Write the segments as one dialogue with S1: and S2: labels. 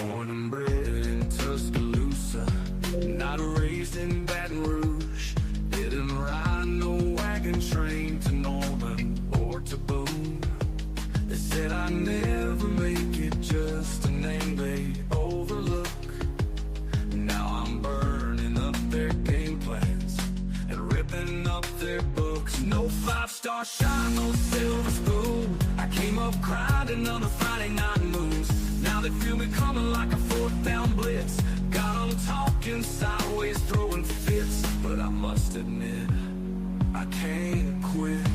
S1: Born and bred in Tuscaloosa, not raised in Baton Rouge. Didn't ride no wagon train to Norman or to Boone. They said I'd never make it, just a name they overlook. Now I'm burning up their game plans and ripping up their books. No 5-star shine, no silver spoon. I came up grinding on a Friday night moons. Now they feel me coming like a 4th down blitz. Got them talking sideways, throwing fits. But I must admit, I can't quit.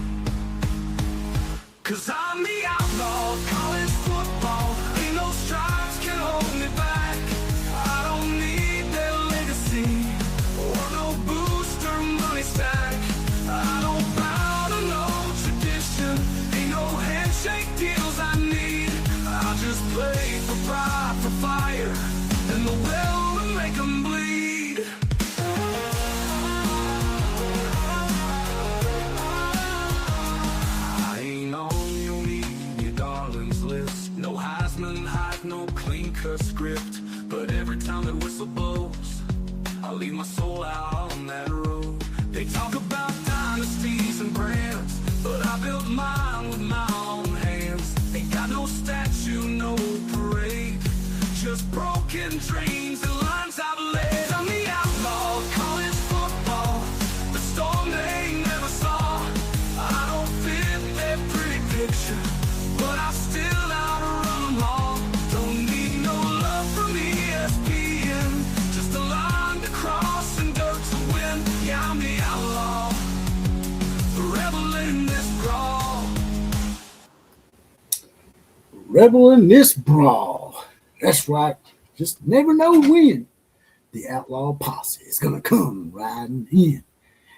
S1: 'Cause I'm the outlaw of college football. Ain't no stripes can hold me back. I don't need their legacy or no booster money stack. I don't bow to no tradition. Ain't no handshake deals I need. I just play for pride, for fire, and the will to make them bleed. I ain't on your media darlings list. No Heisman hype, no clean-cut script. But every time that whistle blows, I leave my soul out on that road. They talk about dynasties and brands, but I built mine with my own hands. Ain't got no statue, no parade, just broken dreams and lines I've laid. I'm the outlaw of college football, the storm they never saw. I don't fit their pretty picture, but I still outrun them all. Don't need no love from ESPN, just a line to cross and dirt to win. Yeah, I'm the outlaw, the rebel in this brawl.
S2: Rebel in this brawl. That's right. Just never know when the outlaw posse is going to come riding in.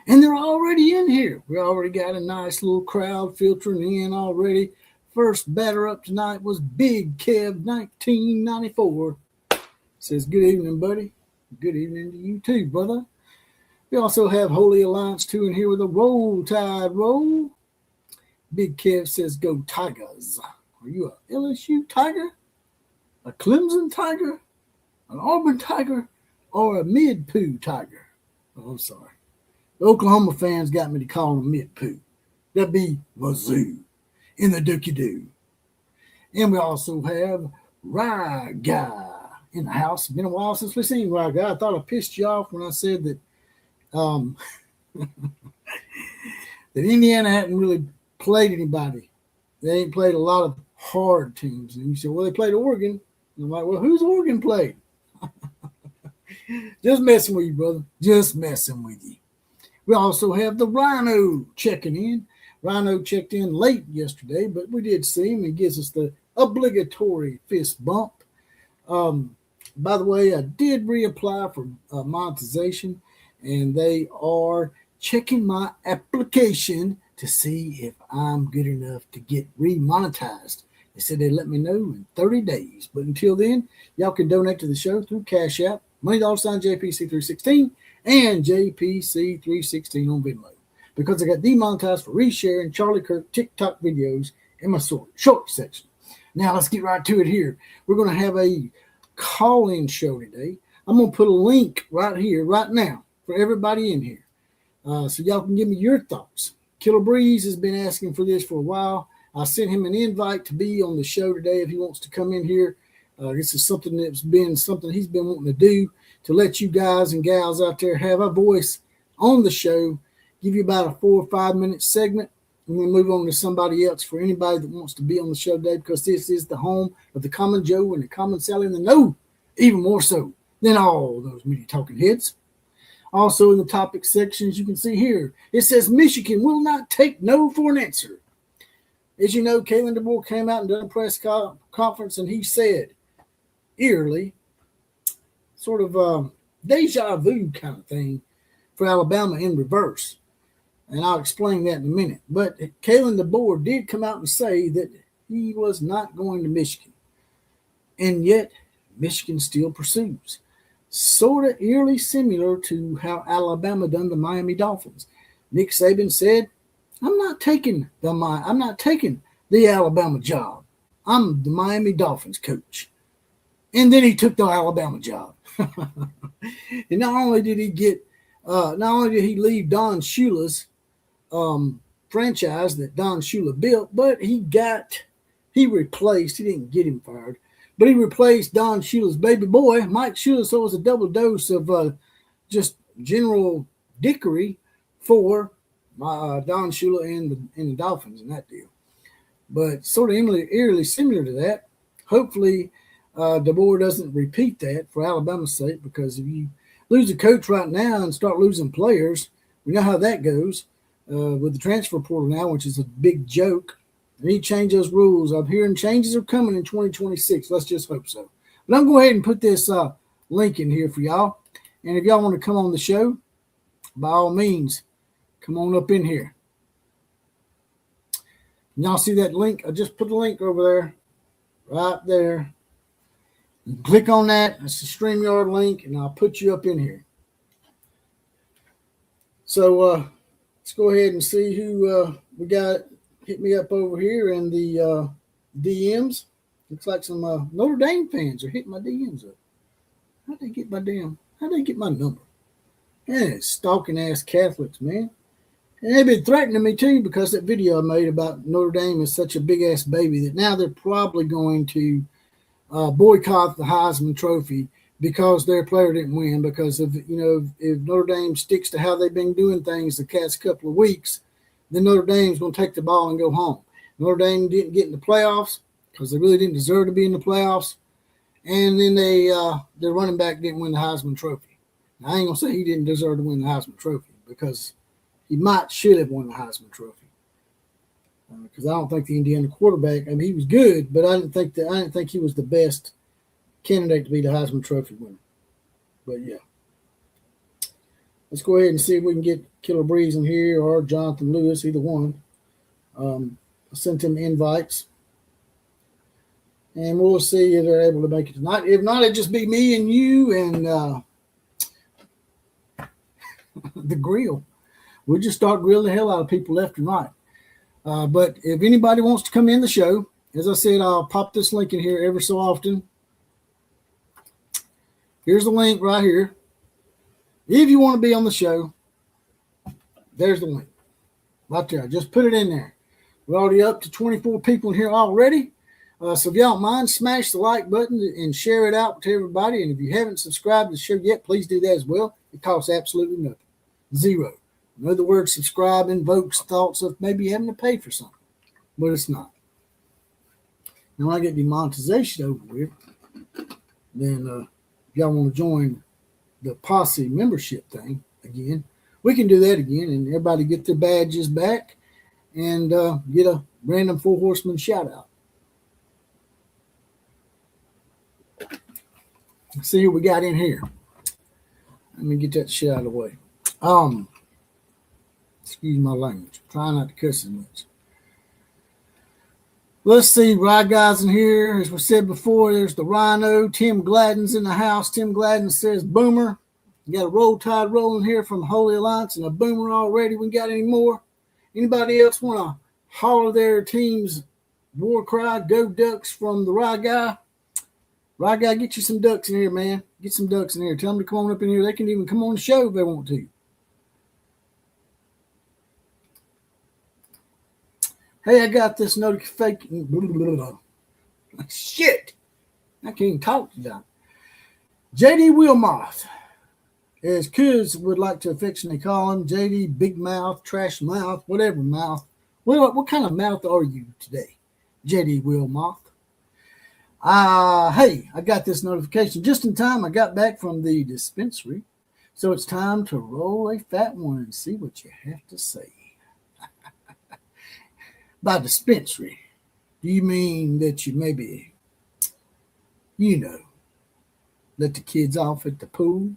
S2: And they're already in here. We already got a nice little crowd filtering in already. First batter up tonight was Big Kev 1994. Says, good evening, buddy. Good evening to you too, brother. We also have Holy Alliance 2 in here with a Roll Tide Roll. Big Kev says, go Tigers. Are you a LSU Tiger, a Clemson Tiger, an Auburn Tiger, or a Mid-Pooh Tiger? Oh, I'm sorry. The Oklahoma fans got me to call them Mid-Pooh. That'd be Wazoo in the Dookie-Doo. And we also have Rye Guy in the house. Been a while since we've seen Rye Guy. I thought I pissed you off when I said that that Indiana hadn't really played anybody. They ain't played a lot of hard teams. And you said, well, they played Oregon. And I'm like, well, who's Oregon played? Just messing with you, brother. Just messing with you. We also have the Rhino checking in. Rhino checked in late yesterday, but we did see him. He gives us the obligatory fist bump. By the way, I did reapply for monetization, and they are checking my application to see if I'm good enough to get remonetized. They said they'd let me know in 30 days. But until then, y'all can donate to the show through Cash App, $JPC316, and JPC316 on Venmo. Because I got demonetized for resharing Charlie Kirk TikTok videos in my short section. Now let's get right to it here. We're going to have a call-in show today. I'm going to put a link right here, right now, for everybody in here. So y'all can give me your thoughts. Killer Breeze has been asking for this for a while. I sent him an invite to be on the show today if he wants to come in here. This is something that's been something he's been wanting to do, to let you guys and gals out there have a voice on the show, give you about a 4 or 5 minute segment, and we'll move on to somebody else for anybody that wants to be on the show today, because this is the home of the Common Joe and the Common Sally, and the know even more so than all those media talking heads. Also in the topic sections, you can see here, it says Michigan will not take no for an answer. As you know, Kalen DeBoer came out and done a press conference, and he said, eerily, sort of deja vu kind of thing for Alabama in reverse. And I'll explain that in a minute. But Kalen DeBoer did come out and say that he was not going to Michigan. And yet, Michigan still pursues. Sort of eerily similar to how Alabama done the Miami Dolphins. Nick Saban said, I'm not taking the Alabama job. I'm the Miami Dolphins coach. And then he took the Alabama job. And not only did he leave Don Shula's franchise that Don Shula built, but he didn't get him fired, but he replaced Don Shula's baby boy, Mike Shula. So it was a double dose of just general dickery for Don Shula and the Dolphins in that deal. But sort of eerily similar to that. Hopefully, DeBoer doesn't repeat that for Alabama's sake, because if you lose a coach right now and start losing players, we know how that goes with the transfer portal now, which is a big joke. They need to change those rules. I'm hearing changes are coming in 2026. Let's just hope so. But I'm going to go ahead and put this link in here for y'all. And if y'all want to come on the show, by all means, come on up in here. Y'all see that link? I just put the link over there, right there. You click on that. That's the StreamYard link, and I'll put you up in here. So let's go ahead and see who we got. Hit me up over here in the DMs. Looks like some Notre Dame fans are hitting my DMs up. How'd they get my number? Yeah, stalking ass Catholics, man. And they've been threatening me too, because that video I made about Notre Dame is such a big ass baby that now they're probably going to boycott the Heisman Trophy because their player didn't win. Because if Notre Dame sticks to how they've been doing things the past couple of weeks, then Notre Dame's going to take the ball and go home. Notre Dame didn't get in the playoffs because they really didn't deserve to be in the playoffs, and then their running back didn't win the Heisman Trophy. Now, I ain't going to say he didn't deserve to win the Heisman Trophy, because he should have won the Heisman Trophy. Because I don't think the Indiana quarterback, I mean, he was good, but I didn't think he was the best candidate to be the Heisman Trophy winner. But yeah. Let's go ahead and see if we can get Killer Breeze in here or Jonathan Lewis, either one. I sent him invites. And we'll see if they're able to make it tonight. If not, it'll just be me and you and the grill. We'll just start grilling the hell out of people left and right. But if anybody wants to come in the show, as I said, I'll pop this link in here every so often. Here's the link right here. If you want to be on the show, there's the link. Right there. I just put it in there. We're already up to 24 people in here already. So if y'all don't mind, smash the like button and share it out to everybody. And if you haven't subscribed to the show yet, please do that as well. It costs absolutely nothing. Zero. I know the word subscribe invokes thoughts of maybe having to pay for something, but it's not. Now, when I get demonetization over with, then if y'all want to join the posse membership thing again, we can do that again, and everybody get their badges back and get a random 4 horseman shout out. Let's see what we got in here. Let me get that shit out of the way. Excuse my language. Try not to cuss as much. Let's see, right guys in here. As we said before, there's the Rhino. Tim Gladden's in the house. Tim Gladden says, Boomer. You got a Roll Tide rolling here from Holy Alliance and a Boomer already. We got any more? Anybody else want to holler their team's war cry? Go Ducks from the Rye Guy. Rye Guy, get you some ducks in here, man. Get some ducks in here. Tell them to come on up in here. They can even come on the show if they want to. Hey, I got this notification. Shit. I can't even talk today. JD Wilmoth, as kids would like to affectionately call him, JD Big Mouth, Trash Mouth, whatever mouth. What kind of mouth are you today, JD Wilmoth? Hey, I got this notification just in time. I got back from the dispensary, so it's time to roll a fat one and see what you have to say. By dispensary, do you mean that you maybe, let the kids off at the pool?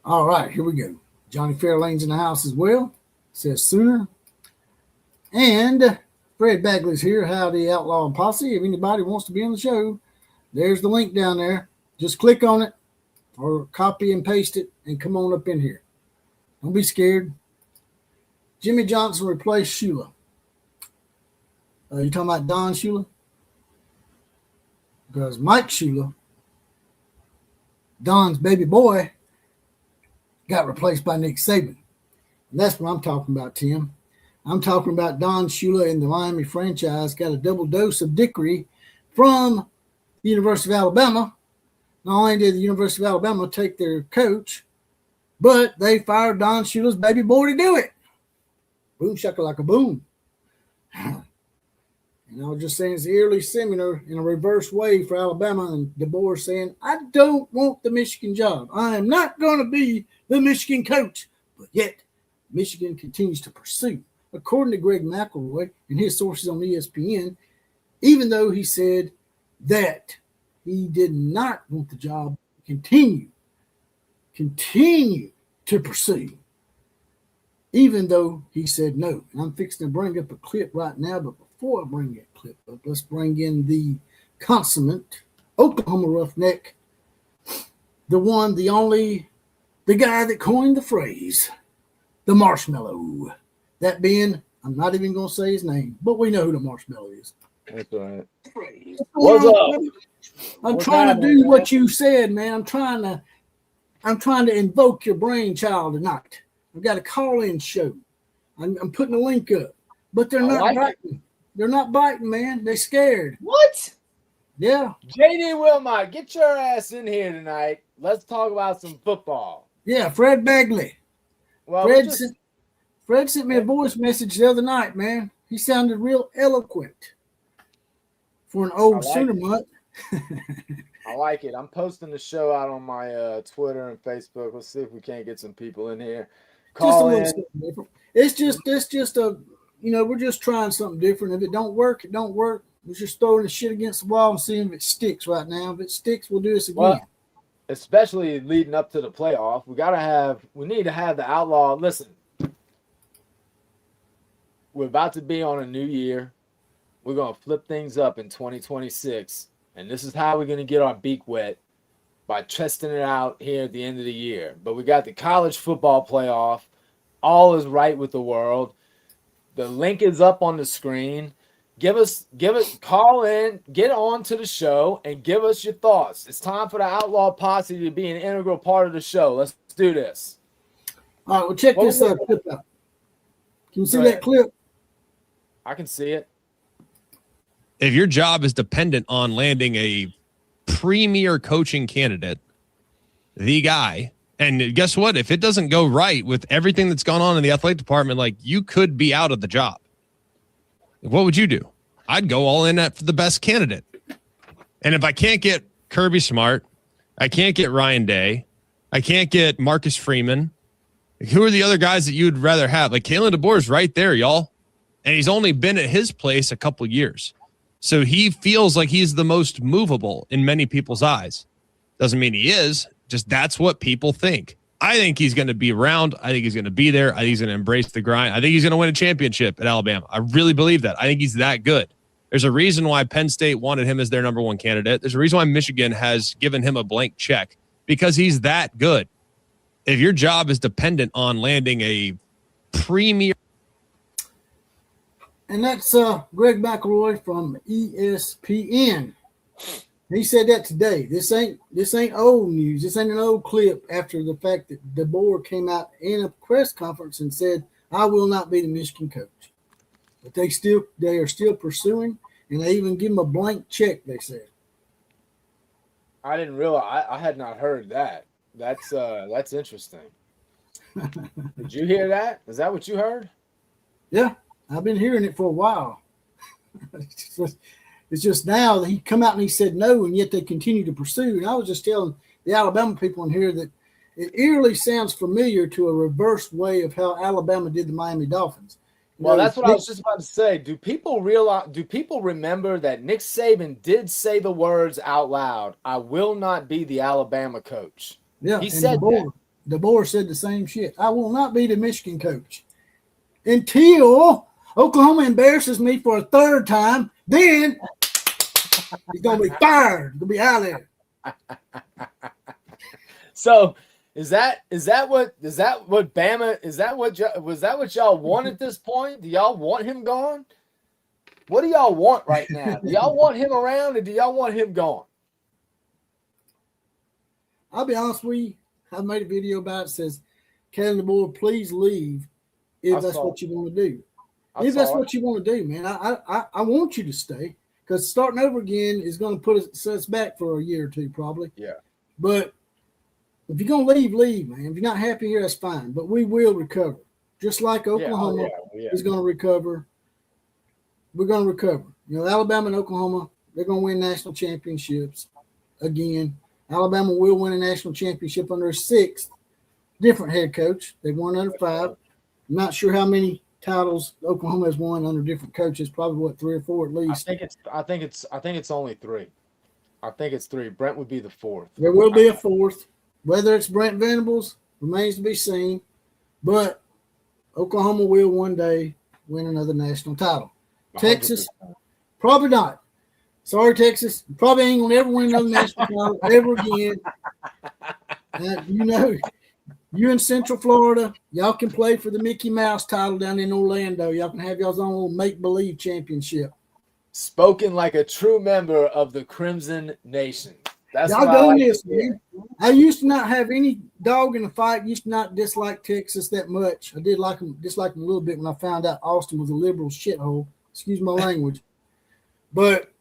S2: All right, here we go. Johnny Fairlane's in the house as well. Says Sooner. And Fred Bagley's here. Howdy, Outlaw and Posse. If anybody wants to be on the show, there's the link down there. Just click on it or copy and paste it and come on up in here. Don't be scared. Jimmy Johnson replaced Shula. You talking about Don Shula? because Mike Shula, Don's baby boy, got replaced by Nick Saban. And that's what I'm talking about, Tim. I'm talking about Don Shula and the Miami franchise got a double dose of dickery from the University of Alabama. Not only did the University of Alabama take their coach, but they fired Don Shula's baby boy to do it. Boom shakalaka boom. And I was just saying it's eerily similar in a reverse way for Alabama, and DeBoer saying, I don't want the Michigan job. I am not going to be the Michigan coach. But yet, Michigan continues to pursue. According to Greg McElroy and his sources on ESPN, even though he said that he did not want the job, continue to pursue, even though he said no. And I'm fixing to bring up a clip right now, but before I bring that clip up, let's bring in the consummate Oklahoma roughneck, the one, the only, the guy that coined the phrase, the marshmallow. That being, I'm not even going to say his name, but we know who the marshmallow is.
S3: That's all right.
S2: What's up? I'm trying to do what you said, man. I'm trying to invoke your brainchild tonight. I've got a call-in show. I'm putting a link up, but they're not biting. They're not biting, man. They're scared.
S3: What?
S2: Yeah.
S3: JD Wilmot, get your ass in here tonight. Let's talk about some football.
S2: Yeah, Fred Bagley.
S3: Well,
S2: Fred sent me a voice message the other night, man. He sounded real eloquent for an old Sooner mutt.
S3: I like it. I'm posting the show out on my Twitter and Facebook. Let's see if we can't get some people in here. Call in.
S2: Different. It's just a, we're just trying something different. If it don't work, it don't work. We're just throwing the shit against the wall and seeing if it sticks right now. If it sticks, we'll do this again.
S3: Well, especially leading up to the playoff, we need to have the Outlaw. Listen, we're about to be on a new year. We're going to flip things up in 2026. And this is how we're going to get our beak wet, by testing it out here at the end of the year. But we got the college football playoff. All is right with the world. The link is up on the screen. Call in, get on to the show, and give us your thoughts. It's time for the Outlaw Posse to be an integral part of the show. Let's do this.
S2: All right, well, check this clip out. Can you see that clip?
S3: I can see it.
S4: If your job is dependent on landing a premier coaching candidate, the guy, and guess what? If it doesn't go right with everything that's gone on in the athletic department, like, you could be out of the job. What would you do? I'd go all in for the best candidate. And if I can't get Kirby Smart, I can't get Ryan Day, I can't get Marcus Freeman, who are the other guys that you'd rather have? Like, Kalen DeBoer is right there, y'all. And he's only been at his place a couple years. So he feels like he's the most movable in many people's eyes. Doesn't mean he is, just that's what people think. I think he's going to be around. I think he's going to be there. I think he's going to embrace the grind. I think he's going to win a championship at Alabama. I really believe that. I think he's that good. There's a reason why Penn State wanted him as their number one candidate. There's a reason why Michigan has given him a blank check, because he's that good. If your job is dependent on landing a premier.
S2: And that's Greg McElroy from ESPN. He said that today. This ain't old news. This ain't an old clip after the fact that DeBoer came out in a press conference and said, I will not be the Michigan coach. But they are still pursuing, and they even give him a blank check, they said.
S3: I didn't realize. I had not heard that. That's interesting. Did you hear that? Is that what you heard?
S2: Yeah. I've been hearing it for a while. It's just now that he come out and he said no, and yet they continue to pursue. And I was just telling the Alabama people in here that it eerily sounds familiar to a reverse way of how Alabama did the Miami Dolphins.
S3: Well, that's what I was just about to say. Do people remember that Nick Saban did say the words out loud, I will not be the Alabama coach?
S2: Yeah,
S3: he said that.
S2: DeBoer said the same shit. I will not be the Michigan coach until Oklahoma embarrasses me for a third time. Then he's gonna be fired. He's gonna be out of there.
S3: So was that what y'all want at this point? Do y'all want him gone? What do y'all want right now? Do y'all want him around or do y'all want him gone?
S2: I'll be honest with you. I made a video about it. Says, Kalen DeBoer, please leave if that's what you want to do. If that's what you want to do, man, I want you to stay because starting over again is going to put us back for a year or two probably.
S3: Yeah.
S2: But if you're going to leave, leave, man. If you're not happy here, that's fine. But we will recover. Just like Oklahoma is going to recover. We're going to recover. You know, Alabama and Oklahoma, they're going to win national championships again. Alabama will win a national championship under a sixth different head coach. They won under 5. I'm not sure how many titles Oklahoma has won under different coaches. Probably 3 or 4 at least.
S3: I think it's only 3. I think it's 3. Brent would be the 4th.
S2: There will be a 4th. Whether it's Brent Venables remains to be seen. But Oklahoma will one day win another national title. 100%. Texas, probably not. Sorry, Texas. Probably ain't going to ever win another national title ever again. You know, you in Central Florida, y'all can play for the Mickey Mouse title down in Orlando. Y'all can have y'all's own little make-believe championship.
S3: Spoken like a true member of the Crimson Nation. That's
S2: y'all doing this, man. I used to not have any dog in the fight. Used to not dislike Texas that much. I did dislike them a little bit when I found out Austin was a liberal shithole. Excuse my language. But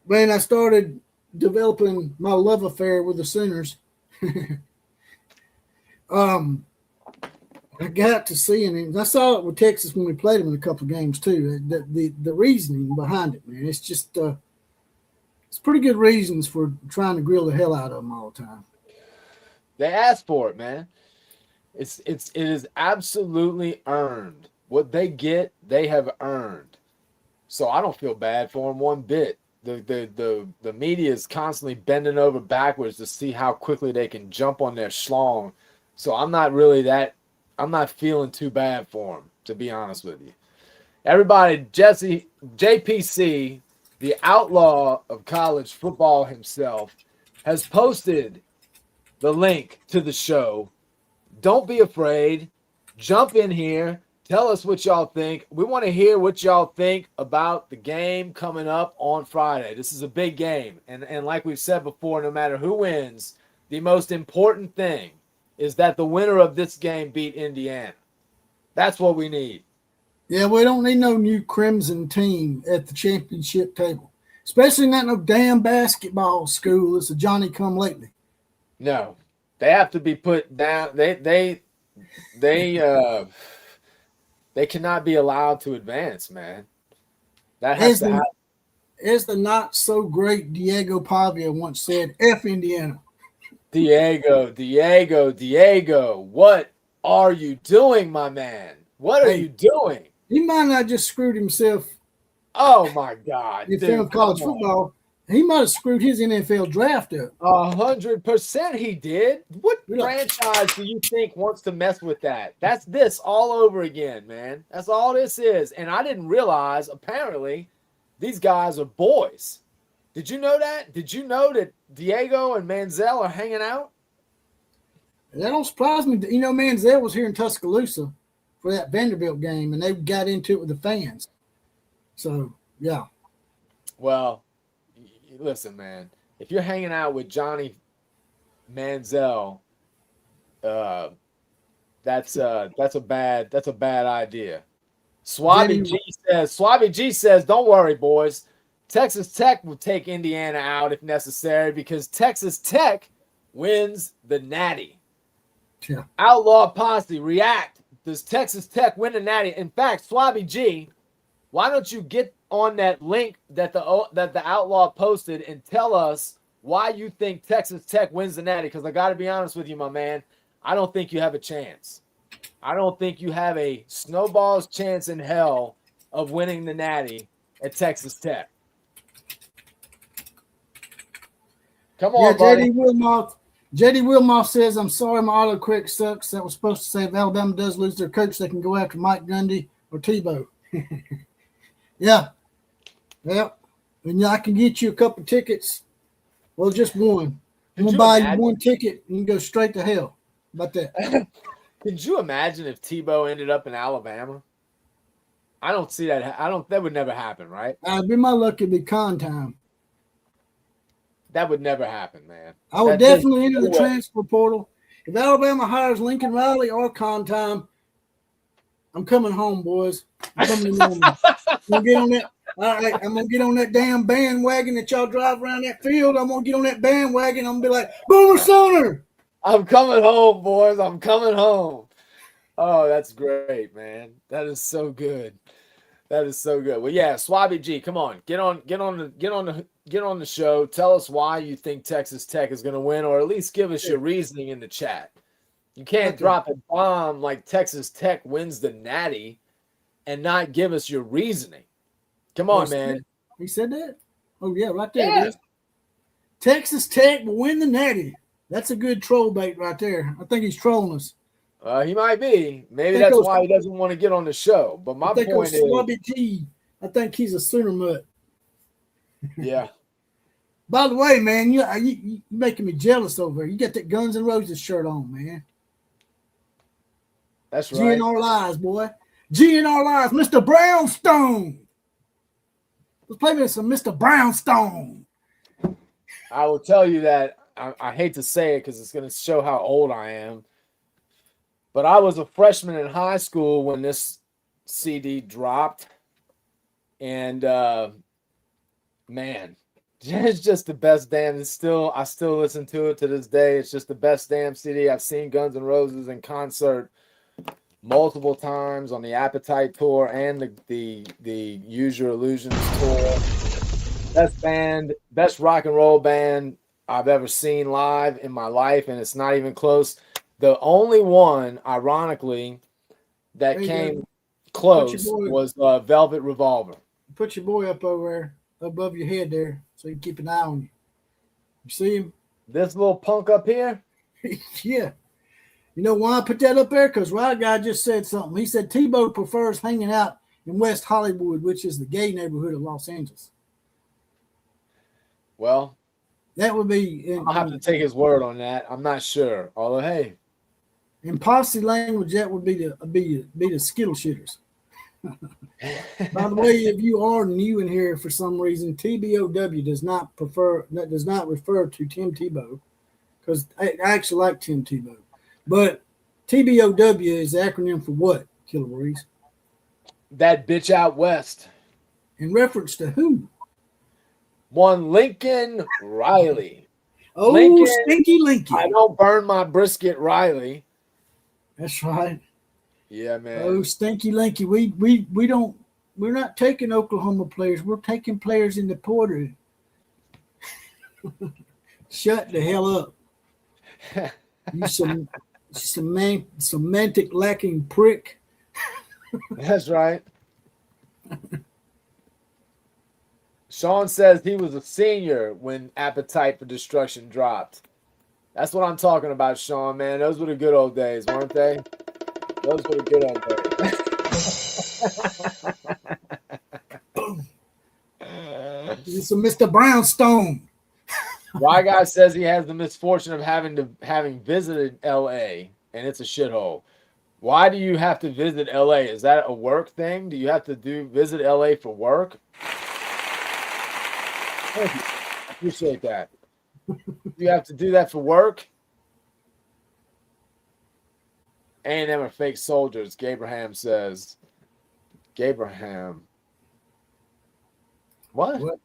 S2: when I started developing my love affair with the Sooners, I got to seeing it. I saw it with Texas when we played them in a couple of games too. The reasoning behind it, man, it's just it's pretty good reasons for trying to grill the hell out of them all the time.
S3: They asked for it, man. It is absolutely earned. What they get, they have earned. So I don't feel bad for them one bit. The media is constantly bending over backwards to see how quickly they can jump on their schlong. So I'm not feeling too bad for them, to be honest with you. Everybody, JPC, the outlaw of college football himself, has posted the link to the show. Don't be afraid. Jump in here. Tell us what y'all think. We want to hear what y'all think about the game coming up on Friday. This is a big game. And like we've said before, no matter who wins, the most important thing is that the winner of this game beat Indiana. That's what we need.
S2: Yeah, we don't need no new Crimson team at the championship table, especially not no damn basketball school. It's a Johnny-come-lately.
S3: No, they have to be put down. They cannot be allowed to advance, man. That has to happen.
S2: As the not so great Diego Pavia once said, F Indiana.
S3: Diego, what are you doing, my man? What are you doing?
S2: He might not just screwed himself.
S3: Oh my God!
S2: In film college football, he might have screwed his NFL draft up.
S3: 100% he did. What franchise do you think wants to mess with that? That's this all over again, man. That's all this is. And I didn't realize, apparently, these guys are boys. Did you know that? Did you know that Diego and Manziel are hanging out?
S2: That don't surprise me. You know, Manziel was here in Tuscaloosa for that Vanderbilt game, and they got into it with the fans. So, yeah.
S3: Well, listen, man. If you're hanging out with Johnny Manziel, that's a bad idea. Swabby G says, don't worry, boys. Texas Tech will take Indiana out if necessary because Texas Tech wins the Natty.
S2: Yeah.
S3: Outlaw Posse, react. Does Texas Tech win the Natty? In fact, Swabby G, why don't you get on that link that the Outlaw posted and tell us why you think Texas Tech wins the Natty? Because I got to be honest with you, my man, I don't think you have a chance. I don't think you have a snowball's chance in hell of winning the Natty at Texas Tech. Come on, buddy.
S2: JD Wilmoth says, I'm sorry my autocorrect sucks. That was supposed to say if Alabama does lose their coach, they can go after Mike Gundy or Tebow. Yeah. Well, and I can get you a couple tickets. Well, just one. I'm going to buy you one ticket and you can go straight to hell. How about that?
S3: Could you imagine if Tebow ended up in Alabama? I don't see that. That would never happen, right?
S2: I'd be my luck it'd be con time.
S3: That would never happen, man.
S2: I would
S3: There's
S2: definitely enter
S3: no
S2: the
S3: way.
S2: transfer portal. If Alabama hires Lincoln Riley or con time, I'm coming home, boys. I'm coming to Norman. I'm gonna get on that. All right, I'm gonna get on that damn bandwagon that y'all drive around that field. I'm gonna get on that bandwagon. I'm gonna be like, Boomer Sooner.
S3: I'm coming home, boys. I'm coming home. Oh, that's great, man. That is so good. That is so good. Well, yeah, Swabby G, come on, get on the show. Tell us why you think Texas Tech is going to win, or at least give us your reasoning in the chat. You can't drop a bomb like Texas Tech wins the Natty and not give us your reasoning. Come on, man.
S2: He said that? Oh, yeah, right there.
S3: Yeah.
S2: It is. Texas Tech will win the Natty. That's a good troll bait right there. I think he's trolling us.
S3: He might be. Maybe that's why he doesn't want to get on the show. But my point is,
S2: Swabby G, I think he's a Sooner mutt.
S3: Yeah.
S2: By the way, man, you making me jealous over there. You got that Guns N' Roses shirt on, man.
S3: That's right.
S2: GNR Lies, boy. GNR Lies, Mr. Brownstone. Let's play me some Mr. Brownstone.
S3: I will tell you that I hate to say it because it's going to show how old I am. But I was a freshman in high school when this CD dropped. And, man, it's just the best damn. I still listen to it to this day. It's just the best damn CD. I've seen Guns N' Roses in concert multiple times on the Appetite tour and the Use Your Illusions tour. Best band, best rock and roll band I've ever seen live in my life, and it's not even close. The only one, ironically, that came close was Velvet Revolver.
S2: Put your boy up over there, above your head there, so you can keep an eye on you. You see him?
S3: This little punk up here?
S2: Yeah. You know why I put that up there? Because Rod Guy just said something. He said Tebow prefers hanging out in West Hollywood, which is the gay neighborhood of Los Angeles.
S3: Well,
S2: that would be.
S3: I'll have to take his word on that. I'm not sure. Although, hey,
S2: in posse language, that would be the Skittle shitters. By the way, if you are new in here for some reason, TBOW does not refer to Tim Tebow, because I actually like Tim Tebow. But TBOW is the acronym for what, Killer Breeze?
S3: That bitch out west.
S2: In reference to who?
S3: One Lincoln Riley.
S2: Oh,
S3: Lincoln,
S2: Stinky Lincoln.
S3: I don't burn my brisket, Riley.
S2: That's right.
S3: Yeah, man.
S2: Oh, Stinky Linky. We're not taking Oklahoma players. We're taking players in the portal. Shut the hell up. You semantic lacking prick.
S3: That's right. Sean says he was a senior when Appetite for Destruction dropped. That's what I'm talking about, Sean, man. Those were the good old days, weren't they? Those were the good old days.
S2: It's a Mr. Brownstone.
S3: Why guy says he has the misfortune of having visited LA and it's a shithole. Why do you have to visit LA? Is that a work thing? Do you have to visit LA for work? Thank you. I appreciate that. You have to do that for work? A&M are fake soldiers, Gabraham says. Gabraham. What?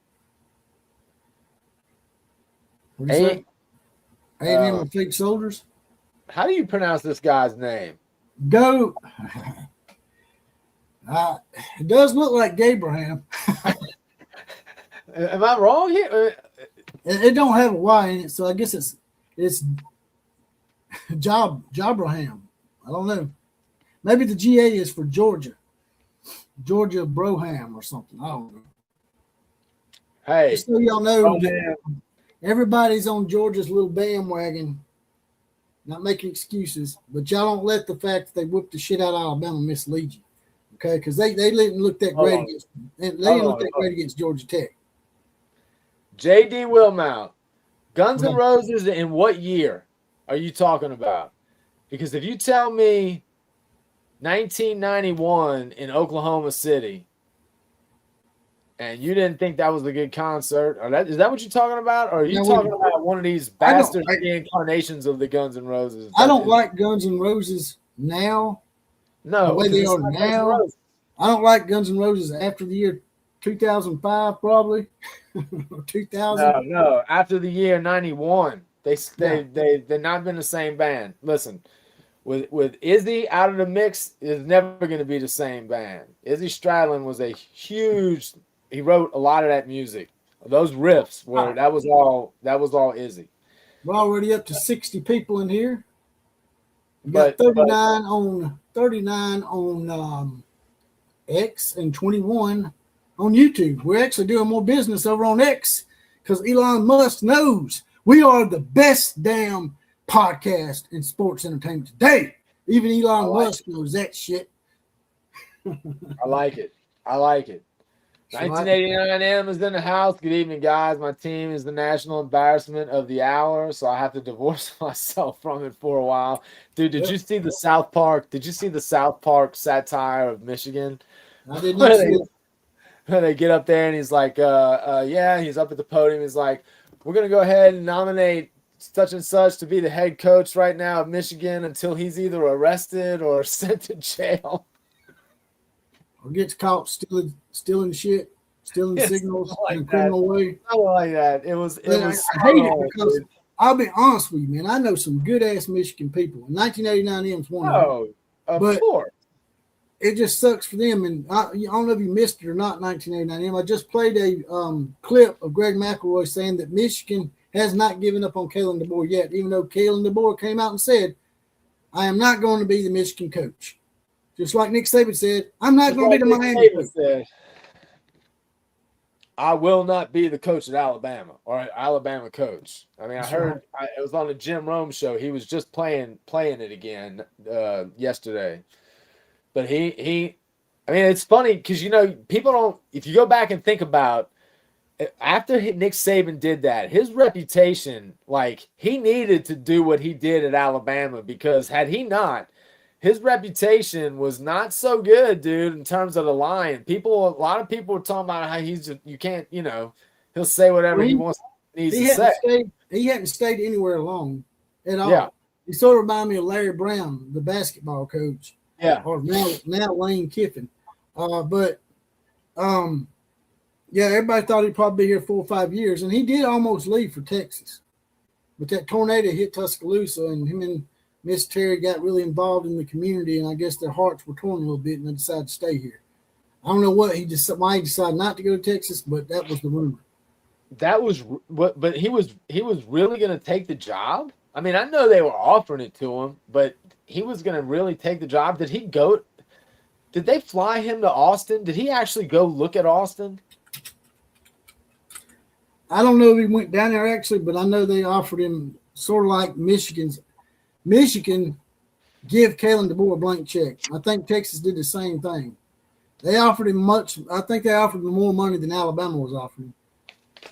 S2: A&M are fake soldiers?
S3: How do you pronounce this guy's name?
S2: Go. It does look like Gabraham.
S3: Am I wrong here?
S2: It don't have a Y in it, so I guess it's Jobraham. I don't know. Maybe the GA is for Georgia. Georgia Broham or something. I don't know.
S3: Hey.
S2: Just so y'all know, everybody's on Georgia's little bandwagon. Not making excuses, but y'all don't let the fact that they whooped the shit out of Alabama mislead you. Okay? Because they didn't look that great against Georgia Tech.
S3: J.D. Wilmount, Guns N' Roses in what year are you talking about? Because if you tell me 1991 in Oklahoma City. And you didn't think that was a good concert? Or is that what you're talking about? Or are you talking about one of these bastard incarnations of the Guns N' Roses?
S2: I don't like Guns N' Roses now.
S3: No,
S2: the way they are now. I don't like Guns N' Roses after the year 2005, probably. 2000.
S3: No. After the year 91, they've not been the same band. Listen, with Izzy out of the mix, it's never going to be the same band. Izzy Stradlin was a huge. He wrote a lot of that music. Those riffs were that was all Izzy.
S2: We're already up to 60 people in here. We got 39 on X and 21 on YouTube. We're actually doing more business over on X because Elon Musk knows we are the best damn podcast in sports entertainment today. Even Elon Musk knows that shit.
S3: I like it. 1989 M is in the house. Good evening, guys. My team is the national embarrassment of the hour, so I have to divorce myself from it for a while. Dude, did you see the South Park? Did you see the South Park satire of Michigan?
S2: I did not see it.
S3: They get up there and he's like, he's up at the podium. He's like, we're going to go ahead and nominate such and such to be the head coach right now of Michigan until he's either arrested or sent to jail.
S2: Or gets caught stealing shit, stealing signals
S3: like
S2: in a criminal way.
S3: I don't like that. It was
S2: I hate it because I'll be honest with you, man. I know some good ass Michigan people. 1989 M's one of them.
S3: Of course.
S2: It just sucks for them. And I don't know if you missed it or not. 1989 M. I just played a clip of Greg McElroy saying that Michigan has not given up on Kalen DeBoer yet, even though Kalen DeBoer came out and said, "I am not going to be the Michigan coach." Just like Nick Saban said, I'm not going to be the Miami coach. Said,
S3: I will not be the coach at Alabama or Alabama coach. I mean, I heard it was on the Jim Rome show. He was just playing it again yesterday. But I mean, it's funny because, people don't – if you go back and think about after Nick Saban did that, his reputation, he needed to do what he did at Alabama because had he not – his reputation was not so good, dude, in terms of the line. A lot of people were talking about how you can't, he'll say whatever he needs to say.
S2: He hadn't stayed anywhere long at all.
S3: Yeah.
S2: He sort of reminded me of Larry Brown, the basketball coach.
S3: Yeah.
S2: Or now Lane Kiffin. Everybody thought he'd probably be here 4 or 5 years, and he did almost leave for Texas. But that tornado hit Tuscaloosa, and him and Miss Terry got really involved in the community, and I guess their hearts were torn a little bit, and they decided to stay here. I don't know why he decided not to go to Texas, but that was the rumor.
S3: But he was really going to take the job. I mean, I know they were offering it to him, but he was going to really take the job. Did he go? Did they fly him to Austin? Did he actually go look at Austin?
S2: I don't know if he went down there actually, but I know they offered him sort of like Michigan give Kalen DeBoer a blank check. I think Texas did the same thing. They offered him I think they offered him more money than Alabama was offering.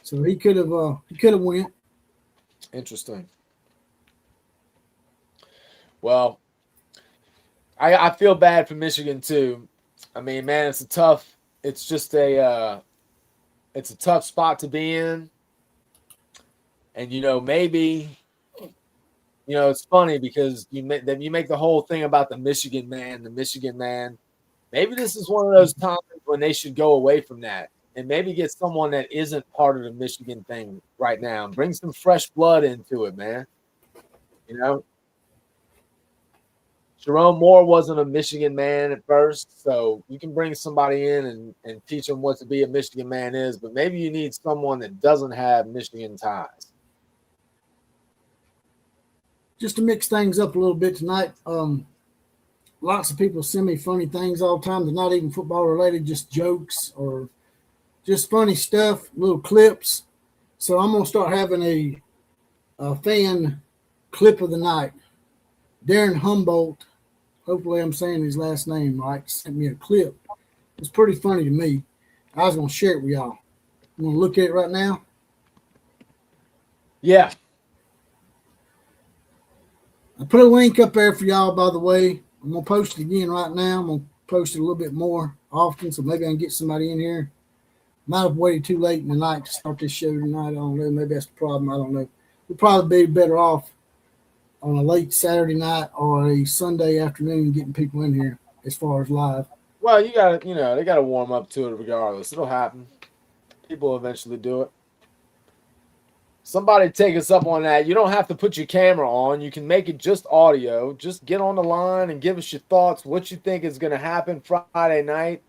S2: So he could have went.
S3: Interesting. Well, I feel bad for Michigan too. I mean, man, it's a tough spot to be in. And maybe it's funny because you make the whole thing about the Michigan man. Maybe this is one of those times when they should go away from that and maybe get someone that isn't part of the Michigan thing right now and bring some fresh blood into it, man. Jerome Moore wasn't a Michigan man at first, so you can bring somebody in and teach them what to be a Michigan man is, but maybe you need someone that doesn't have Michigan ties.
S2: Just to mix things up a little bit tonight, lots of people send me funny things all the time. They're not even football related, just jokes or just funny stuff, little clips. So I'm going to start having a fan clip of the night. Darren Humboldt, hopefully I'm saying his last name right, sent me a clip. It's pretty funny to me. I was going to share it with y'all. You want to look at it right now?
S3: Yeah.
S2: I put a link up there for y'all, by the way. I'm gonna post it again right now. I'm gonna post it a little bit more often, so maybe I can get somebody in here. Might have waited too late in the night to start this show tonight. I don't know. Maybe that's the problem. I don't know. We'd probably be better off on a late Saturday night or a Sunday afternoon getting people in here as far as live.
S3: Well, you got to, they got to warm up to it regardless. It'll happen. People will eventually do it. Somebody take us up on that. You don't have to put your camera on. You can make it just audio. Just get on the line and give us your thoughts. What you think is going to happen Friday night?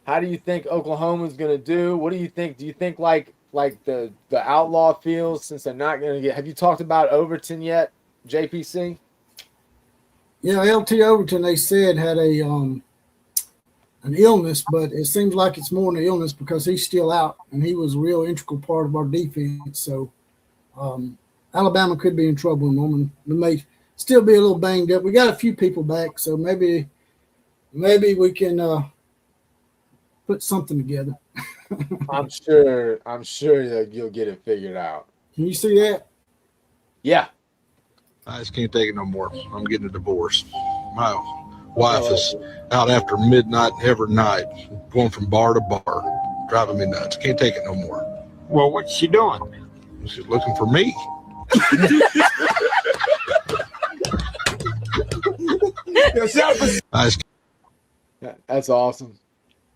S3: How do you think Oklahoma's going to do? What do you think? Do you think like the Outlaw feels since they're not going to get? Have you talked about Overton yet, JPC?
S2: Yeah, LT Overton, they said, had an illness, but it seems like it's more than an illness because he's still out, and he was a real integral part of our defense. So Alabama could be in trouble in Norman. We may still be a little banged up. We got a few people back, so maybe we can put something together.
S3: I'm sure that you'll get it figured out.
S2: Can you see that?
S3: Yeah.
S5: I just can't take it no more. I'm getting a divorce. My wife is out after midnight every night, going from bar to bar, driving me nuts. Can't take it no more.
S6: Well, what's she doing?
S5: She's looking for me.
S3: That's awesome.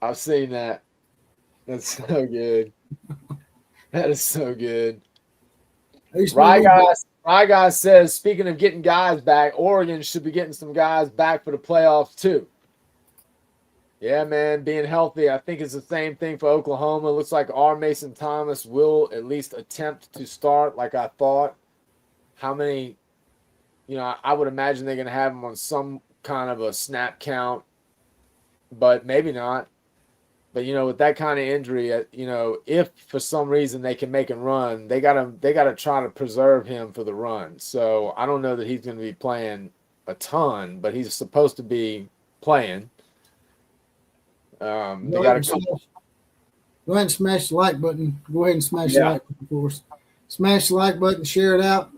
S3: I've seen that. That's so good. That is so good. Rye Guys says, speaking of getting guys back, Oregon should be getting some guys back for the playoffs too. Yeah, man, being healthy. I think it's the same thing for Oklahoma. It looks like R. Mason Thomas will at least attempt to start like I thought. How many, I would imagine they're going to have him on some kind of a snap count, but maybe not. But, with that kind of injury, if for some reason they can make him run, they gotta try to preserve him for the run. So I don't know that he's going to be playing a ton, but he's supposed to be playing. Go ahead
S2: and smash the like button. Go ahead and smash the like button for us. Smash the like button, share it out.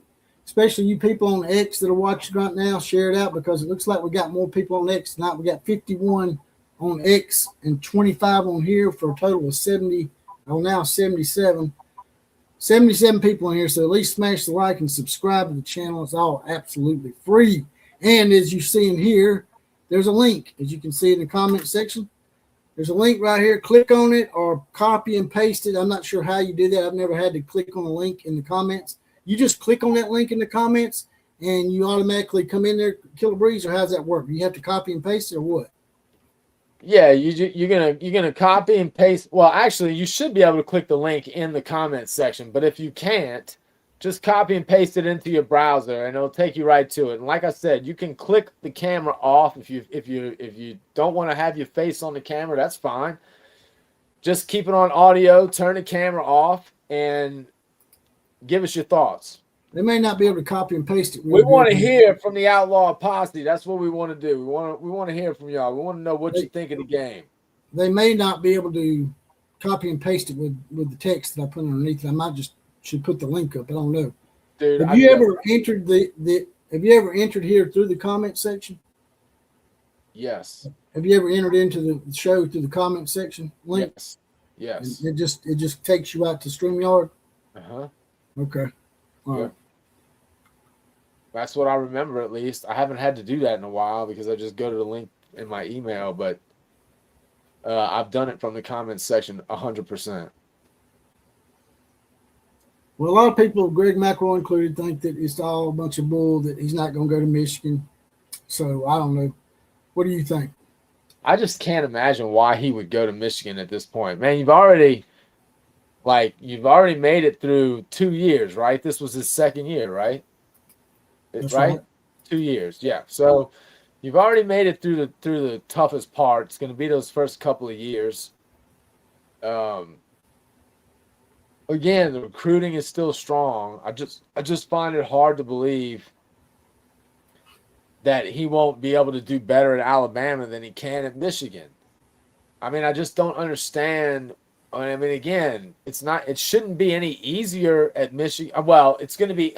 S2: Especially you people on X that are watching right now, share it out because it looks like we got more people on X tonight. We got 51 on X and 25 on here for a total of 70. Oh, now 77. 77 people on here. So at least smash the like and subscribe to the channel. It's all absolutely free. And as you see in here, there's a link. As you can see in the comment section, there's a link right here. Click on it or copy and paste it. I'm not sure how you do that. I've never had to click on a link in the comments. You just click on that link in the comments and you automatically come in there, Killer Breeze, or how's that work? Do you have to copy and paste it or what?
S3: Yeah, you're gonna copy and paste. Well, actually, you should be able to click the link in the comments section. But if you can't, just copy and paste it into your browser, and it'll take you right to it. And like I said, you can click the camera off if you don't want to have your face on the camera. That's fine. Just keep it on audio. Turn the camera off and give us your thoughts.
S2: They may not be able to copy and paste it.
S3: We want to hear from the Outlaw Posse. That's what we want to do. We want to hear from y'all. We want to know what you think of the game.
S2: They may not be able to copy and paste it with the text that I put underneath. I might just should put the link up. I don't know.
S3: Dude,
S2: have you ever entered have you ever entered here through the comment section?
S3: Yes.
S2: Have you ever entered into the show through the comment section link?
S3: Yes.
S2: And it just takes you out to StreamYard.
S3: Uh-huh.
S2: Okay. All right.
S3: That's what I remember, at least. I haven't had to do that in a while because I just go to the link in my email, but I've done it from the comments section 100%.
S2: Well, a lot of people, Greg McElroy included, think that it's all a bunch of bull, that he's not going to go to Michigan. So I don't know. What do you think?
S3: I just can't imagine why he would go to Michigan at this point. Man, you've already made it through 2 years, right? This was his second year, right?
S2: That's
S3: right?
S2: right.
S3: 2 years, yeah. So you've already made it through the toughest part. It's going to be those first couple of years. Again, the recruiting is still strong. I just find it hard to believe that he won't be able to do better at Alabama than he can at Michigan. I mean, I just don't understand. I mean, again, it shouldn't be any easier at Michigan. Well, it's going to be,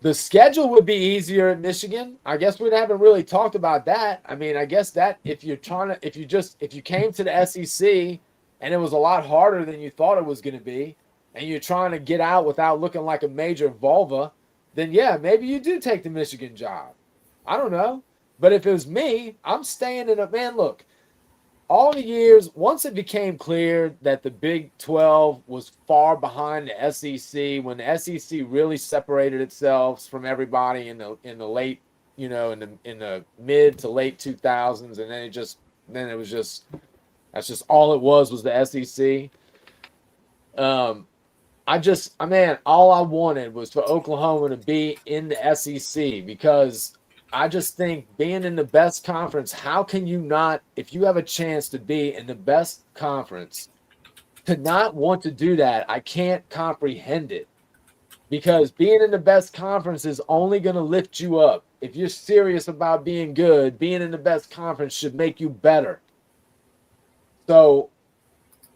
S3: The schedule would be easier at Michigan. I guess we haven't really talked about that. I mean, I guess that if you came to the SEC and it was a lot harder than you thought it was going to be, and you're trying to get out without looking like a major vulva, then yeah, maybe you do take the Michigan job. I don't know. But if it was me, I'm staying in a man. Look, all the years, once it became clear that the Big 12 was far behind the SEC, when the SEC really separated itself from everybody in the late, in the mid to late 2000s, and then it was just that's just all it was the SEC. All I wanted was for Oklahoma to be in the SEC, because I just think being in the best conference, how can you not, if you have a chance to be in the best conference, to not want to do that? I can't comprehend it, because being in the best conference is only going to lift you up. If you're serious about being good, being in the best conference should make you better. So,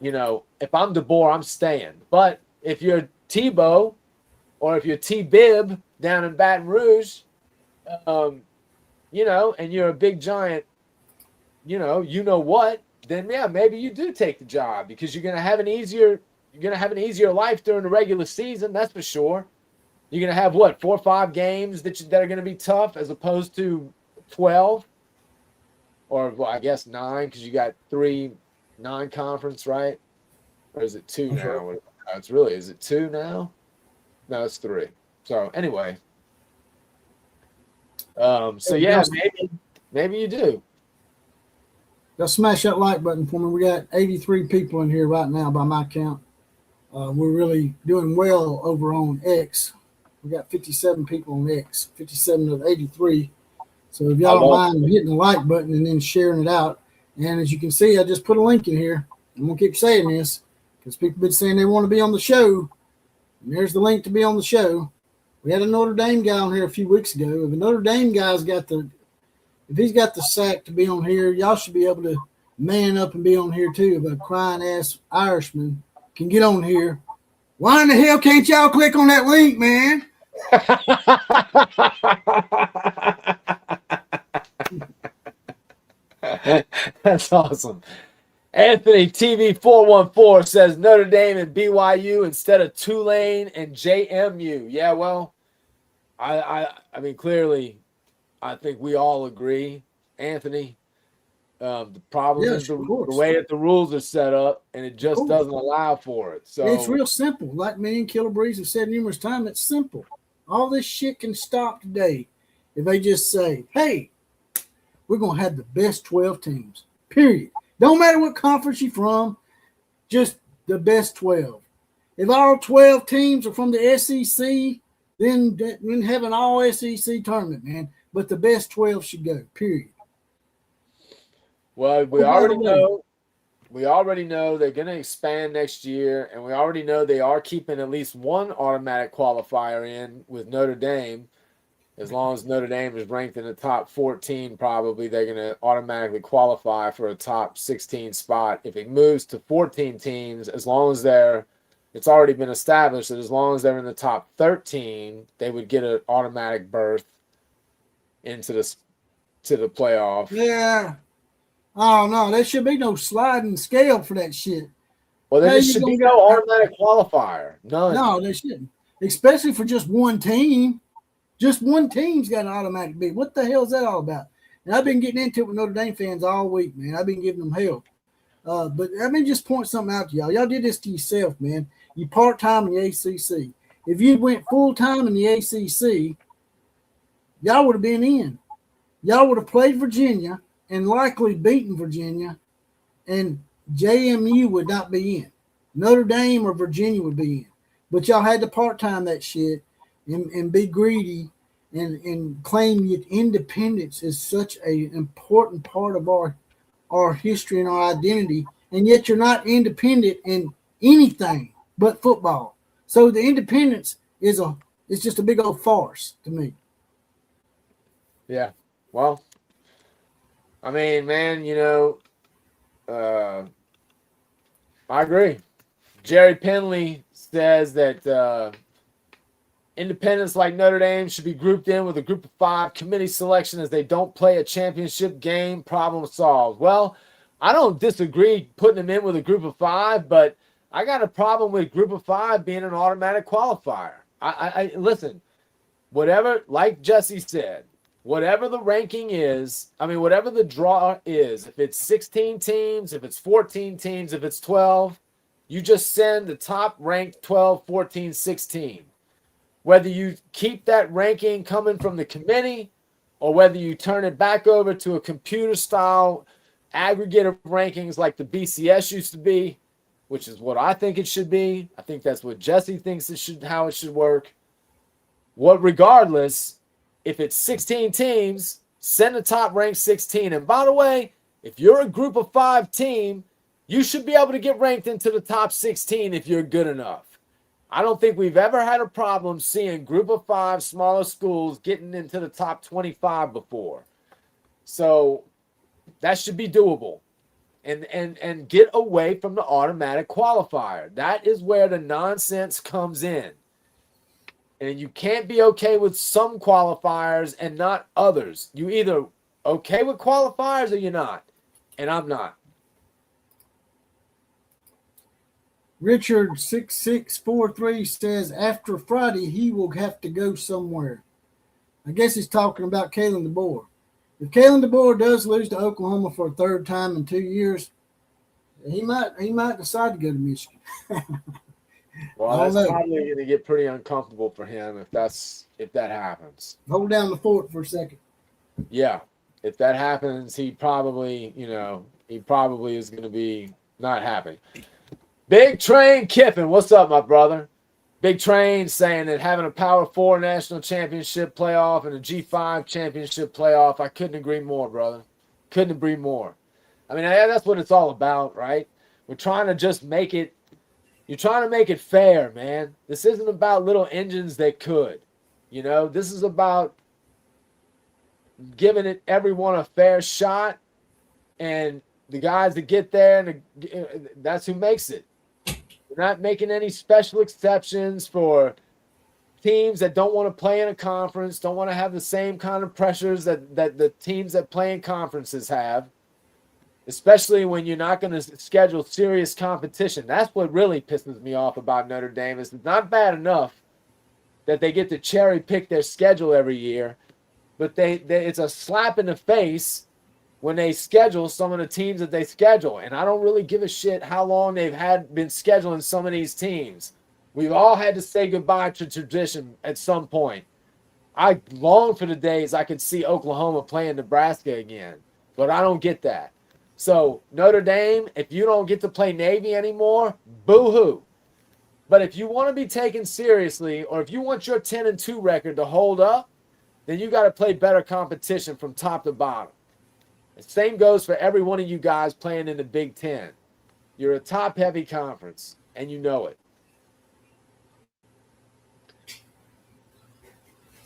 S3: if I'm DeBoer, I'm staying. But if you're Tebow or if you're T-Bib down in Baton Rouge, and you're a big giant, what, then yeah, maybe you do take the job, because you're gonna have an easier life during the regular season, that's for sure. You're gonna have 4 or 5 games that are gonna be tough, as opposed to 12, or I guess 9, because you got 3 non-conference, right? Or is it 2 now? Is it 2 now? No, it's 3. So anyway. Maybe you do.
S2: Just smash that like button for me. We got 83 people in here right now by my count. We're really doing well over on X. We got 57 people on X, 57 of 83. So if y'all don't mind hitting the like button and then sharing it out. And as you can see, I just put a link in here. I'm going to keep saying this because people have been saying they want to be on the show. And there's the link to be on the show. We had a Notre Dame guy on here a few weeks ago. If a Notre Dame guy's if he's got the sack to be on here, y'all should be able to man up and be on here too. If a crying ass Irishman can get on here, why in the hell can't y'all click on that link, man?
S3: That's awesome. Anthony TV414 says Notre Dame and BYU instead of Tulane and JMU. Yeah, well, I mean, clearly, I think we all agree, Anthony. The problem is the way that the rules are set up, and it just doesn't allow for it. So
S2: it's real simple. Like me and Killer Breeze have said numerous times, it's simple. All this shit can stop today if they just say, hey, we're going to have the best 12 teams, period. Don't matter what conference you're from, just the best 12. If all 12 teams are from the SEC, then have an all SEC tournament, man. But the best 12 should go, period.
S3: Well, we already know they're going to expand next year, and we already know they are keeping at least one automatic qualifier in with Notre Dame. As long as Notre Dame is ranked in the top 14, probably they're going to automatically qualify for a top 16 spot. If it moves to 14 teams, as long as it's already been established that as long as they're in the top 13, they would get an automatic berth into the playoff.
S2: Yeah. Oh, no, there should be no sliding scale for that shit.
S3: Well, there should be no automatic qualifier. None.
S2: No, there shouldn't. Especially for just one team. Just one team's got an automatic bid. What the hell is that all about? And I've been getting into it with Notre Dame fans all week, man. I've been giving them hell. But let me just point something out to y'all. Y'all did this to yourself, man. You part-time in the ACC. If you went full-time in the ACC, y'all would have been in. Y'all would have played Virginia and likely beaten Virginia, and JMU would not be in. Notre Dame or Virginia would be in. But y'all had to part-time that shit and be greedy and claim that independence is such an important part of our history and our identity, and yet you're not independent in anything but football. So the independence is just a big old farce to me.
S3: Yeah. Well, I mean, man, I agree. Jerry Penley says that Independents like Notre Dame should be grouped in with a group of 5. Committee selection as they don't play a championship game. Problem solved. Well, I don't disagree putting them in with a group of 5, but I got a problem with group of 5 being an automatic qualifier. I listen, whatever, like Jesse said, whatever the ranking is, whatever the draw is, if it's 16 teams, if it's 14 teams, if it's 12, you just send the top ranked 12, 14, 16. Whether you keep that ranking coming from the committee or whether you turn it back over to a computer style aggregate of rankings like the BCS used to be, which is what I think it should be. I think that's what Jesse thinks how it should work. Regardless, if it's 16 teams, send the top ranked 16. And by the way, if you're a group of 5 team, you should be able to get ranked into the top 16 if you're good enough. I don't think we've ever had a problem seeing group of 5 smaller schools getting into the top 25 before. So that should be doable. And get away from the automatic qualifier. That is where the nonsense comes in. And you can't be okay with some qualifiers and not others. You either okay with qualifiers or you're not. And I'm not.
S2: Richard 6643 says after Friday he will have to go somewhere. I guess he's talking about Kalen DeBoer. If Kalen DeBoer does lose to Oklahoma for a 3rd time in 2 years, he might decide to go to Michigan.
S3: Well, that's probably going to get pretty uncomfortable for him if that happens.
S2: Hold down the fort for a second.
S3: Yeah, if that happens, he probably is going to be not happy. Big Train Kiffin, what's up, my brother? Big Train saying that having a Power 4 national championship playoff and a G5 championship playoff, I couldn't agree more, brother. Couldn't agree more. That's what it's all about, right? We're trying to just make it – you're trying to make it fair, man. This isn't about little engines that could. This is about giving everyone a fair shot, and the guys that get there, that's who makes it. We're not making any special exceptions for teams that don't want to play in a conference, don't want to have the same kind of pressures that the teams that play in conferences have, especially when you're not going to schedule serious competition. That's what really pisses me off about Notre Dame. It's not bad enough that they get to cherry pick their schedule every year, but it's a slap in the face when they schedule some of the teams that they schedule. And I don't really give a shit how long they've been scheduling some of these teams. We've all had to say goodbye to tradition at some point. I long for the days I could see Oklahoma playing Nebraska again, but I don't get that. So Notre Dame, if you don't get to play Navy anymore, boo-hoo. But if you want to be taken seriously, or if you want your 10-2 record to hold up, then you got to play better competition from top to bottom. The same goes for every one of you guys playing in the Big Ten. You're a top-heavy conference, and you know it.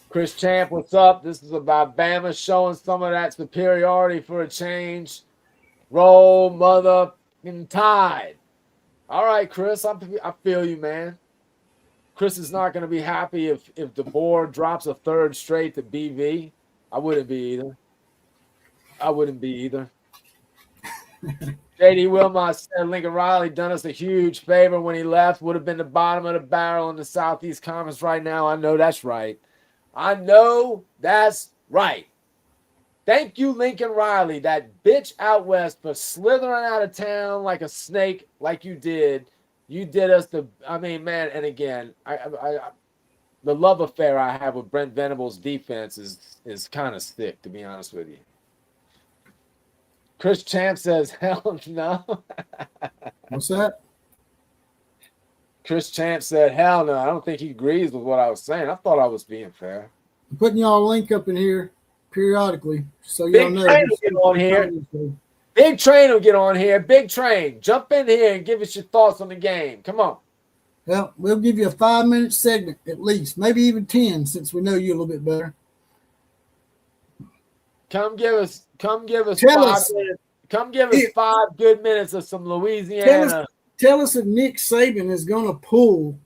S3: Chris Champ, what's up? This is about Bama showing some of that superiority for a change. Roll mother tide. All right, Chris, I feel you, man. Chris is not going to be happy if DeBoer drops a 3rd straight to BV. I wouldn't be either. J.D. Wilmot said Lincoln Riley done us a huge favor when he left. Would have been the bottom of the barrel in the Southeast Conference right now. I know that's right. Thank you, Lincoln Riley, that bitch out west, for slithering out of town like a snake like you did. You did us man, and again, the love affair I have with Brent Venables' defense is kind of sick, to be honest with you. Chris Champ says, hell no.
S2: What's that?
S3: Chris Champ said, hell no. I don't think he agrees with what I was saying. I thought I was being fair.
S2: I'm putting y'all a link up in here periodically, so y'all know.
S3: Train will get on here. Big Train will get on here. Big Train, jump in here and give us your thoughts on the game. Come on.
S2: Well, we'll give you a 5-minute segment at least, maybe even 10, since we know you a little bit better.
S3: Come give us 5 minutes. Come give us 5 good minutes of some Louisiana.
S2: Tell us if Nick Saban is going to pull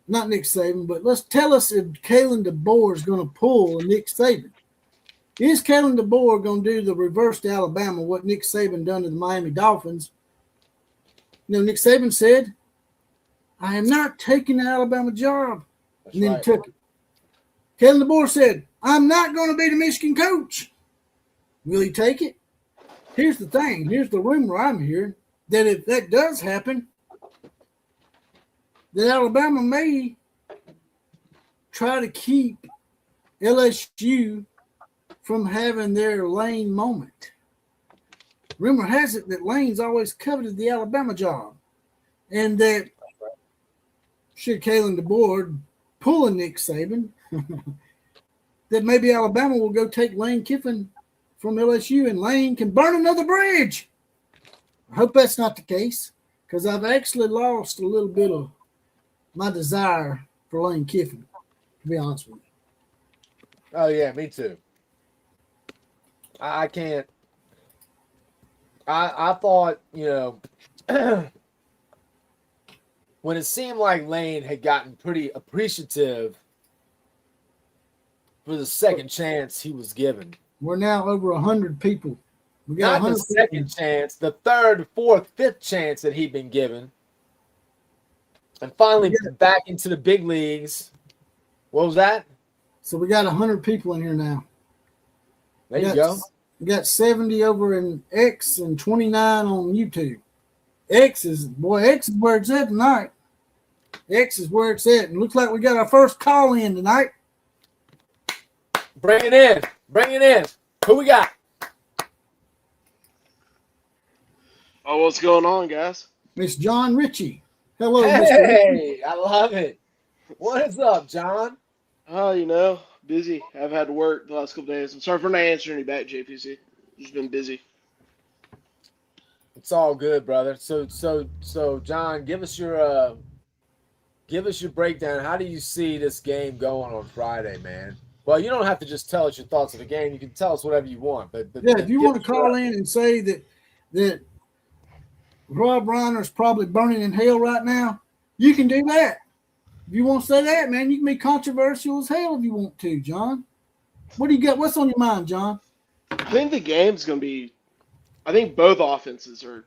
S2: not Nick Saban, but let's tell us if Kalen DeBoer is going to pull a Nick Saban. Is Kalen DeBoer going to do the reverse to Alabama, what Nick Saban done to the Miami Dolphins? You know, Nick Saban said, I am not taking the Alabama job.
S3: That's
S2: And then
S3: right.
S2: he took it. Kalen DeBoer said, I'm not going to be the Michigan coach. Will he take it? Here's the thing. Here's the rumor I'm hearing, that if that does happen, that Alabama may try to keep LSU from having their Lane moment. Rumor has it that Lane's always coveted the Alabama job, and that should Kalen DeBoer pull a Nick Saban, that maybe Alabama will go take Lane Kiffin from LSU and Lane can burn another bridge. I hope that's not the case, because I've actually lost a little bit of my desire for Lane Kiffin, to be honest with you.
S3: Oh, yeah, me too. I can't. I thought, you know, when it seemed like Lane had gotten pretty appreciative for the second chance he was given.
S2: We're now over 100 people. We got
S3: Not the
S2: 100
S3: second chance, the third, fourth, fifth chance that he'd been given. And finally back into the big leagues. What was that?
S2: So we got 100 people in here now.
S3: There you go.
S2: We got 70 over in X and 29 on YouTube. X is where it's at tonight. X is where it's at. And looks like we got our first call in tonight.
S3: Bring it in. Bring it in. Who we got?
S6: Oh, what's going on, guys?
S2: Miss John Ritchie. Hello, Mr. Ritchie.
S3: Hey, I love it. What is up, John?
S6: Oh, you know, busy. I've had to work the last couple days. I'm sorry for not answering you back, JPC. Just been busy.
S3: It's all good, brother. So, John, give us your breakdown. How do you see this game going on Friday, man? Well, you don't have to just tell us your thoughts of the game. You can tell us whatever you want. But
S2: Yeah, if you want to call in and say that Rob Reiner's probably burning in hell right now, you can do that. If you want to say that, man, you can be controversial as hell if you want to, John. What do you got? What's on your mind, John?
S6: I think the game's going to be – I think both offenses are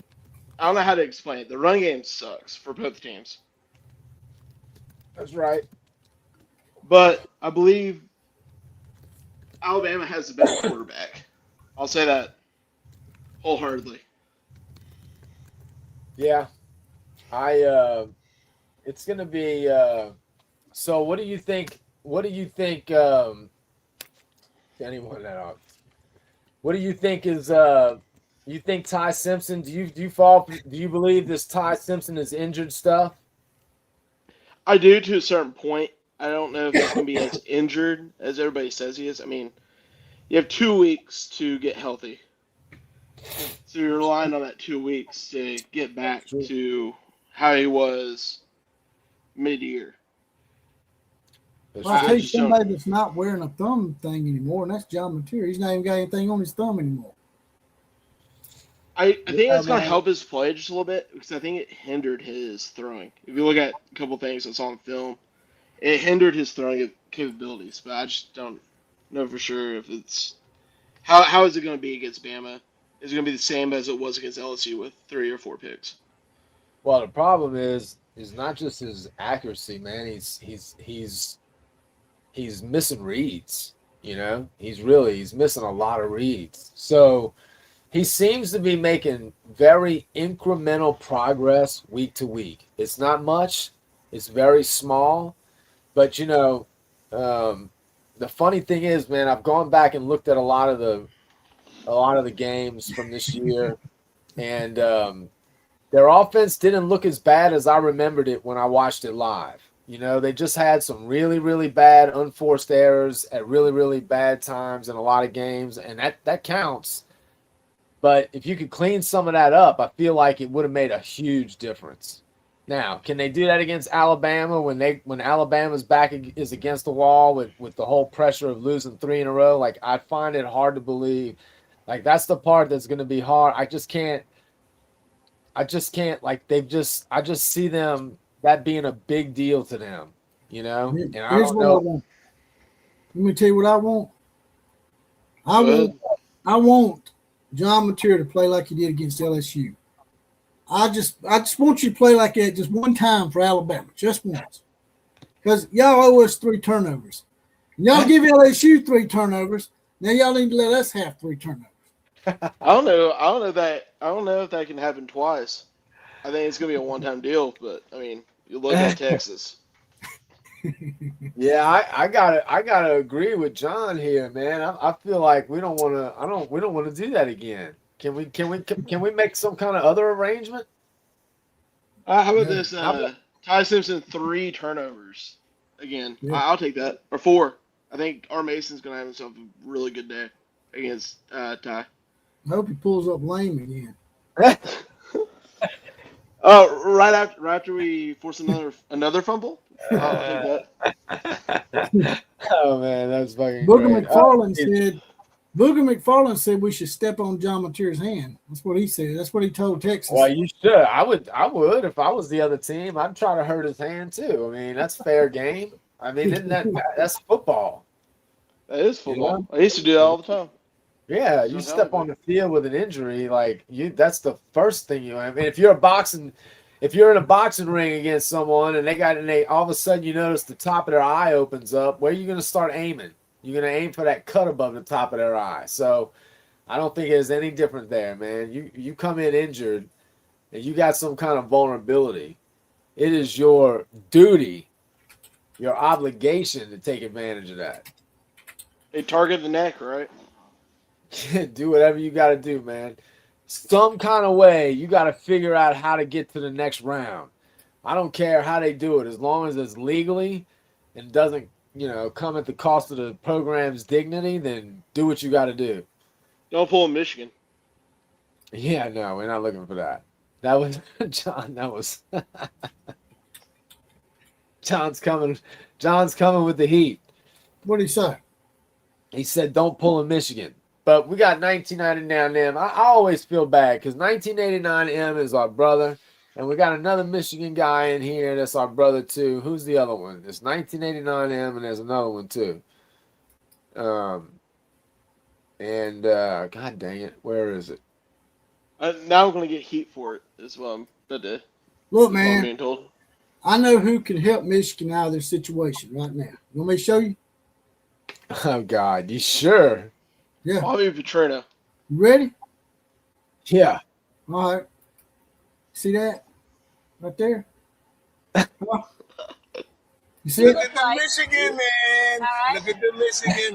S6: – I don't know how to explain it. The run game sucks for both teams.
S3: That's right.
S6: But I believe Alabama has the better quarterback. I'll say that wholeheartedly.
S3: Yeah. It's going to be so what do you think anyone that off? What do you think is you think Ty Simpson, do you believe this Ty Simpson is injured stuff?
S6: I do to a certain point. I don't know if he's going to be as injured as everybody says he is. I mean, you have 2 weeks to get healthy. So you're relying on that 2 weeks to get back to how he was mid-year.
S2: Well, I'll tell you somebody that's not wearing a thumb thing anymore, and that's John Mateer. He's not even got anything on his thumb anymore.
S6: I think that's going to help his play just a little bit because I think it hindered his throwing. If you look at a couple things that's on film, it hindered his throwing capabilities. But I just don't know for sure if it's how is it going to be against Bama? Is it going to be the same as it was against LSU with 3 or 4 picks?
S3: Well, the problem is not just his accuracy, man. He's missing reads. You know, he's missing a lot of reads. So he seems to be making very incremental progress week to week. It's not much. It's very small. But, you know, the funny thing is, man, I've gone back and looked at a lot of the games from this year, and their offense didn't look as bad as I remembered it when I watched it live. You know, they just had some really, really bad unforced errors at really, really bad times in a lot of games, and that counts. But if you could clean some of that up, I feel like it would have made a huge difference. Now, can they do that against Alabama when Alabama's back is against the wall with the whole pressure of losing 3 in a row? Like, I find it hard to believe. Like, that's the part that's going to be hard. I just can't like I just see them that being a big deal to them, you know. And I
S2: Here's
S3: don't
S2: what I
S3: know.
S2: want. Let me tell you what I want.
S6: Good.
S2: I want John Mateer to play like he did against LSU. I just want you to play like that just one time for Alabama, just once. Because y'all owe us 3 turnovers. Y'all give LSU 3 turnovers. Now y'all need to let us have 3 turnovers.
S6: I don't know if that can happen twice. I think it's gonna be a one-time deal, but I mean, you look at Texas.
S3: Yeah, I gotta agree with John here, man. I feel like we don't want to do that again. Can we make some kind of other arrangement?
S6: How about
S2: Yeah.
S6: this? Ty Simpson 3 turnovers again.
S2: Yeah.
S6: I'll take that, or 4. I think R. Mason's gonna have himself a really good day against Ty.
S2: I hope he pulls up lame again.
S6: Right after we force another fumble. I'll take that.
S3: Oh man, that's fucking
S2: Booger
S3: great.
S2: McFarland said we should step on John Mateer's hand. That's what he said. That's what he told Texas.
S3: Well, you should. I would if I was the other team. I'd try to hurt his hand too. I mean, that's fair game. I mean, isn't that's football?
S6: That is football.
S3: You know?
S6: I used to do that all the time.
S3: Yeah, you step on the field with an injury, that's the first thing I mean, if you're in a boxing ring against someone and they all of a sudden you notice the top of their eye opens up, where are you going to start aiming? You're going to aim for that cut above the top of their eye. So I don't think it's any different there, man. You come in injured and you got some kind of vulnerability. It is your duty, your obligation to take advantage of that.
S6: They target the neck, right?
S3: Do whatever you got to do, man. Some kind of way you got to figure out how to get to the next round. I don't care how they do it, as long as it's legally and doesn't, come at the cost of the program's dignity. Then do what you got to do.
S6: Don't pull Michigan.
S3: Yeah, no, we're not looking for that. That was John. That was John's coming. John's coming with the heat.
S2: What did he say?
S3: He said, "Don't pull a Michigan." But we got 1999 M. I always feel bad because 1989 M is our brother. And we got another Michigan guy in here that's our brother too. Who's the other one? It's 1989 M and there's another one too. God dang it. Where is it?
S6: Now I'm going to get heat for it as well.
S2: Look,
S6: I'm
S2: man,
S6: being told.
S2: I know who can help Michigan out of their situation right now. You want me to show you?
S3: Oh, God. You sure?
S2: Yeah.
S6: Bobby Petrino.
S2: You ready?
S3: Yeah.
S2: All right. See that? Right there? Huh? You see
S7: Look
S2: it?
S7: at the Michigan man. Look at the Michigan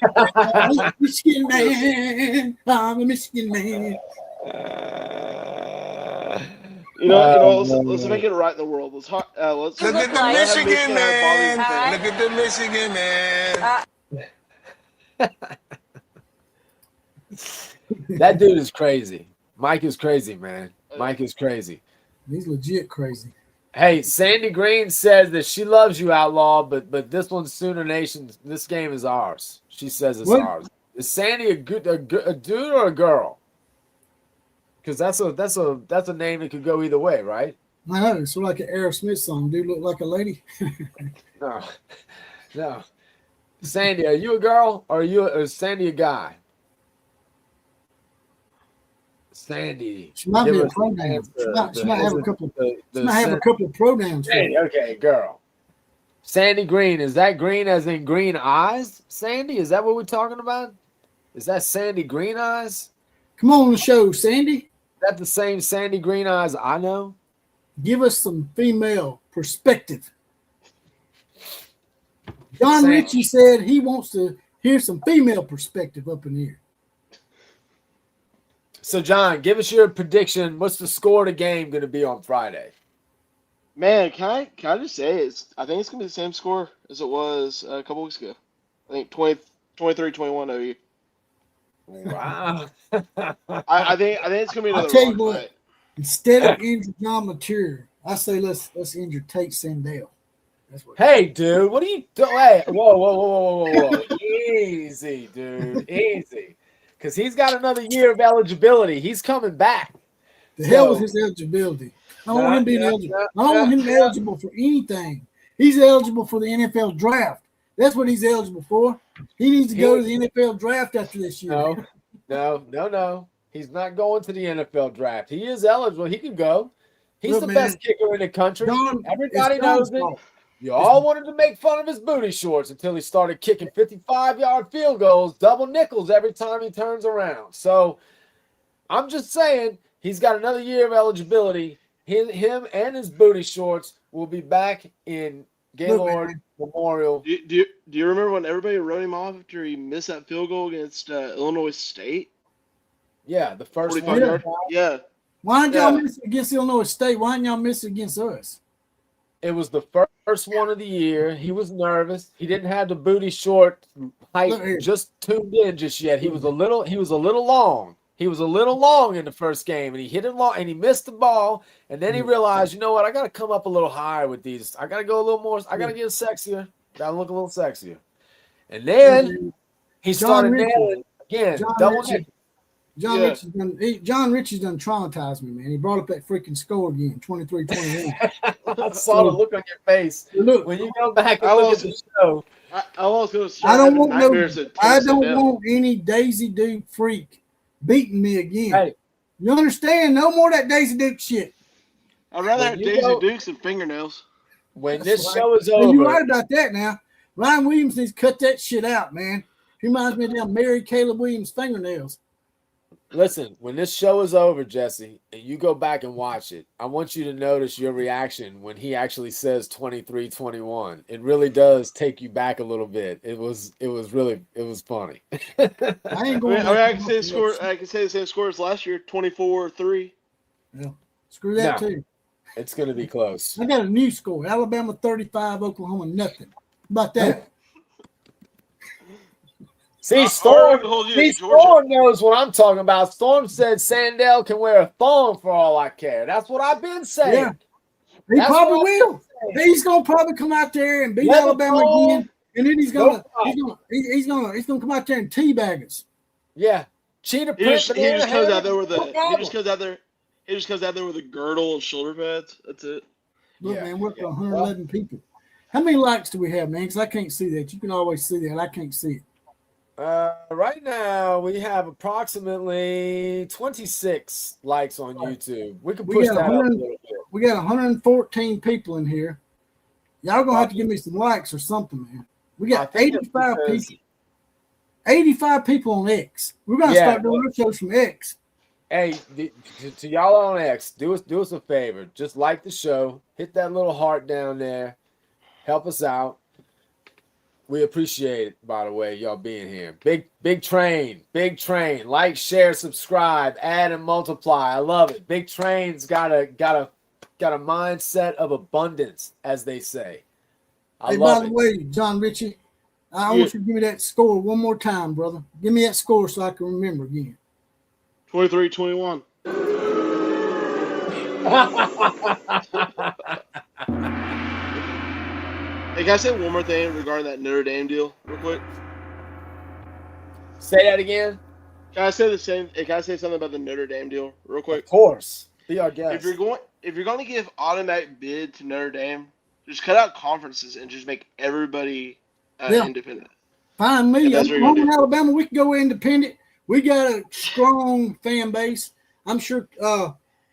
S7: man.
S2: Michigan man. I'm a Michigan man.
S6: Let's make it right in the world. Let's
S7: Look at the Michigan man. Look at the Michigan man.
S3: That dude is crazy. Mike is crazy, man. Mike is crazy.
S2: He's legit crazy.
S3: Hey, Sandy Green says that she loves you, Outlaw, but this one's Sooner Nation. This game is ours. She says it's ours. Is Sandy a dude or a girl? Because that's a name that could go either way, right?
S2: I know. It's like an Aerosmith song. Dude look like a lady.
S3: No. Sandy, are you a girl or is Sandy a guy? Sandy.
S2: She might be a pronoun. She might have a couple. She might have a couple of pronouns.
S3: Sandy, okay, girl. Sandy Green. Is that green as in green eyes? Sandy, is that what we're talking about? Is that Sandy Green eyes?
S2: Come on the show, Sandy.
S3: Is that the same Sandy Green eyes I know?
S2: Give us some female perspective. John
S3: Sandy.
S2: Ritchie said he wants to hear some female perspective up in here.
S3: So, John, give us your prediction. What's the score of the game going to be on Friday?
S6: Man, can I just say I think it's going to be the same score as it was a couple weeks ago. I think 23-21 OU.
S3: Wow.
S6: I think it's going to be another
S2: I'll tell you
S6: rock
S2: what.
S6: fight.
S2: Instead of injure John Mateer, I say let's injure Tate Sandell. That's what.
S3: Hey, dude, what are you doing? Hey, whoa. Easy, dude. Easy. Because he's got another year of eligibility. He's coming back.
S2: The hell with his eligibility. I don't want him being eligible. I don't want him eligible for anything. He's eligible for the NFL draft. That's what he's eligible for. He needs to go to the NFL draft after this year.
S3: No. He's not going to the NFL draft. He is eligible. He can go. He's the best kicker in the country. Everybody knows it. You all wanted to make fun of his booty shorts until he started kicking 55-yard field goals, double nickels every time he turns around. So I'm just saying he's got another year of eligibility. Him and his booty shorts will be back in Gaylord Memorial.
S6: Do you remember when everybody wrote him off after he missed that field goal against Illinois State?
S3: Yeah, the first
S6: 45 yard. Yeah.
S2: Why didn't y'all miss it against Illinois State? Why didn't y'all miss it against us?
S3: It was the first one of the year. He was nervous. He didn't have the booty short height just tuned in just yet. He was a little long. He was a little long in the first game, and he hit it long, and he missed the ball. And then he realized, you know what? I got to come up a little higher with these. I got to go a little more. I got to get sexier. Got to look a little sexier. And then he started nailing again. Double nick.
S2: John Ritchie's done traumatized me, man. He brought up that freaking score again, 23-21.
S3: I saw the look on your face. Look, when you go back and look at the show.
S2: I don't want any Daisy Duke freak beating me again. Hey. You understand? No more of that Daisy Duke shit.
S6: I'd rather have Daisy Dukes and fingernails.
S3: When this show is over.
S2: You're right about that now. Ryan Williams needs to cut that shit out, man. He reminds me of them Mary Caleb Williams fingernails.
S3: Listen, when this show is over, Jesse, and you go back and watch it, I want you to notice your reaction when he actually says 23-21. It really does take you back a little bit. It was funny.
S2: I ain't going.
S6: I can say the score. I can say the same score as last year, 24-3.
S2: Yeah, screw that too.
S3: It's going to be close.
S2: I got a new score: Alabama 35, Oklahoma nothing. How about that?
S3: See, Storm knows what I'm talking about. Storm said Sandell can wear a thong for all I care. That's what I've been saying.
S2: Yeah. He probably will. He's gonna probably come out there and beat Alabama again, and then he's gonna come out there and teabag us.
S3: Yeah, cheetah
S6: print. He just comes out there with a girdle and shoulder pads. That's it.
S2: Look, man, we're 111 people. How many likes do we have, man? Because I can't see that. You can always see that. I can't see it.
S3: Right now we have approximately 26 likes on YouTube. We can push that up a little bit.
S2: We got 114 people in here. Y'all gonna have to give me some likes or something, man. We got 85 people. 85 people on X. We're gonna start doing our shows from X.
S3: Hey, to y'all on X, do us a favor. Just like the show, hit that little heart down there. Help us out. We appreciate it, by the way, y'all being here. Big train. Like, share, subscribe, add, and multiply. I love it. Big Train's got a mindset of abundance, as they say.
S2: By the way, John Ritchie, I want you to give me that score one more time, brother. Give me that score so I can remember again.
S6: 23-21. Hey, can I say one more thing regarding that Notre Dame deal real quick?
S3: Say that again.
S6: Can I say the same? Can I say something about the Notre Dame deal real quick?
S3: Of course. Be our guest.
S6: If you're going to give automatic bid to Notre Dame, just cut out conferences and just make everybody independent.
S2: Fine me. I'm home in Alabama. We can go independent. We got a strong fan base. I'm sure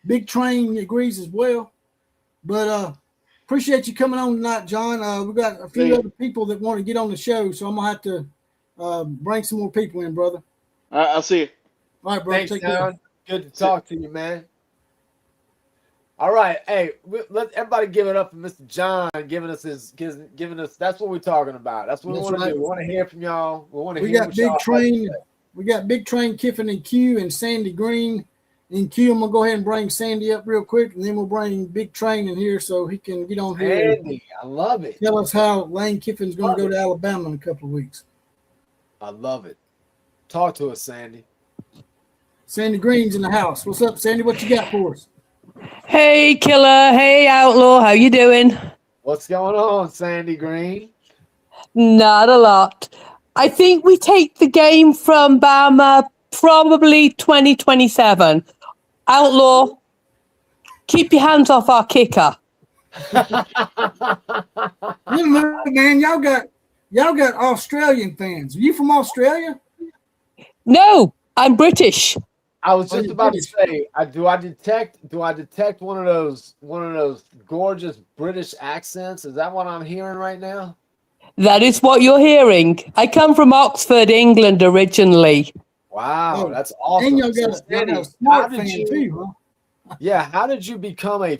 S2: Big Train agrees as well. But appreciate you coming on tonight, John. We've got a few other people that want to get on the show, so I'm going to have to bring some more people in, brother.
S6: All right, I'll see you.
S2: All right, brother.
S3: Thanks, John. Good to talk to you, man. All right. Hey, let everybody give it up for Mr. John giving us that's what we're talking about. That's what we want to do. We want to hear from y'all. We got
S2: Big Train. We got Big Train, Kiffin, and Q, and Sandy Green. In Q, I'm going to go ahead and bring Sandy up real quick, and then we'll bring Big Train in here so he can get on here.
S3: Sandy, I love it.
S2: Tell us how Lane Kiffin's going to go to Alabama in a couple of weeks.
S3: I love it. Talk to us, Sandy.
S2: Sandy Green's in the house. What's up, Sandy? What you got for us?
S8: Hey, Killer. Hey, Outlaw. How you doing?
S3: What's going on, Sandy Green?
S8: Not a lot. I think we take the game from Bama probably 2027. Outlaw, keep your hands off our kicker.
S2: Look, man, y'all got Australian fans. Are you from Australia?
S8: No, I'm British.
S3: I was just about to say, do I detect one of those gorgeous British accents? Is that what I'm hearing right now?
S8: That is what you're hearing. I come from Oxford, England, originally.
S3: Wow, that's awesome.
S2: And y'all got a smart fan too, huh?
S3: Yeah, how did you become a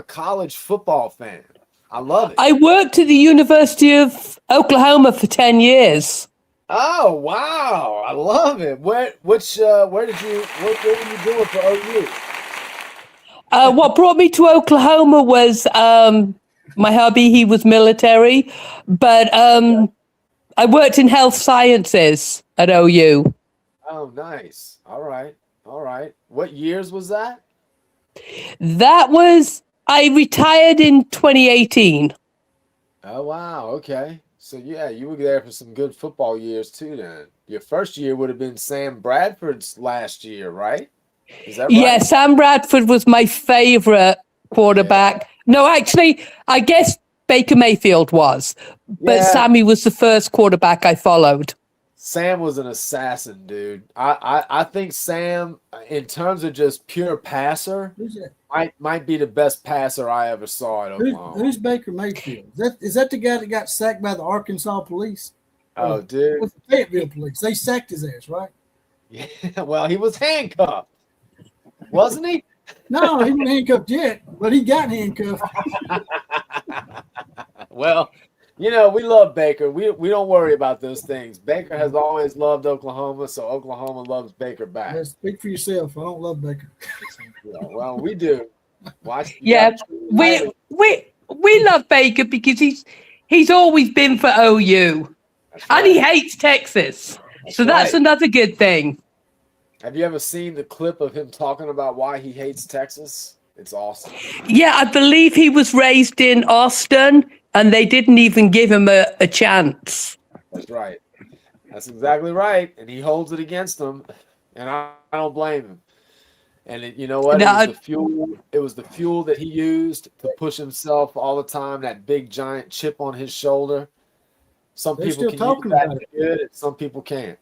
S3: college football fan? I love it.
S8: I worked at the University of Oklahoma for 10 years.
S3: Oh, wow. I love it. What were you doing for OU?
S8: What brought me to Oklahoma was my hubby. He was military, but I worked in health sciences at OU.
S3: Oh, nice. All right. What years was that?
S8: I retired in 2018.
S3: Oh, wow. Okay. So, yeah, you were there for some good football years, too, then. Your first year would have been Sam Bradford's last year, right? Is that right?
S8: Yeah, Sam Bradford was my favorite quarterback. Yeah. No, actually, I guess Baker Mayfield was. But Sammy was the first quarterback I followed.
S3: Sam was an assassin, dude. I think Sam, in terms of just pure passer, might be the best passer I ever saw at Oklahoma.
S2: Who's Baker Mayfield? Is that the guy that got sacked by the Arkansas police?
S3: Oh, dude.
S2: With the Fayetteville police. They sacked his ass, right?
S3: Yeah, well, he was handcuffed. Wasn't he?
S2: No, he wasn't handcuffed yet, but he got handcuffed.
S3: Well, you know, we love Baker. We don't worry about those things. Baker has always loved Oklahoma, so Oklahoma loves Baker back.
S2: Yeah, speak for yourself. I don't love Baker.
S3: Yeah, well, we do.
S8: We love Baker because he's always been for OU, and he hates Texas. That's another good thing.
S3: Have you ever seen the clip of him talking about why he hates Texas? It's awesome.
S8: Yeah, I believe he was raised in Austin, and they didn't even give him a chance.
S3: That's right. That's exactly right. And he holds it against them, and I don't blame him. And you know what? It was the fuel that he used to push himself all the time, that big, giant chip on his shoulder. Some people can use that good, and some people can't.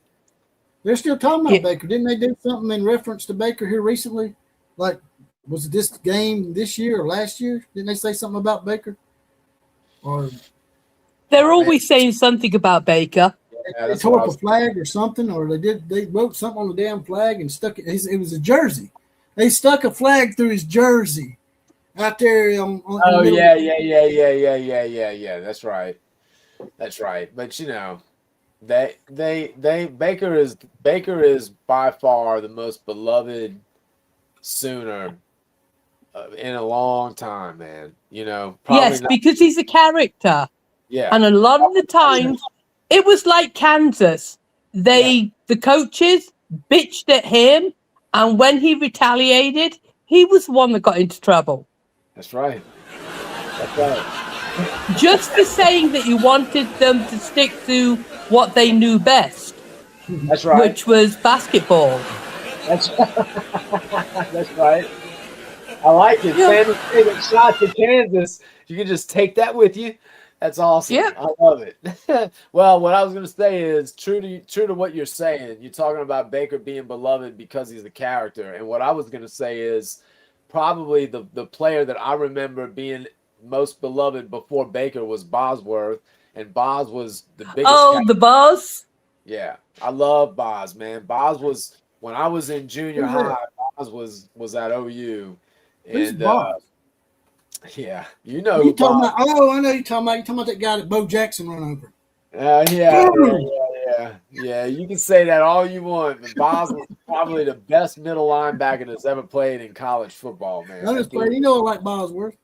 S2: They're still talking about Baker. Didn't they do something in reference to Baker here recently? Like, was it this game this year or last year? Didn't they say something about Baker? Or
S8: they're always saying something about Baker.
S2: They tore up a flag or something, or they wrote something on the damn flag and stuck it. It was a jersey. They stuck a flag through his jersey out there.
S3: Yeah. That's right. But you know, Baker is by far the most beloved Sooner in a long time, man. You know,
S8: because he's a character.
S3: Yeah,
S8: and a lot of the times it was like Kansas. The coaches bitched at him, and when he retaliated, he was the one that got into trouble.
S3: That's right.
S8: Just for saying that you wanted them to stick to what they knew best.
S3: That's right.
S8: Which was basketball.
S3: That's right. I like it. Sammy's favorite shot to Kansas. You can just take that with you. That's awesome. Yeah. I love it. Well, what I was going to say is true to what you're saying. You're talking about Baker being beloved because he's a character. And what I was going to say is probably the player that I remember being most beloved before Baker was Bosworth. And Boz was the biggest.
S8: Oh, the Boz?
S3: Yeah. I love Boz, man. Boz was, when I was in junior high, Boz was at OU.
S2: Who's Boz?
S3: Yeah, you know.
S2: You talking about? Oh, I know you're talking about. You're talking about that guy that Bo Jackson run over.
S3: Yeah. You can say that all you want, but Boz was probably the best middle linebacker that's ever played in college football, man.
S2: You know, I like Bosworth.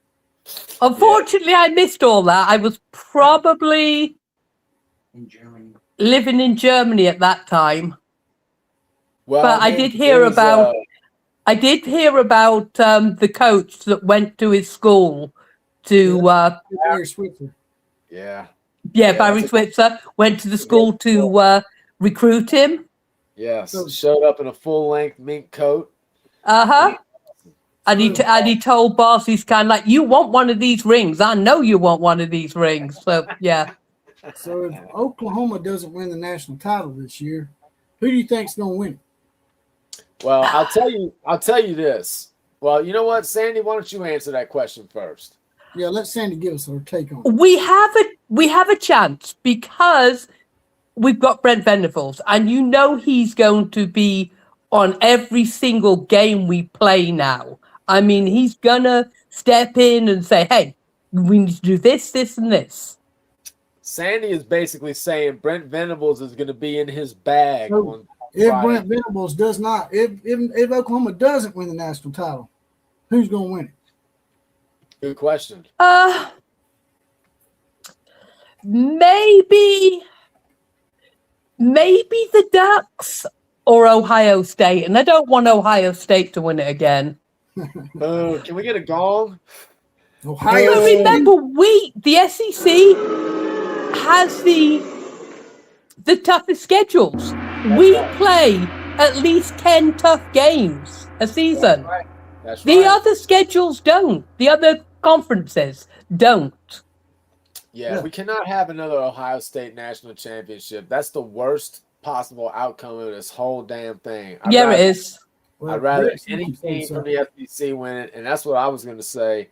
S8: Unfortunately, I missed all that. I was probably living in Germany at that time.
S3: Well,
S8: but I did hear about. I did hear about the coach that went to his school to
S2: Barry Switzer.
S8: Barry Switzer went to the school to recruit him.
S3: Yes, showed up in a full-length mink coat.
S8: And he told Boss, he's kind of like, you want one of these rings. I know you want one of these rings. So, yeah.
S2: So if Oklahoma doesn't win the national title this year, who do you think's going to win it?
S3: Well, I'll tell you this. Well, you know what, Sandy, why don't you answer that question first?
S2: Yeah, let Sandy give us her take on it.
S8: We have a chance because we've got Brent Venables, and you know he's going to be on every single game we play now. I mean, he's gonna step in and say, hey, we need to do this, this, and this.
S3: Sandy is basically saying Brent Venables is going to be in his bag.
S2: So if Brent Venables does not, if Oklahoma doesn't win the national title, who's going to win it?
S3: Good question.
S8: Maybe the Ducks or Ohio State, and I don't want Ohio State to win it again.
S3: Can we get a gong?
S2: Ohio
S8: But
S2: State.
S8: remember, the SEC has the toughest schedules. We play at least 10 tough games a season.
S3: That's right.
S8: The other schedules don't. The other conferences don't.
S3: Yeah, we cannot have another Ohio State national championship. That's the worst possible outcome of this whole damn thing.
S8: It is.
S3: I'd rather any team from the SEC win it, and that's what I was going to say.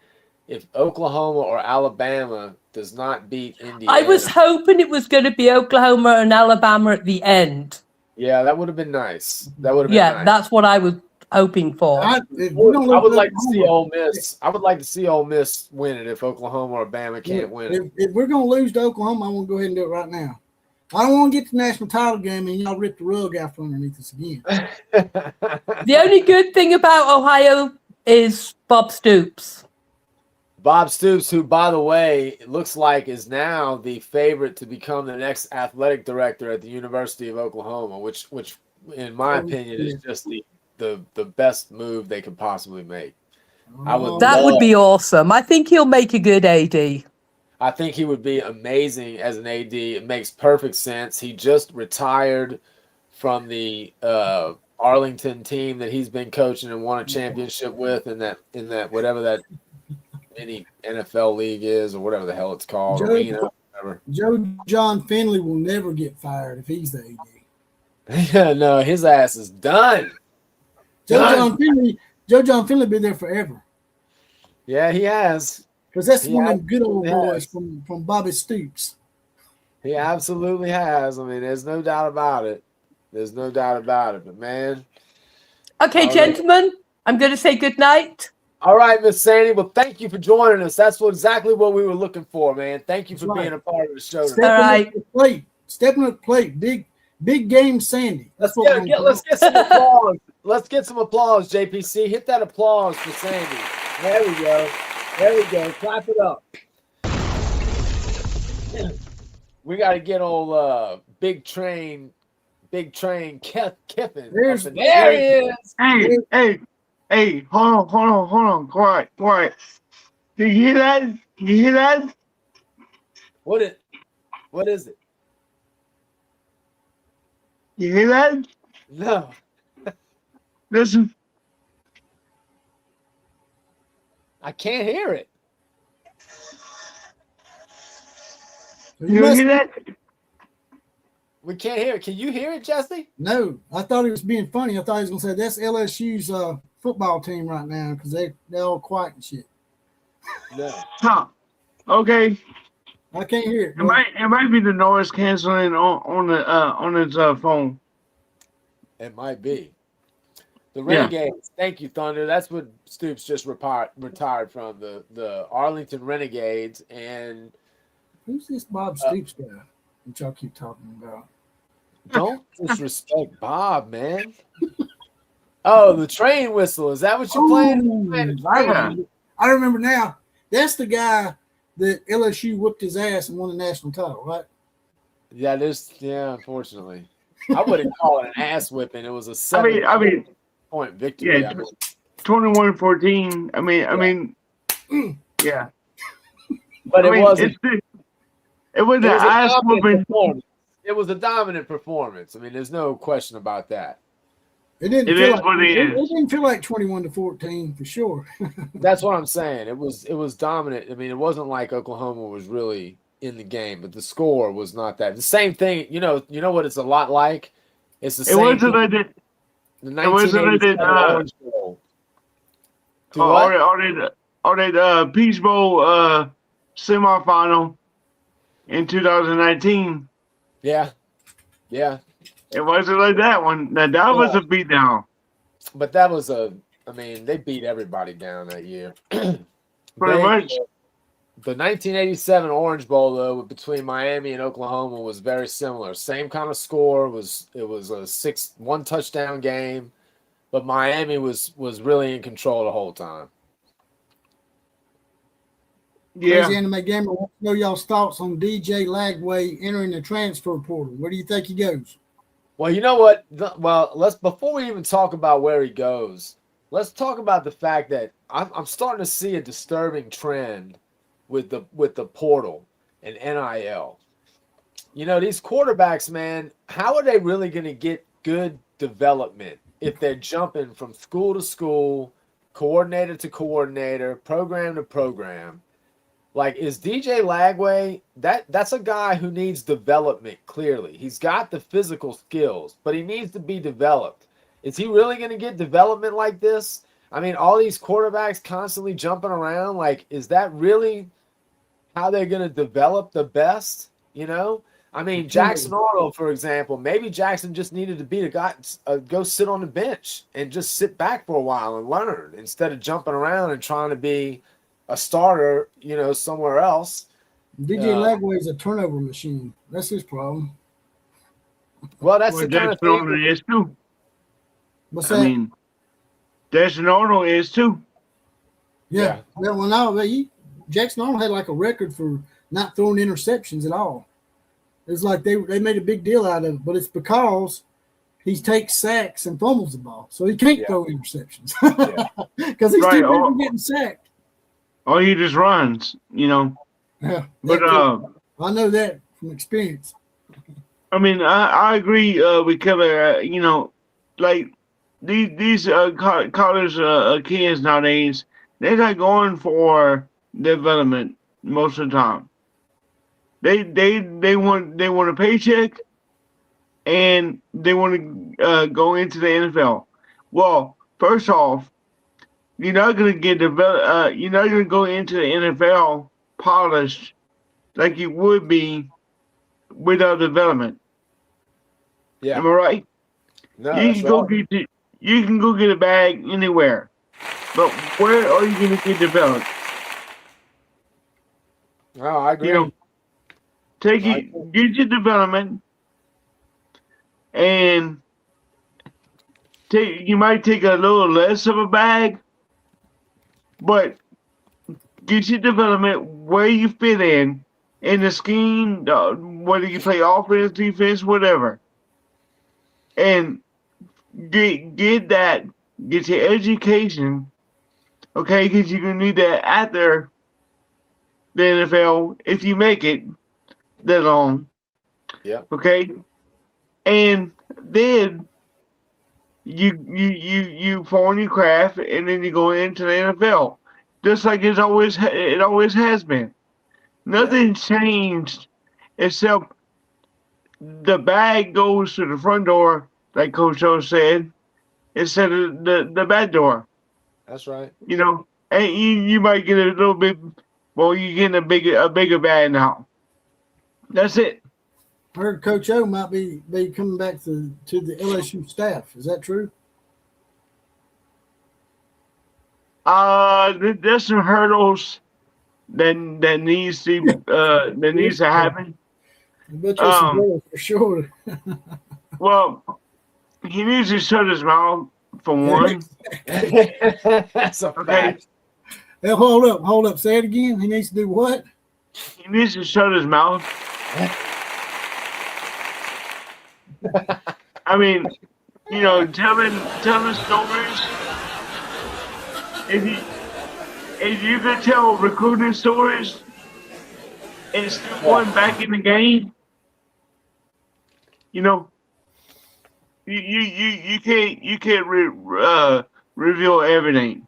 S3: If Oklahoma or Alabama does not beat Indiana,
S8: I was hoping it was going to be Oklahoma and Alabama at the end.
S3: Yeah, that would have been nice. That would have been nice.
S8: That's what I was hoping for.
S3: I would like to see Ole Miss. I would like to see Ole Miss win it if Oklahoma or Bama can't win it.
S2: If we're going to lose to Oklahoma, I want to go ahead and do it right now. I don't want to get to the national title game and y'all rip the rug out from underneath us again.
S8: The only good thing about Ohio is Bob Stoops.
S3: Bob Stoops, who, by the way, it looks like is now the favorite to become the next athletic director at the University of Oklahoma, which in my opinion, is just the best move they could possibly make.
S8: That would be awesome. I think he'll make a good AD.
S3: I think he would be amazing as an AD. It makes perfect sense. He just retired from the Arlington team that he's been coaching and won a championship with in that whatever that mini NFL league is or whatever the hell it's called.
S2: Joe John Finley will never get fired if he's the AD.
S3: Yeah, no, his ass is done.
S2: Joe John Finley been there forever.
S3: Yeah, he has.
S2: Because that's one of them good old boys from Bobby Stoops.
S3: He absolutely has. I mean, there's no doubt about it. There's no doubt about it. But, man.
S8: Okay, gentlemen, I'm going to say good night.
S3: All right, Miss Sandy. Well, thank you for joining us. That's exactly what we were looking for, man. Thank you for being a part of the show.
S2: Stepping up the plate. Big game Sandy. That's what
S3: let's get some applause. Let's get some applause, JPC. Hit that applause for Sandy. There we go. There we go. Clap it up. We got to get old Big Train Kiffin. There he is.
S9: Hey, hold on. Quiet. Do you hear that?
S3: What is it?
S9: You hear that?
S3: No.
S9: Listen.
S3: I can't hear it.
S9: You hear that?
S3: We can't hear it. Can you hear it, Jesse?
S2: No, I thought he was being funny. I thought he was going to say that's LSU's football team right now because they're all quiet and shit.
S3: No.
S9: Huh. Okay.
S2: I can't hear it.
S9: It might be the noise canceling on his phone.
S3: It might be. The Renegades. Thank you, Thunder. That's what Stoops just retired from, the Arlington Renegades. And
S2: who's this Bob Stoops guy that y'all keep talking about?
S3: Don't disrespect Bob, man. Oh, the train whistle. Is that what you're playing?
S2: I remember now. That's the guy that LSU whooped his ass and won the national title, right?
S3: Yeah, unfortunately. I wouldn't call it an ass whipping. It was a 7-point victory.
S9: Yeah, 21-14. I mean, yeah.
S3: But it wasn't.
S9: It was an ass whooping.
S3: It was a dominant performance. I mean, there's no question about that.
S2: It didn't.
S9: It
S2: feel
S9: is
S2: like,
S9: what it
S2: it
S9: is.
S2: didn't feel like 21-14 for sure.
S3: That's what I'm saying. It was dominant. I mean, it wasn't like Oklahoma was really in the game, but the score was not that. The same thing. You know what it's a lot like. It's the
S9: It
S3: same.
S9: wasn't
S3: thing.
S9: like that.
S3: The
S9: It wasn't like
S3: 1987
S9: that.
S3: Orange Bowl. To what?
S9: Or that Peach Bowl semifinal in 2019.
S3: Yeah.
S9: It wasn't like that one. Now that was a beatdown.
S3: But that was I mean, they beat everybody down that year.
S9: Pretty much.
S3: The 1987 Orange Bowl, though, between Miami and Oklahoma was very similar. Same kind of score. It was a 1 touchdown game, but Miami was really in control the whole time.
S9: Yeah.
S2: Crazy Anime Gamer wants to know y'all's thoughts on DJ Lagway entering the transfer portal. Where do you think he goes?
S3: Well, you know what? Let's before we even talk about where he goes, let's talk about the fact that I'm starting to see a disturbing trend with the portal and NIL. You know, these quarterbacks, man, how are they really going to get good development if they're jumping from school to school, coordinator to coordinator, program to program? Like, is DJ Lagway, that's a guy who needs development, clearly. He's got the physical skills, but he needs to be developed. Is he really going to get development like this? I mean, all these quarterbacks constantly jumping around, like, is that really how they're going to develop the best, you know? I mean, Jackson Arnold, for example, maybe Jackson just needed to be the guy, go sit on the bench and just sit back for a while and learn instead of jumping around and trying to be a starter, you know, somewhere else.
S2: DJ Lagway is a turnover machine. That's his problem.
S3: Well, that's the kind of thing.
S9: Is too.
S2: What's that?
S9: I mean, Jackson Arnold is too.
S2: Yeah. Well, no, Jackson Arnold had like a record for not throwing interceptions at all. It's like they made a big deal out of it, but it's because he takes sacks and fumbles the ball, so he can't throw interceptions because he's too busy getting sacked.
S9: Or he just runs, you know.
S2: Yeah,
S9: but
S2: I know that from experience.
S9: I mean, I agree with Keller. You know, like these college kids nowadays, they're not going for development most of the time. They want a paycheck, and they want to go into the NFL. Well, first off, you're not going to get developed. You're not going to go into the NFL polished like you would be without development.
S3: Yeah,
S9: am I right?
S3: No,
S9: you can go get a bag anywhere, but where are you going to get developed?
S3: Oh, I agree.
S9: You know, get your development, and you might take a little less of a bag, but get your development where you fit in the scheme, whether you play offense, defense, whatever, and get your education, okay? Because you're gonna need that after the NFL if you make it that long.
S3: Yeah.
S9: Okay. And then you form your craft, and then you go into the NFL, just like it always has been. Nothing's changed except the bag goes to the front door, like Coach O said, instead of the back door.
S3: That's right.
S9: You know, and you might get a little bit. Well, you're getting a bigger bag now. That's it.
S2: I heard Coach O might be coming back to the LSU staff. Is that true?
S9: There's some hurdles that needs to happen.
S2: I bet there's some hurdles for sure.
S9: Well, he needs to shut his mouth for one.
S3: That's a fact.
S2: Hey, hold up. Say it again. He needs to do what?
S9: He needs to shut his mouth. I mean, you know, telling stories. If you could tell recruiting stories and still going back in the game, you know, you can't reveal everything.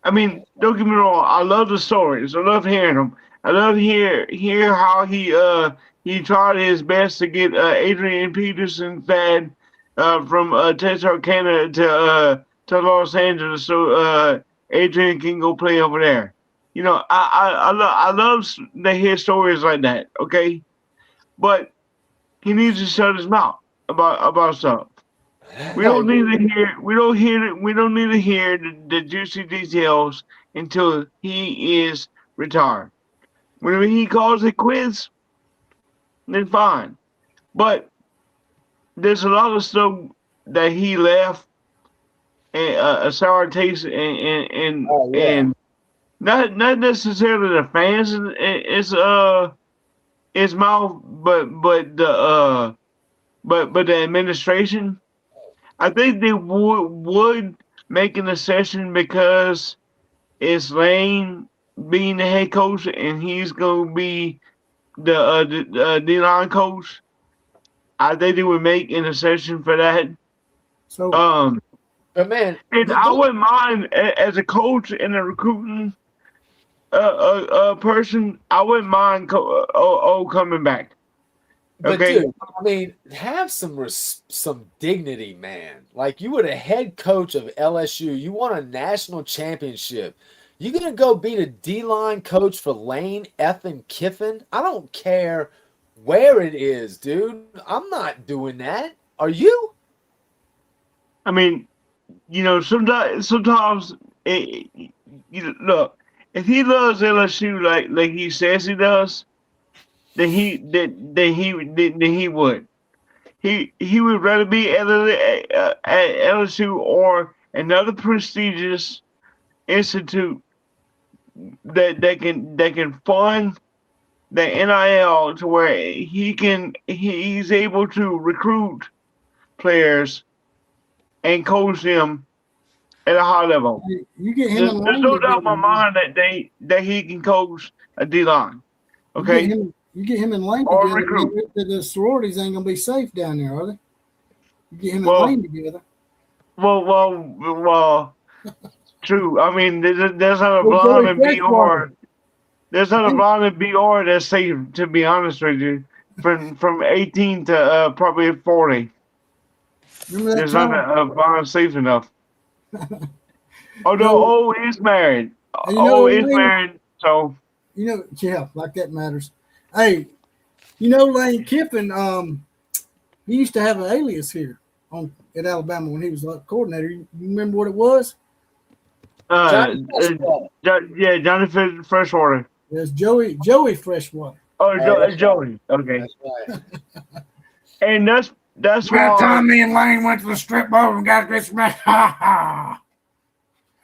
S9: I mean, don't get me wrong. I love the stories. I love hearing them. I love hear how he tried his best to get Adrian Peterson's dad from Texarkana to Los Angeles so Adrian can go play over there. You know, I love to hear stories like that. Okay, but he needs to shut his mouth about stuff. We don't need to hear. We don't need to hear the juicy details until he is retired. When he calls it quits, then fine. But there's a lot of stuff that he left a sour taste and not necessarily the fans his mouth, but the administration. I think they would make an exception because it's Lane being the head coach and he's going to be the D-line coach. I think they would make an exception for that.
S2: So,
S3: but man,
S9: and I wouldn't mind as a coach and a recruiting person. I wouldn't mind coming back.
S3: But
S9: Okay.
S3: dude, I mean, have some dignity, man. Like, you were the head coach of LSU. You won a national championship. You gonna go be the D-line coach for Lane effing Kiffin? I don't care where it is, dude. I'm not doing that. Are you?
S9: I mean, you know, sometimes look, if he loves LSU like he says he does, then he would. He would rather be at LSU or another prestigious institute that can fund the NIL to where he's able to recruit players and coach them at a high level.
S2: you get him and
S9: There's
S2: Lane
S9: no doubt in my
S2: together,
S9: mind that he can coach a D-line. Okay.
S2: You get him and Lane
S9: Or
S2: together.
S9: recruit.
S2: The sororities ain't gonna be safe down there, are they? You get him
S9: Well-
S2: and Lane together.
S9: Well, true. I mean, there's not a
S2: Well,
S9: blonde
S2: Joey
S9: in
S2: Freshwater.
S9: BR. There's not a blonde in BR that's safe, to be honest with you. From 18 to probably 40.
S2: Remember that
S9: There's
S2: time?
S9: not a blonde safe enough. Although O is married.
S2: And you know
S9: O
S2: what,
S9: is
S2: Lane?
S9: married, so
S2: You know, yeah, like that matters. Hey, you know Lane Kiffin, he used to have an alias here at Alabama when he was coordinator. You remember what it was?
S3: Johnny Freshwater.
S9: yeah, Johnny Freshwater.
S2: There's Joey Freshwater.
S9: Oh,
S3: that's
S9: Joey. Okay,
S3: That's right.
S9: and that's
S2: That
S9: why.
S2: time me and Lane went to the strip mall and got this match. Ha ha.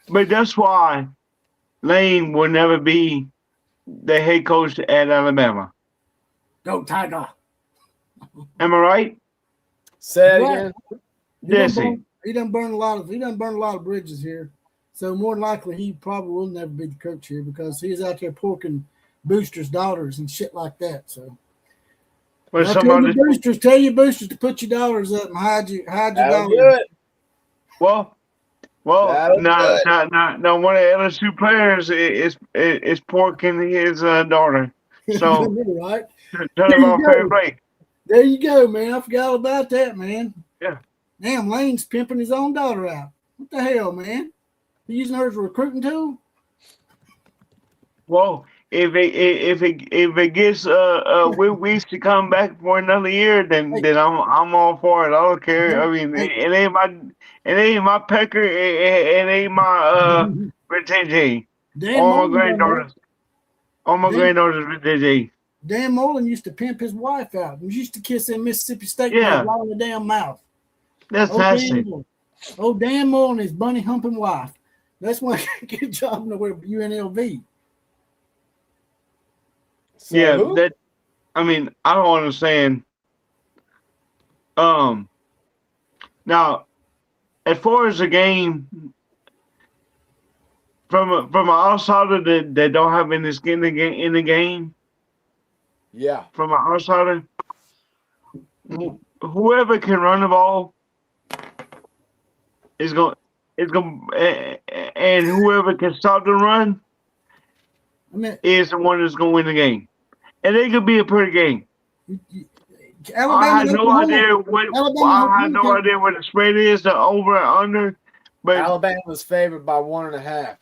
S9: But that's why Lane will never be the head coach at Alabama.
S2: Go Tiger.
S9: Am I right?
S3: Say it
S2: Right.
S3: again.
S9: Jesse.
S2: He done burned a lot of bridges here. So more than likely he probably will never be the coach here because he's out there porking boosters' daughters and shit like that. So
S9: But
S2: tell your boosters to put your dollars up and hide your
S3: That'll do
S2: dollars.
S3: it.
S9: Well,
S3: That'll
S9: no,
S3: do it.
S9: no. One of the LSU players is porking his daughter. So
S2: right.
S9: turn him off fair play.
S2: There you go, man. I forgot all about that, man.
S9: Yeah.
S2: Damn, Lane's pimping his own daughter out. What the hell, man? He using her as a recruiting tool?
S9: Well, if it gets weeks to come back for another year, then I'm all for it. I don't care. I mean, it ain't my pecker. It ain't my retention.
S2: Dan
S9: All
S2: Mullen
S9: my
S2: done that.
S9: granddaughters. All my granddaughters retention.
S2: Dan Mullen used to pimp his wife out. He used to kiss in Mississippi State
S9: Yeah.
S2: right in the damn mouth.
S9: That's nasty.
S2: Dan Mullen, his bunny humping wife. That's why I can't get a job nowhere but UNLV.
S3: So
S9: Yeah,
S3: who?
S9: that. I mean, I don't understand. Now, as far as the game, from an outsider that don't have any skin in the game,
S3: Yeah.
S9: from an outsider, whoever can run the ball is going and whoever can stop the run is the one that's going to win the game. And it could be a pretty game. I had no idea what the spread is, the over and under. But
S3: Alabama's favored by 1.5.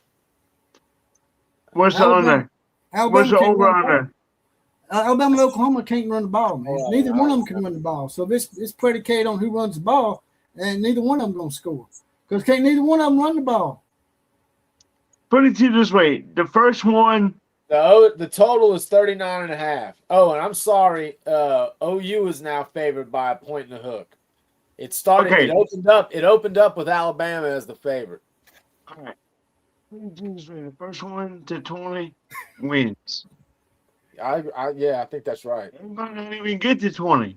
S9: What's the under? What's the over under?
S2: Alabama and Oklahoma can't run the ball, man. Neither one of them can run the ball. So it's predicated on who runs the ball, and neither one of them going to score. Because can't neither one of them run the ball.
S9: Put it to you this way. The first one.
S3: The total is 39.5. Oh, and I'm sorry. OU is now favored by a point in the hook. It started. Okay. It opened up with Alabama as the favorite.
S9: All right. The first one to 20 wins.
S3: I think that's right.
S9: It might not even get to 20.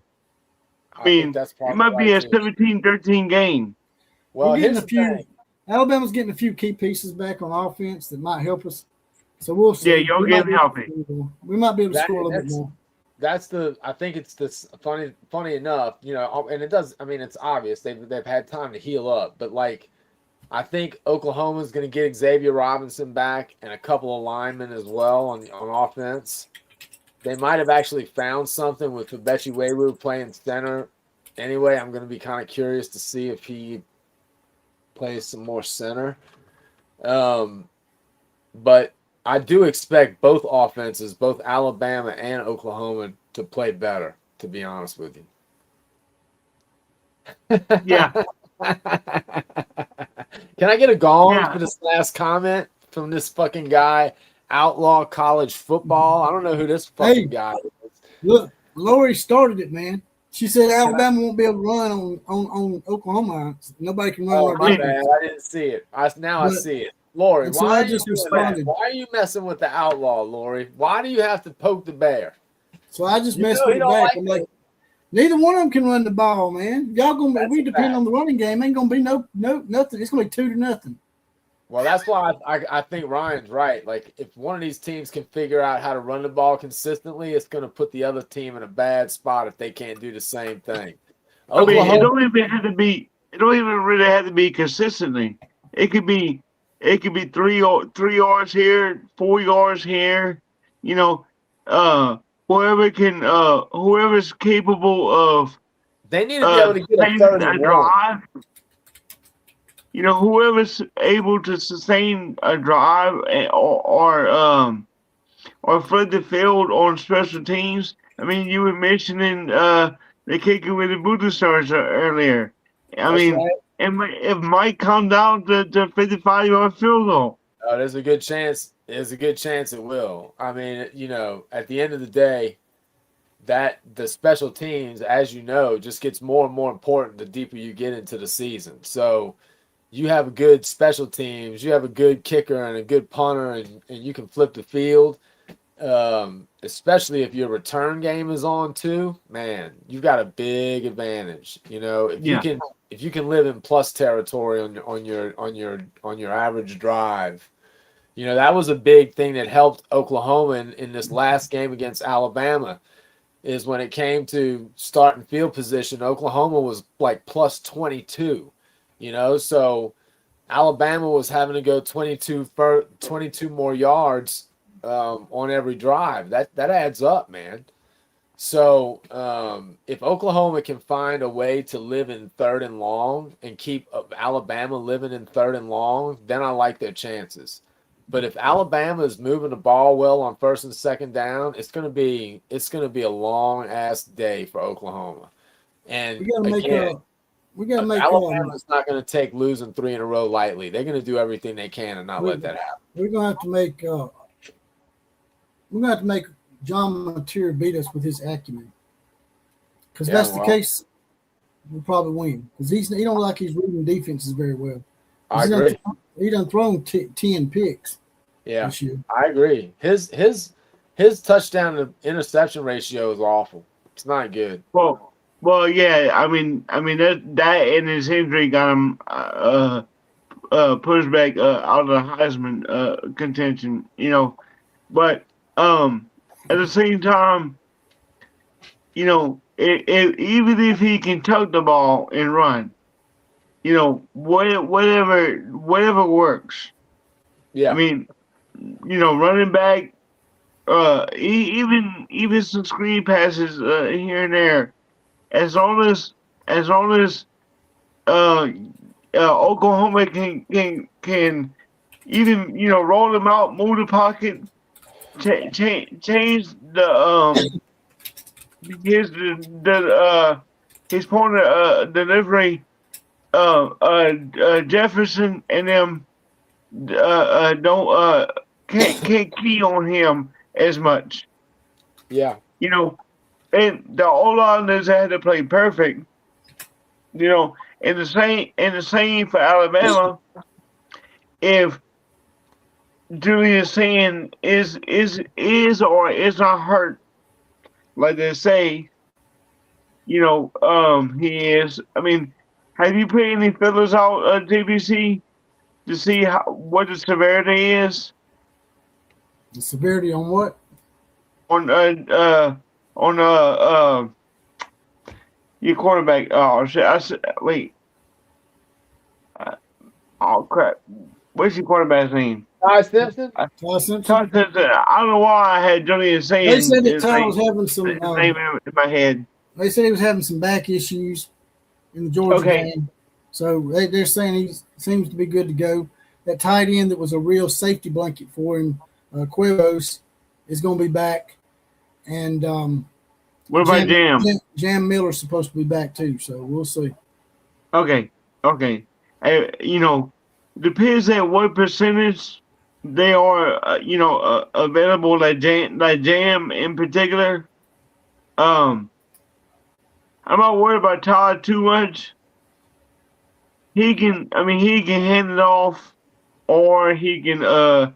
S9: I mean, that's it might be a 17-13 game.
S3: Well, here's the thing.
S2: Alabama's getting a few key pieces back on offense that might help us. So we'll see.
S9: Yeah, you'll get healthy.
S2: We might be able to score a little bit more.
S3: I think it's this funny enough, and it does. I mean, it's obvious they've had time to heal up, but I think Oklahoma's going to get Xavier Robinson back and a couple of linemen as well on offense. They might have actually found something with Fabechi Wewu playing center. Anyway, I'm going to be kind of curious to see if he plays some more center. But I do expect both offenses, both Alabama and Oklahoma, to play better, to be honest with you.
S9: Yeah.
S3: Can I get a gong for this last comment from this fucking guy, Outlaw College Football? I don't know who this fucking guy is.
S2: Look, Lori started it, man. She said Alabama won't be able to run on Oklahoma. Nobody can run.
S3: Oh, my bad. I didn't see it. I see it. Lori, why are you messing with the Outlaw, Lori? Why do you have to poke the bear?
S2: So I just messed with it back. I'm like, neither one of them can run the ball, man. We depend on the running game. Ain't gonna be no nothing. It's gonna be 2-0.
S3: Well, that's why I think Ryan's right. Like, if one of these teams can figure out how to run the ball consistently, it's gonna put the other team in a bad spot if they can't do the same thing.
S9: I mean, it don't even really have to be consistently. It could be 3 yards here, 4 yards here. Whoever's capable of.
S3: They need to be able to get a third and drive.
S9: Whoever's able to sustain a drive or flood the field on special teams. I mean, you were mentioning the kicker with the Buddha stars earlier. It might come down to 55-yard field goal.
S3: Oh, there's a good chance. There's a good chance it will. I mean, at the end of the day, that the special teams, as you know, just gets more and more important the deeper you get into the season. So you have a good special teams, you have a good kicker and a good punter, and you can flip the field. Especially if your return game is on too, man, you've got a big advantage. If you can live in plus territory on your average drive, that was a big thing that helped Oklahoma in this last game against Alabama. Is when it came to starting field position, Oklahoma was like plus 22. So Alabama was having to go 22 more yards on every drive. That adds up, man. So if Oklahoma can find a way to live in third and long and keep Alabama living in third and long, then I like their chances. But if Alabama is moving the ball well on first and second down, it's gonna be a long ass day for Oklahoma. And
S2: we gotta make
S3: Alabama's not gonna take losing 3 in a row lightly. They're gonna do everything they can and not let that happen.
S2: We're gonna have to make John Notre beat us with his acumen. Because if that's the case, we'll probably win. Because he don't like his reading defenses very well.
S3: I agree.
S2: He done thrown 10 picks.
S3: Yeah, I agree. His touchdown to interception ratio is awful. It's not good.
S9: Well, yeah. I mean that and his injury got him pushed back out of the Heisman contention. But at the same time, even if he can tuck the ball and run, you know, whatever works.
S3: Yeah.
S9: I mean, you know, running back, even some screen passes here and there, as long as uh, Oklahoma can even, you know, roll them out, move the pocket, change his point of delivery. Jefferson and them don't can't key on him as much.
S3: Yeah.
S9: You know, and the O-liners had to play perfect. You know, and the same for Alabama. If Julius saying is or is not hurt, like they say, you know, he is. I mean, have you put any fillers out, JBC, to see what the severity is
S2: The severity on what?
S9: on your quarterback? Oh shit! Wait. Oh crap! What's your quarterback's name?
S3: Ty Simpson?
S2: Ty Simpson?
S9: Todd Simpson. I don't know why I had Julian saying
S2: They said that
S9: his
S2: Ty
S9: name,
S2: was having some.
S9: his name in my head.
S2: They said he was having some back issues in the Georgia
S9: Okay.
S2: game, so they're saying he seems to be good to go. That tight end that was a real safety blanket for him, Cuevas, is going to be back, and
S9: What about Jam?
S2: Jam Miller's supposed to be back too, so we'll see.
S9: Okay. You know, depends on what percentage they are, you know, available. Like Jam in particular. I'm not worried about Todd too much. He can hand it off, or he can throw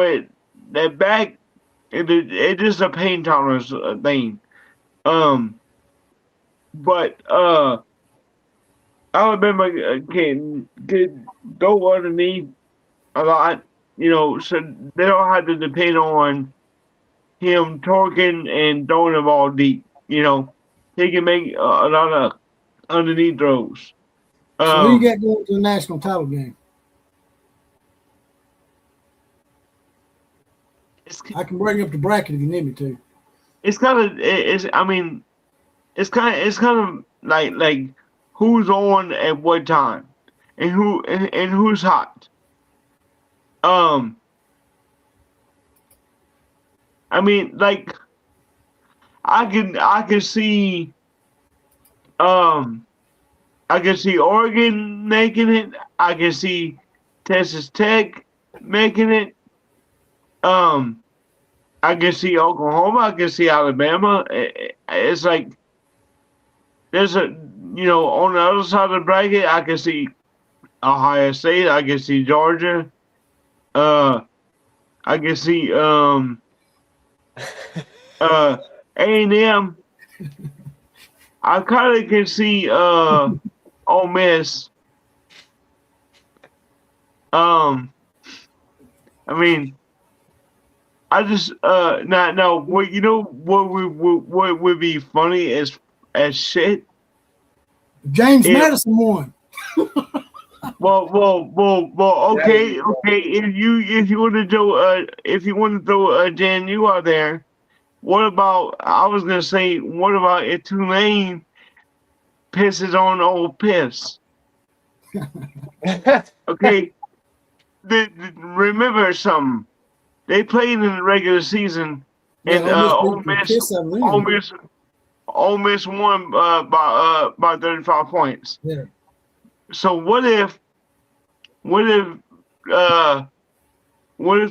S9: it that back. It's just a pain tolerance thing. But Alabama can go underneath a lot, you know, so they don't have to depend on him torquing and throwing the ball deep. You know, he can make a lot of underneath throws.
S2: So who you got going to the national title game? I can bring up the bracket if you need me to.
S9: It's kind of it's kind of like who's on at what time and who's hot. I mean, like I can see Oregon making it. I can see Texas Tech making it. I can see Oklahoma. I can see Alabama. It's like there's a, you know, on the other side of the bracket, I can see Ohio State. I can see Georgia. I can see A&M. I kind of can see Ole Miss. I mean, I just now what, you know, what would be funny as shit.
S2: James Madison won.
S9: Well. Okay. If you want to throw JNU out there, what about? I was gonna say, what about if Tulane pisses on old Piss? Okay. Remember something. They played in the regular season, and Ole Miss won by 35 points.
S2: Yeah.
S9: So what if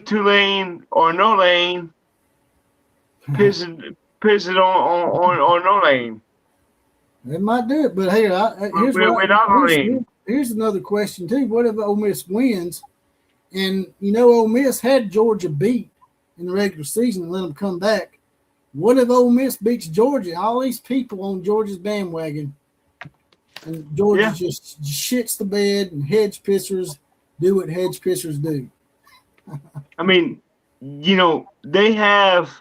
S9: Tulane or No Lane pisses on No Lane?
S2: They might do it, but here, here's another question too. What if Ole Miss wins? And you know, Ole Miss had Georgia beat in the regular season and let them come back. What if Ole Miss beats Georgia? All these people on Georgia's bandwagon, and Georgia just shits the bed, and hedge pissers do what hedge pissers do.
S9: I mean, you know, they have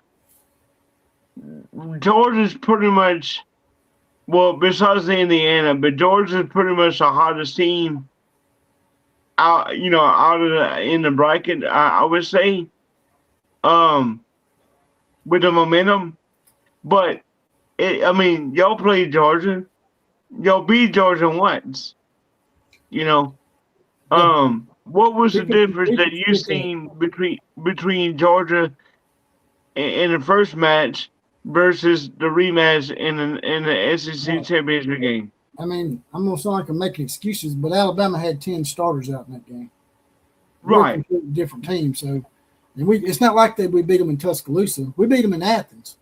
S9: Georgia's pretty much well, besides Indiana, but Georgia's pretty much the hottest team out in the bracket. I would say, with the momentum. But y'all played Georgia. Y'all beat Georgia once. What was the difference that you seen between Georgia in the first match versus the rematch in the SEC championship game?
S2: I mean, I'm going to sound like I'm making excuses, but Alabama had 10 starters out in that game.
S9: Right.
S2: Different teams. So, and it's not like we beat them in Tuscaloosa. We beat them in Athens.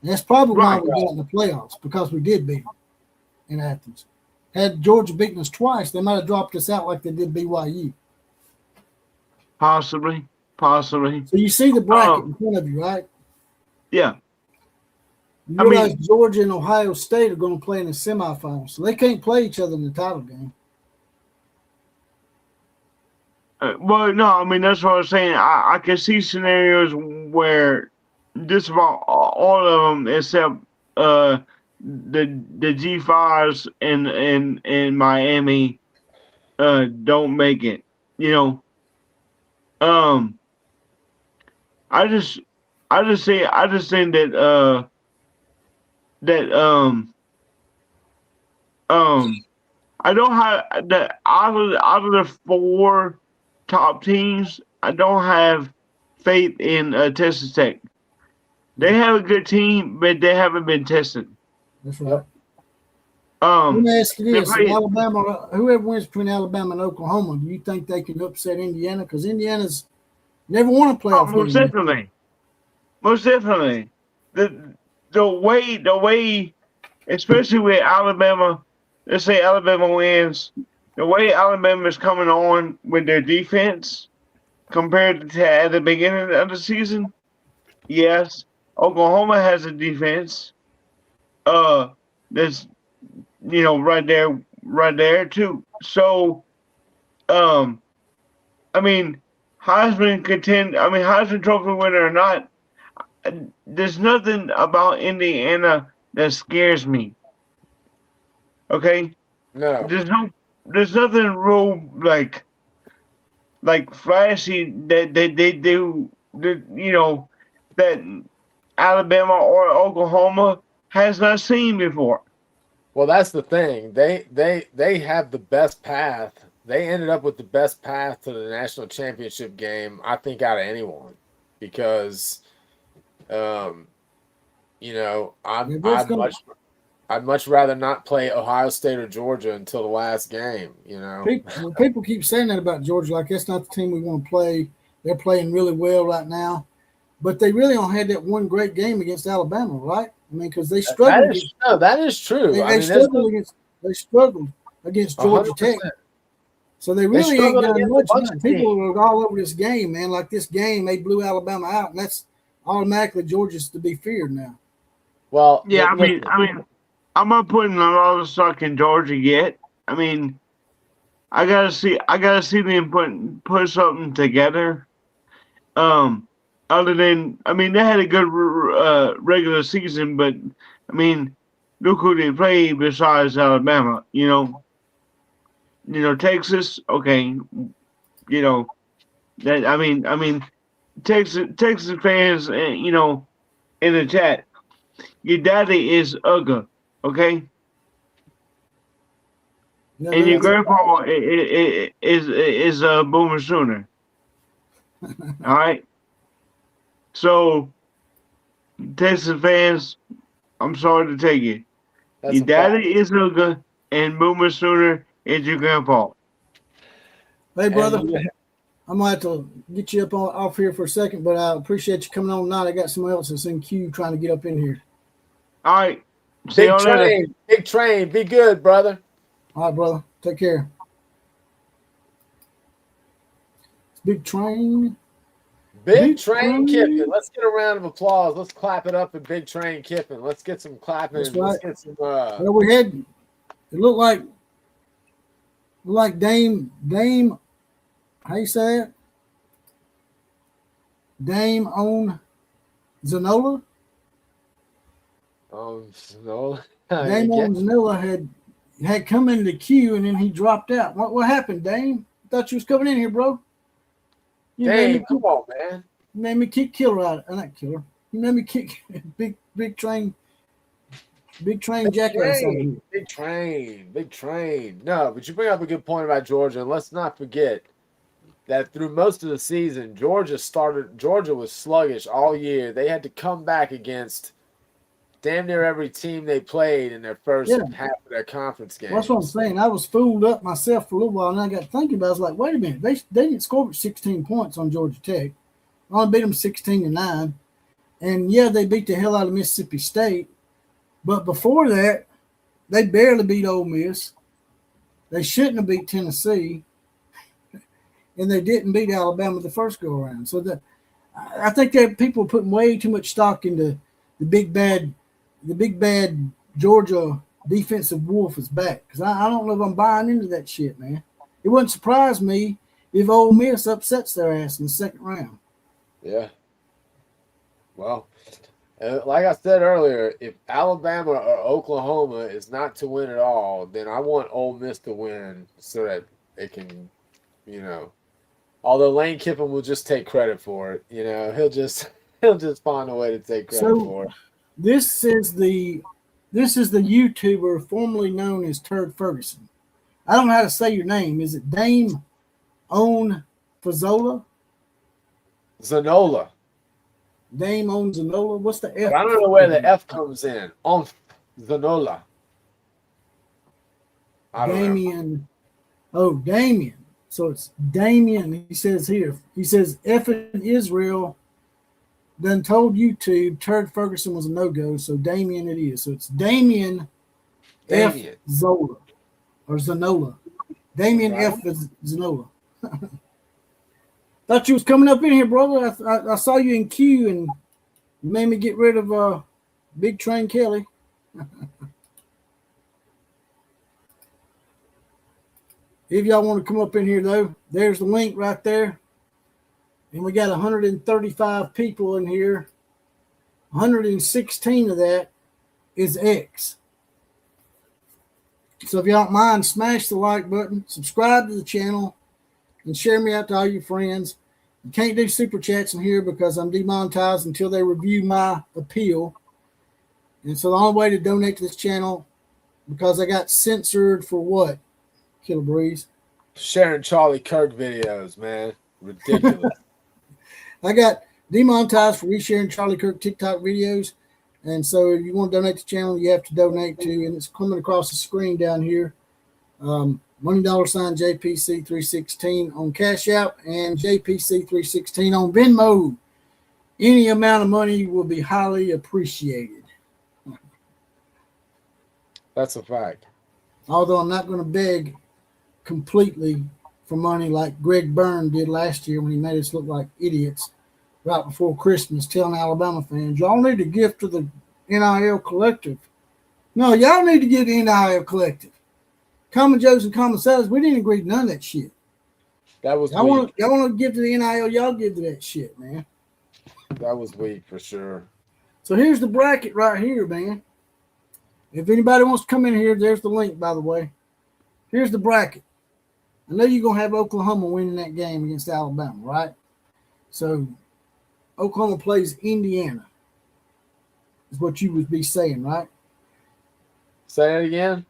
S2: And that's probably why we got in the playoffs, because we did beat them in Athens. Had Georgia beaten us twice, they might have dropped us out like they did BYU.
S9: Possibly. So
S2: you see the bracket in front of you, right?
S9: Yeah.
S2: You realize Georgia and Ohio State are going to play in the semifinals, so they can't play each other in the title game.
S9: Well, no, that's what I was saying. I can see scenarios where just about all of them, except the G5s in Miami, don't make it. I just think that I don't have that out of the 4 top teams. I don't have faith in Texas Tech. They have a good team, but they haven't been tested.
S2: That's right. Let me ask you this: Alabama, whoever wins between Alabama and Oklahoma, do you think they can upset Indiana? Because Indiana's never won a playoff game.
S9: Most definitely. The way, especially with Alabama. Let's say Alabama wins. The way Alabama is coming on with their defense compared to at the beginning of the season, yes, Oklahoma has a defense. That's right there too. So, Heisman Heisman Trophy winner or not, there's nothing about Indiana that scares me. Okay?
S3: No.
S9: There's nothing real like flashy that they do that Alabama or Oklahoma has not seen before.
S3: Well, that's the thing. They have the best path. They ended up with the best path to the national championship game, I think, out of anyone, because I'd much rather not play Ohio State or Georgia until the last game.
S2: People keep saying that about Georgia, like that's not the team we want to play. They're playing really well right now, but they really only had that one great game against Alabama, right? Because they struggled.
S3: That is true.
S2: They struggled against Georgia
S3: 100%.
S2: Tech. So they really ain't done much. People are all over this game, man. Like this game, they blew Alabama out, and that's automatically Georgia's to be feared now.
S3: Well,
S9: yeah, I'm not putting a lot of stock in Georgia yet. I gotta see them put something together. Other than, they had a good regular season, but look who they played besides Alabama. Texas. Okay, that Texas fans. In the chat, your daddy is Uga. Okay.
S2: Yeah,
S9: and your grandpa is a Boomer Sooner. All right. So, Texas fans, I'm sorry to tell you. Your daddy is Uga, and Boomer Sooner is your grandpa.
S2: Hey, brother. I'm going to have to get you off here for a second, but I appreciate you coming on tonight. I got someone else that's in queue trying to get up in here.
S9: All right.
S3: Big train. Be good, brother.
S2: All right, brother. Take care. Big train.
S3: Big Train Kiffin. Let's get a round of applause. Let's clap it up for Big Train Kiffin. Let's get some clapping.
S2: That's right.
S3: Let's get some.
S2: Well, we had. It looked like Dame. How you say it? Dame on Zanola.
S3: Zanola.
S2: Dame Zanilla had come in the queue and then he dropped out. What happened, Dame? I thought you was coming in here, bro.
S3: Dame, come on, man.
S2: You made me kick Killer out. Not Killer. You made me kick big train jackass out of here.
S3: Big train. No, but you bring up a good point about Georgia, and let's not forget that through most of the season, Georgia was sluggish all year. They had to come back against damn near every team they played in their first half of their conference game.
S2: That's what I'm saying. I was fooled up myself for a little while, and I got thinking about it. I was like, wait a minute. They didn't score 16 points on Georgia Tech. I only beat them 16-9. And, yeah, they beat the hell out of Mississippi State. But before that, they barely beat Ole Miss. They shouldn't have beat Tennessee. And they didn't beat Alabama the first go-around. So I think that people are putting way too much stock into the big bad Georgia defensive wolf is back. Because I don't know if I'm buying into that shit, man. It wouldn't surprise me if Ole Miss upsets their ass in the second round.
S3: Yeah. Well, like I said earlier, if Alabama or Oklahoma is not to win at all, then I want Ole Miss to win so that they can, although Lane Kiffin will just take credit for it. He'll just find a way to take credit for it.
S2: This is the YouTuber formerly known as Turd Ferguson. I don't know how to say your name. Is it Dame Own Fazzola?
S3: Zanola.
S2: Dame on Zanola. What's the F?
S3: I don't know where the F comes in. On Zanola.
S2: Damien. Oh, Damien. So it's Damien. He says here. He says F in Israel done told YouTube Turd Ferguson was a no-go. So Damien it is. So it's Damien. F. Zola. Or Zanola. Damien F. Zanola. Thought you was coming up in here, brother. I saw you in queue and you made me get rid of Big Train Kelly. If y'all want to come up in here, though, there's the link right there. And we got 135 people in here. 116 of that is X. So if you don't mind, smash the like button, subscribe to the channel, and share me out to all your friends. You can't do super chats in here because I'm demonetized until they review my appeal. And so the only way to donate to this channel, because I got censored for what? Killer Breeze.
S3: Sharing Charlie Kirk videos, man. Ridiculous.
S2: I got demonetized for resharing Charlie Kirk TikTok videos. And so if you want to donate to the channel, you have to donate to, and it's coming across the screen down here. $1 JPC316 on Cash App and JPC316 on Venmo. Any amount of money will be highly appreciated.
S3: That's a fact.
S2: Although I'm not going to beg completely for money like Greg Byrne did last year when he made us look like idiots right before Christmas, telling Alabama fans, y'all need to give to the NIL collective. No, y'all need to give the NIL collective. Common Joes and Common Sellers, we didn't agree to none of that shit.
S3: That was
S2: y'all
S3: weak.
S2: Want to give to the NIL, y'all give to that shit, man.
S3: That was weak for sure.
S2: So here's the bracket right here, man. If anybody wants to come in here, there's the link, by the way. Here's the bracket. I know you're going to have Oklahoma winning that game against Alabama, right? So Oklahoma plays Indiana, is what you would be saying, right?
S3: Say it again.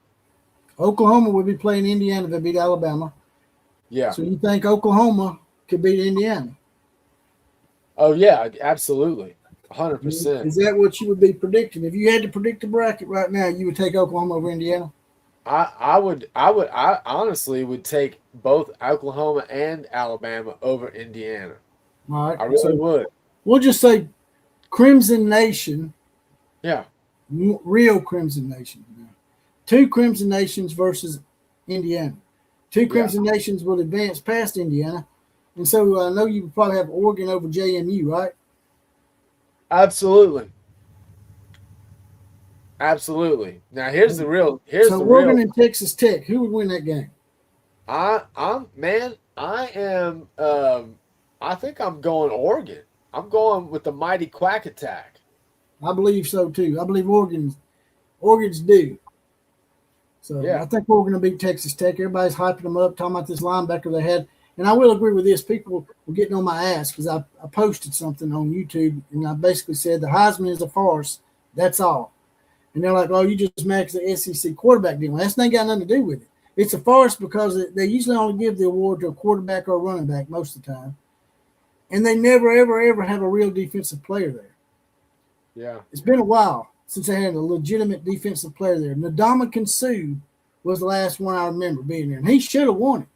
S2: Oklahoma would be playing Indiana if they beat Alabama.
S3: Yeah.
S2: So you think Oklahoma could beat Indiana?
S3: Oh, yeah, absolutely. 100%.
S2: Is that what you would be predicting? If you had to predict the bracket right now, you would take Oklahoma over Indiana?
S3: I honestly would take both Oklahoma and Alabama over Indiana.
S2: All right.
S3: I really would.
S2: We'll just say Crimson Nation.
S3: Yeah.
S2: Real Crimson Nation. Two Crimson Nations versus Indiana. Two Crimson Nations will advance past Indiana. And so I know you would probably have Oregon over JMU, right?
S3: Absolutely. Now here's the real.
S2: Oregon and Texas Tech. Who would win that game?
S3: I think I'm going Oregon. I'm going with the mighty Quack Attack.
S2: I believe so too. I believe Oregon Oregon's due. So
S3: Yeah.
S2: I think we're going to beat Texas Tech. Everybody's hyping them up, talking about this linebacker they had. And I will agree with this. People were getting on my ass because I posted something on YouTube, and I basically said the Heisman is a farce. That's all. And they're like, oh, you just mad because the SEC quarterback didn't win. That's ain't got nothing to do with it. It's a farce because they usually only give the award to a quarterback or a running back most of the time. And they never, ever, ever have a real defensive player there.
S3: Yeah.
S2: It's been a while since they had a legitimate defensive player there. Ndamukong Suh was the last one I remember being there, and he should have won it.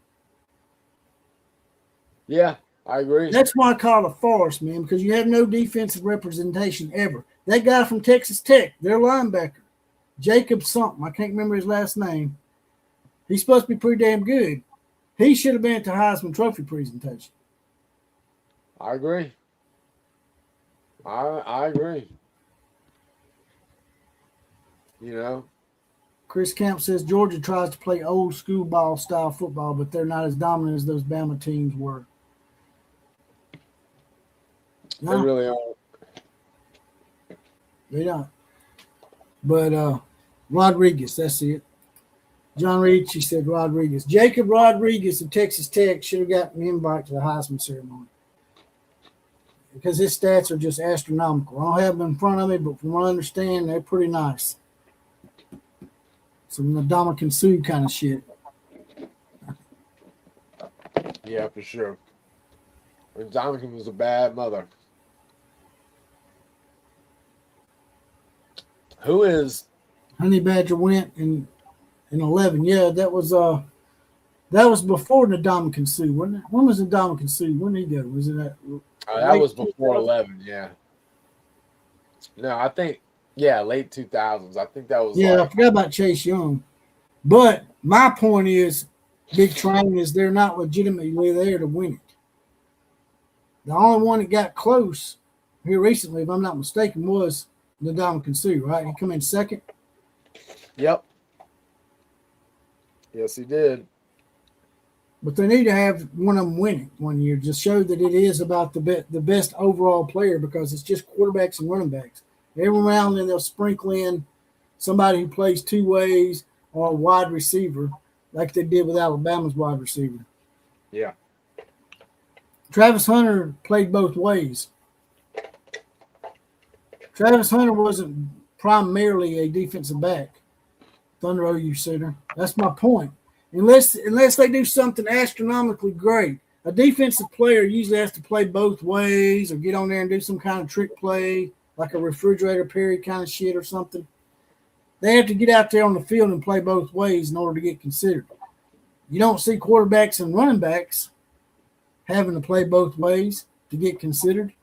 S3: Yeah, I agree.
S2: That's why I call it a farce, man, because you have no defensive representation ever. That guy from Texas Tech, their linebacker, Jacob something, I can't remember his last name. He's supposed to be pretty damn good. He should have been at the Heisman Trophy presentation.
S3: I agree. I agree. You know,
S2: Chris Camp says Georgia tries to play old school ball style football, but they're not as dominant as those Bama teams were.
S3: they really are.
S2: They don't. But Rodriguez, that's it. John Ricci said Rodriguez. Jacob Rodriguez of Texas Tech should have gotten an invite to the Heisman ceremony because his stats are just astronomical. I don't have them in front of me, but from what I understand, they're pretty nice. Some Ndamukong Suh kind of shit.
S3: Yeah, for sure. Ndamukong was a bad mother. Who is
S2: Honey Badger went in 11. Yeah, that was before Ndamukong Suh, wasn't it? When was Ndamukong Suh? When did he go? Was it that?
S3: that was before 11, yeah. No, I think late 2000s. I think that was
S2: I forgot about Chase Young. But my point is, Big Train is they're not legitimately there to win it. The only one that got close here recently, if I'm not mistaken, was Ndamukong Suh, right? He come in second.
S3: Yep. Yes, he did.
S2: But they need to have one of them win it one year. Just show that it is about the best overall player because it's just quarterbacks and running backs. Every round then they'll sprinkle in somebody who plays two ways or a wide receiver like they did with Alabama's wide receiver.
S3: Yeah.
S2: Travis Hunter played both ways. Travis Hunter wasn't primarily a defensive back. Thunder OU center. That's my point. Unless they do something astronomically great, a defensive player usually has to play both ways or get on there and do some kind of trick play, like a refrigerator Perry kind of shit or something. They have to get out there on the field and play both ways in order to get considered. You don't see quarterbacks and running backs having to play both ways to get considered.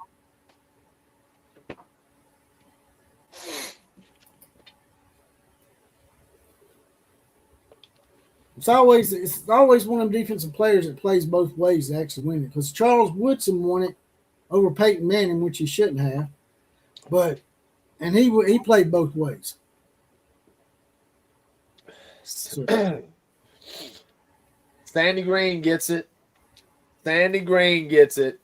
S2: It's always one of them defensive players that plays both ways to actually win it. Because Charles Woodson won it over Peyton Manning, which he shouldn't have. And he played both ways. So.
S3: Sandy Green gets it. Sandy Green gets it.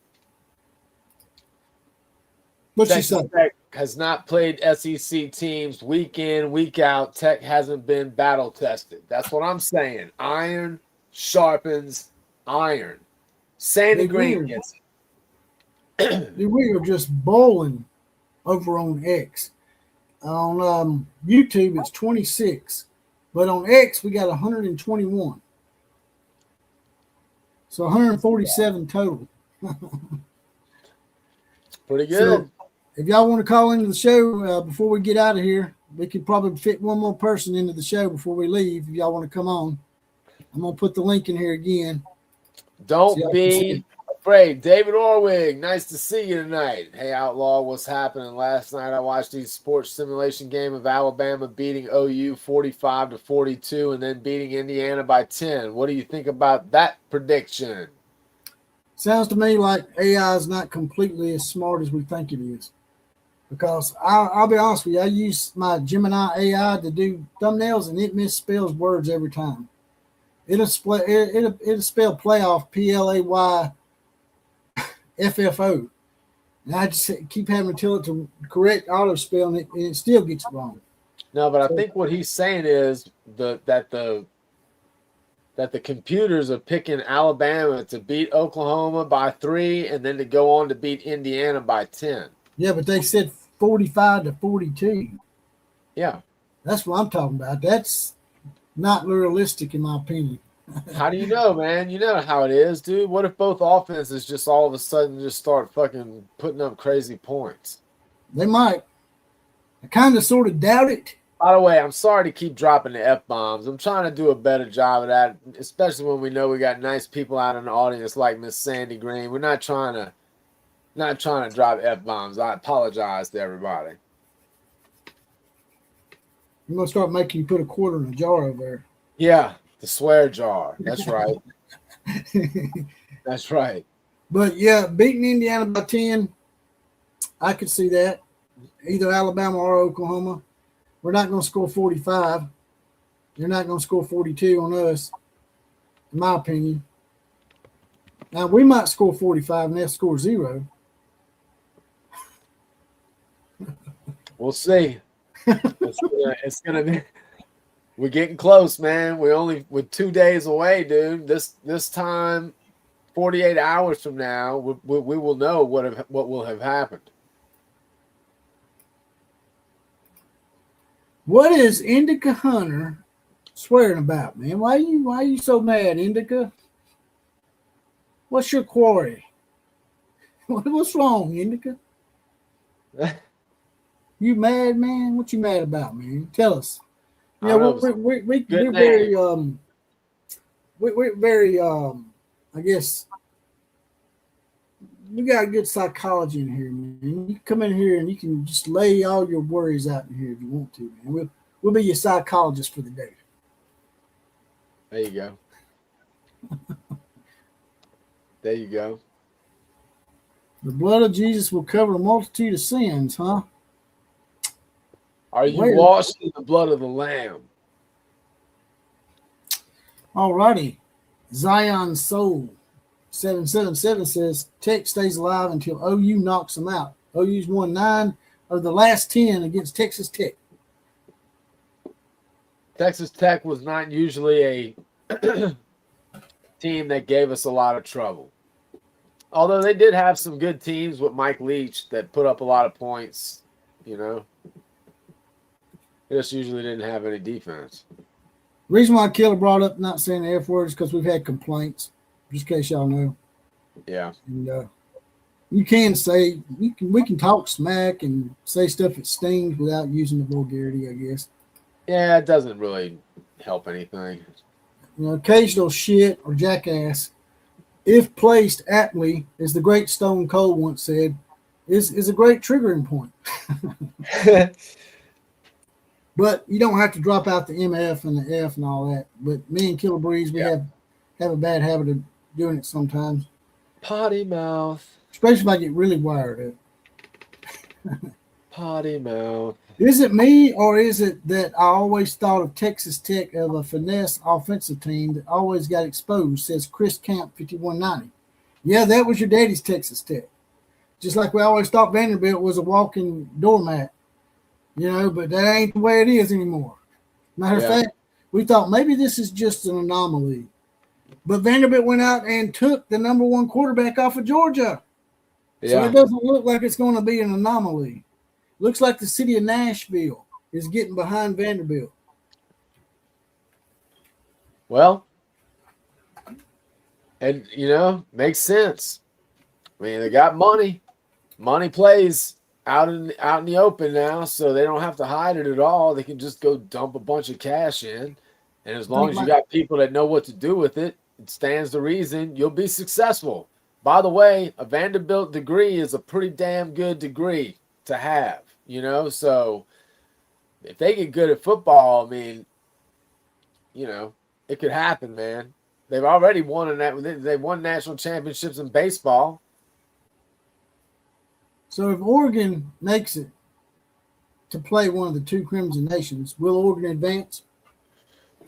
S2: What's she say?
S3: Tech has not played SEC teams week in, week out. Tech hasn't been battle tested. That's what I'm saying. Iron sharpens iron. Sandy Green gets it.
S2: We are just bowling over on X. On YouTube, it's 26. But on X, we got 121. So 147 total.
S3: Pretty good.
S2: So if y'all want to call into the show before we get out of here, we could probably fit one more person into the show before we leave. If y'all want to come on, I'm going to put the link in here again.
S3: Don't be afraid. David Orwig, nice to see you tonight. Hey, Outlaw, what's happening? Last night I watched the sports simulation game of Alabama beating OU 45-42 and then beating Indiana by 10. What do you think about that prediction?
S2: Sounds to me like AI is not completely as smart as we think it is. Because I'll be honest with you, I use my Gemini AI to do thumbnails and it misspells words every time. It'll spell playoff PLAYFFO. And I just keep having to tell it to correct auto spell and it still gets it wrong.
S3: No, but I think what he's saying is that the computers are picking Alabama to beat Oklahoma by 3 and then to go on to beat Indiana by 10.
S2: Yeah, but they said 45-42.
S3: Yeah.
S2: That's what I'm talking about. That's not realistic in my opinion.
S3: How do you know, man? You know how it is, dude. What if both offenses just all of a sudden just start fucking putting up crazy points?
S2: They might. I kind of sort of doubt it.
S3: By the way, I'm sorry to keep dropping the F-bombs. I'm trying to do a better job of that, especially when we know we got nice people out in the audience like Miss Sandy Green. We're not trying to drop F-bombs. I apologize to everybody.
S2: I'm going to start making you put a quarter in a jar over there.
S3: Yeah, the swear jar. That's right. That's right.
S2: But, yeah, beating Indiana by 10, I could see that. Either Alabama or Oklahoma. We're not going to score 45. You're not going to score 42 on us, in my opinion. Now, we might score 45 and they'll score 0.
S3: We'll see. It's gonna be. We're getting close, man. We're 2 days away, dude. This time, 48 hours from now, we will know what will have happened.
S2: What is Indica Hunter swearing about, man? Why are you so mad, Indica? What's your quarry? What's wrong, Indica? You mad, man? What you mad about, man? Tell us. Yeah, we're very I guess we got good psychology in here, man. You come in here and you can just lay all your worries out in here if you want to, man. We'll be your psychologist for the day.
S3: There you go. There you go.
S2: The blood of Jesus will cover a multitude of sins, huh?
S3: Are you washed in the blood of the Lamb?
S2: All righty. Zion Soul 777 says Tech stays alive until OU knocks them out. OU's won 9 of the last 10 against Texas Tech.
S3: Texas Tech was not usually a team that gave us a lot of trouble. Although they did have some good teams with Mike Leach that put up a lot of points, you know. They just usually didn't have any defense.
S2: Reason why Killer brought up not saying the F word is because we've had complaints, just in case y'all know.
S3: Yeah.
S2: And you can say, we can talk smack and say stuff that stings without using the vulgarity, I guess.
S3: Yeah, it doesn't really help anything.
S2: You know, occasional shit or jackass, if placed aptly, as the great Stone Cold once said, is a great triggering point. But you don't have to drop out the MF and the F and all that. But me and Killer Breeze, we have a bad habit of doing it sometimes.
S3: Potty mouth.
S2: Especially if I get really wired up.
S3: Potty mouth.
S2: Is it me, or is it that I always thought of Texas Tech of a finesse offensive team that always got exposed, says Chris Camp 5190. Yeah, that was your daddy's Texas Tech. Just like we always thought Vanderbilt was a walking doormat. You know, but that ain't the way it is anymore. Matter of fact, we thought maybe this is just an anomaly. But Vanderbilt went out and took the number 1 quarterback off of Georgia. Yeah. So it doesn't look like it's going to be an anomaly. Looks like the city of Nashville is getting behind Vanderbilt.
S3: Well, and, you know, makes sense. I mean, they got money. Money plays out in the open now, so they don't have to hide it at all. They can just go dump a bunch of cash in. And as long as you got people that know what to do with it, it stands to reason you'll be successful. By the way, a Vanderbilt degree is a pretty damn good degree to have, you know? So if they get good at football, I mean, you know, it could happen, man. They've already won they won national championships in baseball.
S2: So if Oregon makes it to play one of the 2 Crimson Nations, will Oregon advance?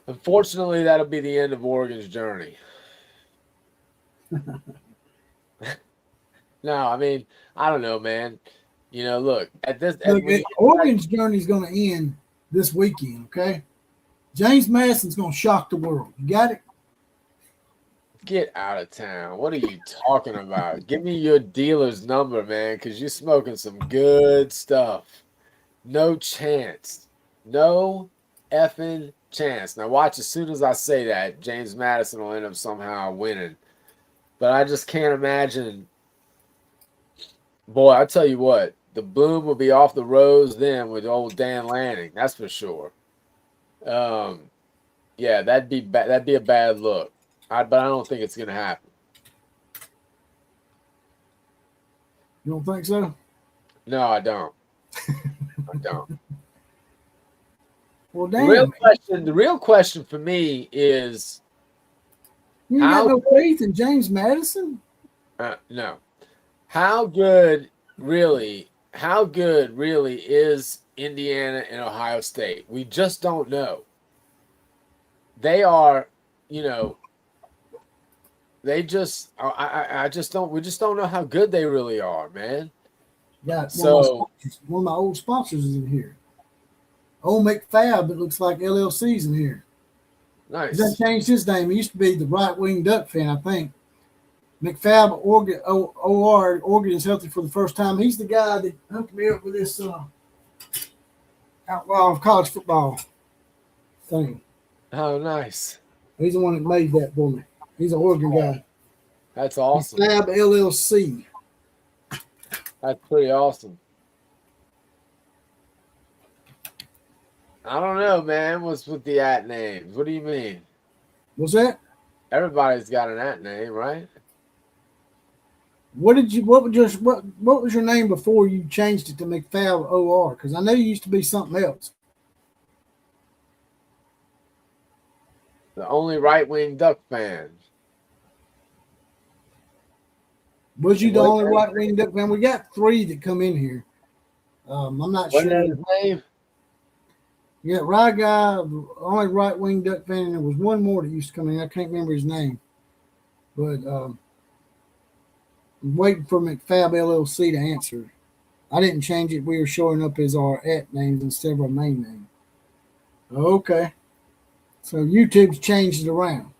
S3: Unfortunately, that'll be the end of Oregon's journey. No, I mean, I don't know, man. You know, look,
S2: Oregon's journey is going to end this weekend, okay? James Madison's going to shock the world. You got it?
S3: Get out of town. What are you talking about? Give me your dealer's number, man, because you're smoking some good stuff. No chance. No effing chance. Now, watch, as soon as I say that, James Madison will end up somehow winning. But I just can't imagine. Boy, I tell you what, the bloom will be off the rose then with old Dan Lanning. That's for sure. Yeah, that'd be a bad look. But I don't think it's going to happen.
S2: You don't think so?
S3: No, I don't. I don't.
S2: Well,
S3: The
S2: damn.
S3: real question for me is,
S2: You ain't got no faith in James Madison?
S3: no. How good really is Indiana and Ohio State? We just don't know. They are, they just, we just don't know how good they really are, man.
S2: Yeah,
S3: So
S2: one of my old sponsors is in here. Old McFab, it looks like LLC's in here.
S3: nice.
S2: He's changed his name. He used to be the right wing Duck fan, I think. McFab Oregon is healthy for the first time. He's the guy that hooked me up with this outlaw of college football thing.
S3: Oh, nice.
S2: He's the one that made that for me. He's an Oregon guy.
S3: That's awesome.
S2: McFab LLC.
S3: That's pretty awesome. I don't know, man. What's with the at names? What do you mean?
S2: What's that?
S3: Everybody's got an at name, right?
S2: What was your name before you changed it to McFab OR? Because I know you used to be something else.
S3: The only right-wing Duck fan.
S2: Was you the only right wing Duck fan? We got 3 that come in here. I'm not
S3: What
S2: sure.
S3: is his name?
S2: Yeah, right guy, only right wing Duck fan, and there was one more that used to come in. I can't remember his name, but I'm waiting for McFab LLC to answer. I didn't change it. We were showing up as our at names instead of our main name. Okay, so YouTube's changed it around.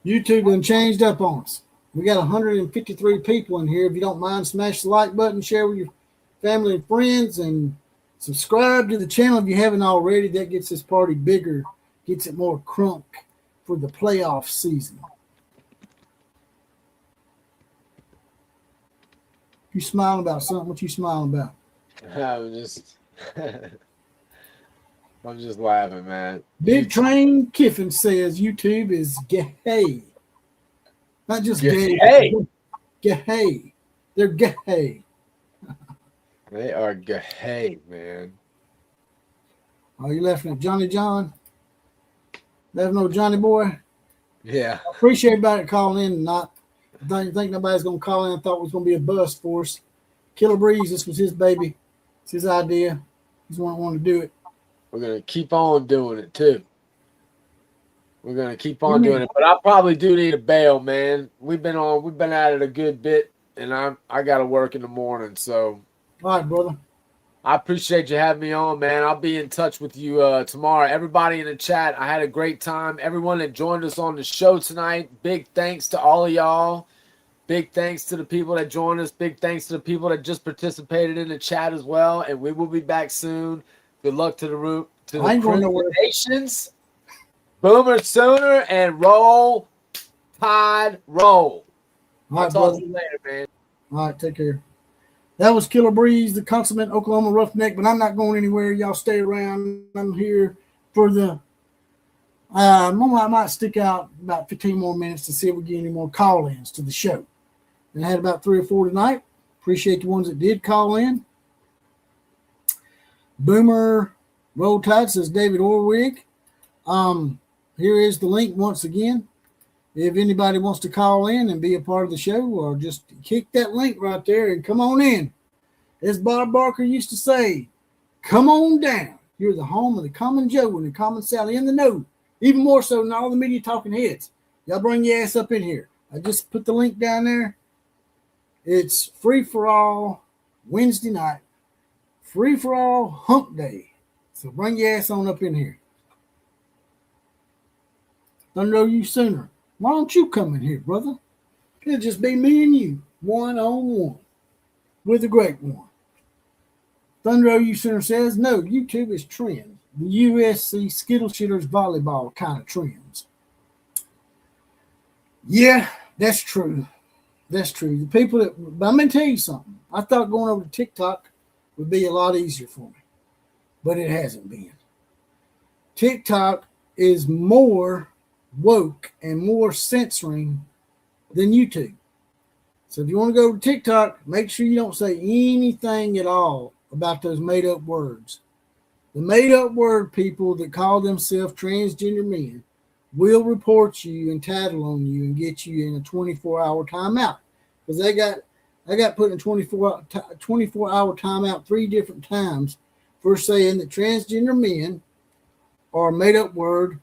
S2: YouTube done changed up on us. We got 153 people in here. If you don't mind, smash the like button, share with your family and friends, and subscribe to the channel if you haven't already. That gets this party bigger, gets it more crunk for the playoff season. You smiling about something? What you smiling about?
S3: I'm just laughing, man.
S2: Big Train Kiffin says YouTube is gay. Not just gay. Gay. They're gay.
S3: They are gay, man.
S2: Are you laughing at Johnny John? Laughing at Johnny boy?
S3: Yeah.
S2: I appreciate everybody calling in tonight. I don't think nobody's going to call in. I thought it was going to be a bust for us. Killer Breeze, this was his baby. It's his idea. He's the one that wanted to do it.
S3: We're going to keep on doing it, too. We're going to keep on doing it. But I probably do need a bail, man. We've been at it a good bit, and I got to work in the morning, so.
S2: All right, brother.
S3: I appreciate you having me on, man. I'll be in touch with you tomorrow. Everybody in the chat, I had a great time. Everyone that joined us on the show tonight, big thanks to all of y'all. Big thanks to the people that joined us. Big thanks to the people that just participated in the chat as well. And we will be back soon. Good luck to the Nations. Boomer Sooner and roll Tide roll. I'll talk to you later, man.
S2: All right, take care. That was Killer Breeze, the consummate Oklahoma roughneck, but I'm not going anywhere. Y'all stay around. I'm here for the I might stick out about 15 more minutes to see if we get any more call-ins to the show. And I had about 3 or 4 tonight. Appreciate the ones that did call in. Boomer Roll Tide says David Orwig. Here is the link once again. If anybody wants to call in and be a part of the show, or just kick that link right there and come on in. As Bob Barker used to say, come on down. You're the home of the Common Joe and the Common Sally in the know. Even more so than all the media talking heads. Y'all bring your ass up in here. I just put the link down there. It's free for all Wednesday night, Free for all hump day. So bring your ass on up in here. Thunder you sooner. Why don't you come in here, brother? It'll just be me and you, one-on-one, with a great one. Thunder you sooner says, no, YouTube is trend. The USC Skittle Shitters volleyball kind of trends. Yeah, that's true. That's true. The people but I'm going to tell you something. I thought going over to TikTok would be a lot easier for me, but it hasn't been. TikTok is more woke and more censoring than YouTube. So if you want to go to TikTok, make sure you don't say anything at all about those made-up words. The made-up word people that call themselves transgender men will report you and tattle on you and get you in a 24-hour timeout. Because I got put in a 24-hour timeout 3 different times for saying that transgender men are a made-up word.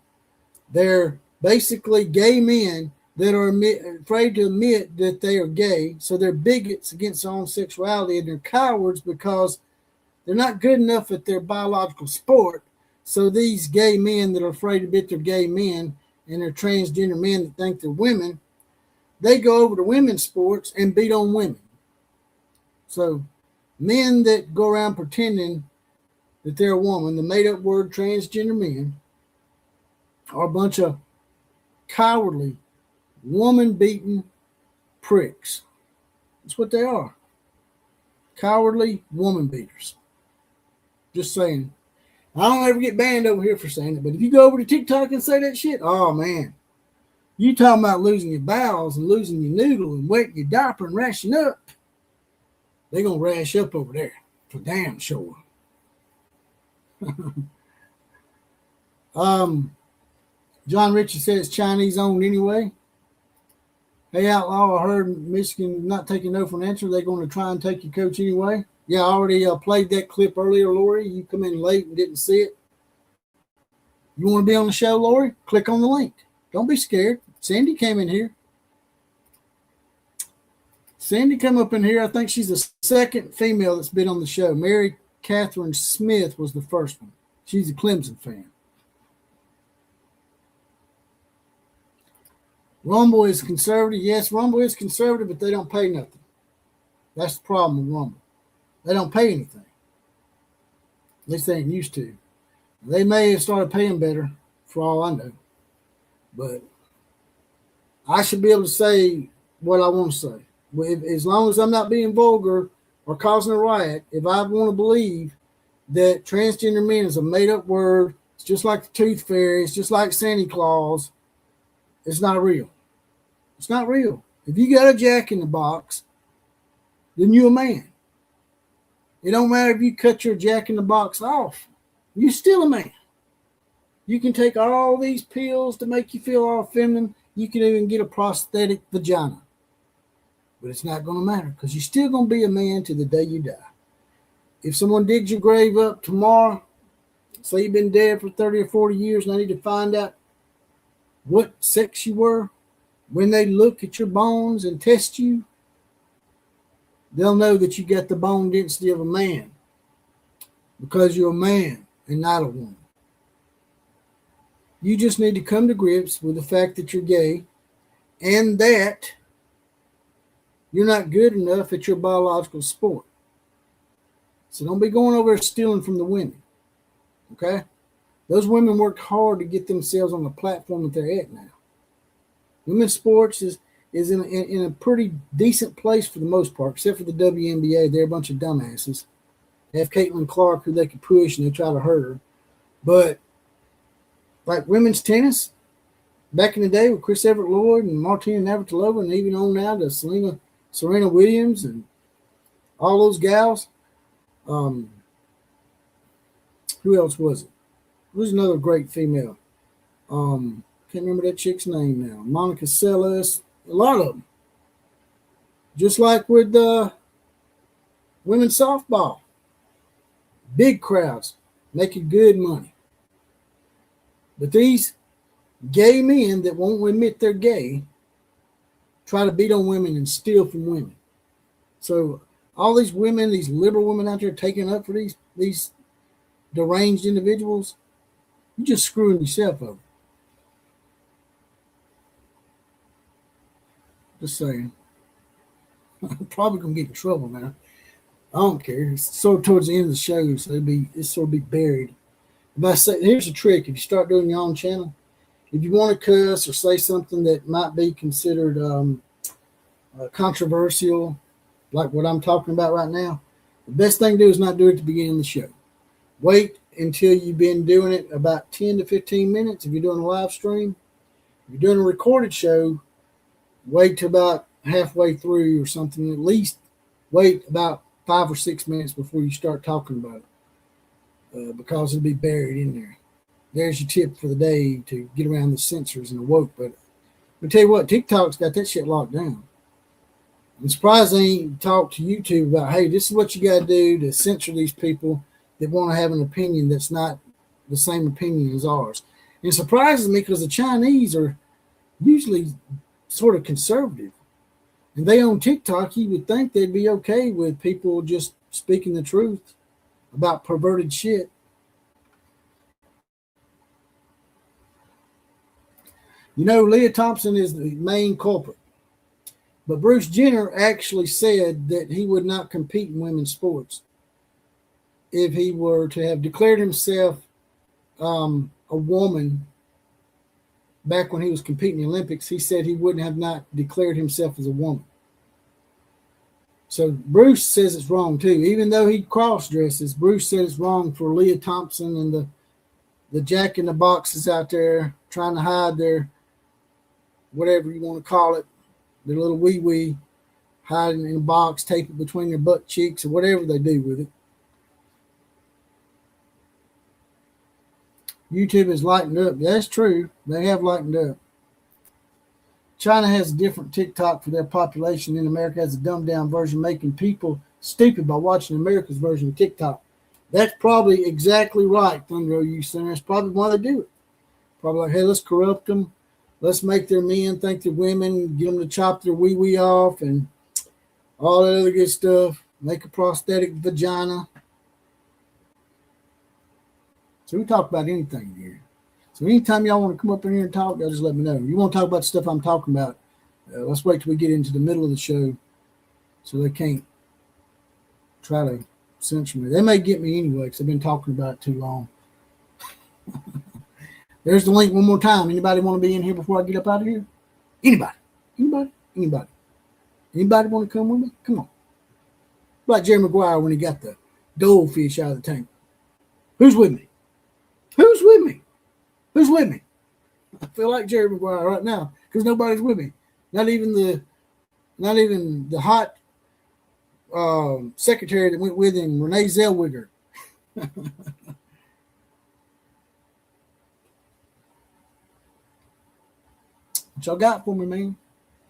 S2: They're basically gay men that are afraid to admit that they are gay. So they're bigots against their own sexuality, and they're cowards because they're not good enough at their biological sport. So these gay men that are afraid to admit they're gay men and they're transgender men that think they're women, they go over to women's sports and beat on women. So men that go around pretending that they're a woman, the made-up word transgender men, are a bunch of cowardly, woman-beating pricks. That's what they are. Cowardly woman beaters. Just saying. I don't ever get banned over here for saying it, but if you go over to TikTok and say that shit, oh man, you talking about losing your bowels and losing your noodle and wetting your diaper and rashing up. They're going to rash up over there for damn sure. John Richard says Chinese owned anyway. Hey, Outlaw, I heard Michigan not taking no for an answer. They're going to try and take your coach anyway. Yeah, I already played that clip earlier, Lori. You come in late and didn't see it. You want to be on the show, Lori? Click on the link. Don't be scared. Sandy came in here. Sandy come up in here. I think she's the second female that's been on the show. Mary Catherine Smith was the first one. She's a Clemson fan. Rumble is conservative. Yes, Rumble is conservative, but they don't pay nothing. That's the problem with Rumble. They don't pay anything. At least they ain't used to. They may have started paying better, for all I know. But I should be able to say what I want to say. As long as I'm not being vulgar or causing a riot, if I want to believe that transgender men is a made-up word, it's just like the Tooth Fairy, it's just like Santa Claus, it's not real. It's not real. If you got a jack in the box, then you're a man. It don't matter if you cut your jack in the box off. You're still a man. You can take all these pills to make you feel all feminine. You can even get a prosthetic vagina. But it's not going to matter because you're still going to be a man to the day you die. If someone digs your grave up tomorrow, say you've been dead for 30 or 40 years and I need to find out what sex you were, when they look at your bones and test you, they'll know that you got the bone density of a man because you're a man and not a woman. You just need to come to grips with the fact that you're gay and that you're not good enough at your biological sport. So don't be going over stealing from the women, okay? Those women worked hard to get themselves on the platform that they're at now. Women's sports is in a pretty decent place for the most part, except for the WNBA. They're a bunch of dumbasses. They have Caitlin Clark, who they can push, and they try to hurt her. But like women's tennis, back in the day with Chris Everett Lloyd and Martina Navratilova, and even on now to Serena Williams and all those gals. Who else was it? Who's another great female? Can't remember that chick's name now. Monica Seles. A lot of them. Just like with women's softball. Big crowds. Making good money. But these gay men that won't admit they're gay try to beat on women and steal from women. So all these women, these liberal women out there taking up for these deranged individuals, you're just screwing yourself over. Just saying. I'm probably gonna get in trouble now. I don't care. It's sort of towards the end of the show, so it's sort of be buried. If I say, here's a trick: if you start doing your own channel, if you want to cuss or say something that might be considered controversial, like what I'm talking about right now, the best thing to do is not do it at the beginning of the show. Wait until you've been doing it about 10 to 15 minutes. If you're doing a live stream, if you're doing a recorded show, wait till about halfway through or something. At least wait about 5 or 6 minutes before you start talking about it, because it'll be buried in there. There's your tip for the day to get around the censors and the woke. But I'll tell you what, TikTok's got that shit locked down. I'm surprised they ain't talked to YouTube about, hey, this is what you got to do to censor these people that want to have an opinion that's not the same opinion as ours. And it surprises me because the Chinese are usually sort of conservative. And they own TikTok. You would think they'd be okay with people just speaking the truth about perverted shit. You know, Leah Thompson is the main culprit. But Bruce Jenner actually said that he would not compete in women's sports if he were to have declared himself a woman back when he was competing in the Olympics. He said he wouldn't have not declared himself as a woman. So Bruce says it's wrong too. Even though he cross-dresses, Bruce said it's wrong for Leah Thompson and the jack in the boxes out there trying to hide their, whatever you want to call it, their little wee-wee, hiding in a box, tape it between their butt cheeks or whatever they do with it. YouTube has lightened up. That's true. They have lightened up. China has a different TikTok for their population. In America has a dumbed-down version, making people stupid by watching America's version of TikTok. That's probably exactly right, Thunder OU Center. That's probably why they do it. Probably like, hey, let's corrupt them. Let's make their men think they're women, get them to chop their wee-wee off and all that other good stuff. Make a prosthetic vagina. So we talk about anything here. So anytime y'all want to come up in here and talk, y'all just let me know. You want to talk about the stuff I'm talking about, let's wait till we get into the middle of the show so they can't try to censor me. They may get me anyway because I've been talking about it too long. There's the link one more time. Anybody want to be in here before I get up out of here? Anybody? Anybody? Anybody? Anybody want to come with me? Come on. Like Jerry Maguire when he got the goldfish out of the tank. Who's with me? Who's with me? Who's with me? I feel like Jerry Maguire right now because nobody's with me. Not even the hot secretary that went with him, Renee Zellweger. What y'all got for me, man?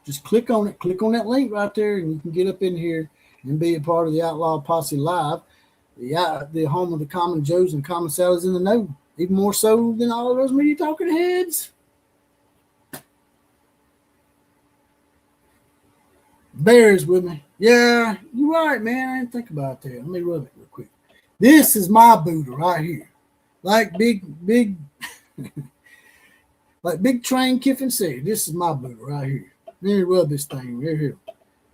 S2: Just click on it. Click on that link right there, and you can get up in here and be a part of the Outlaw Posse Live, the home of the Common Joes and Common Salads in the know, even more so than all of those media talking heads. Bears with me. Yeah, you're right, man. I didn't think about that. Let me rub it real quick. This is my Buddha right here. Like big like Big Train Kiffin said, this is my Buddha right here. Let me rub this thing right here.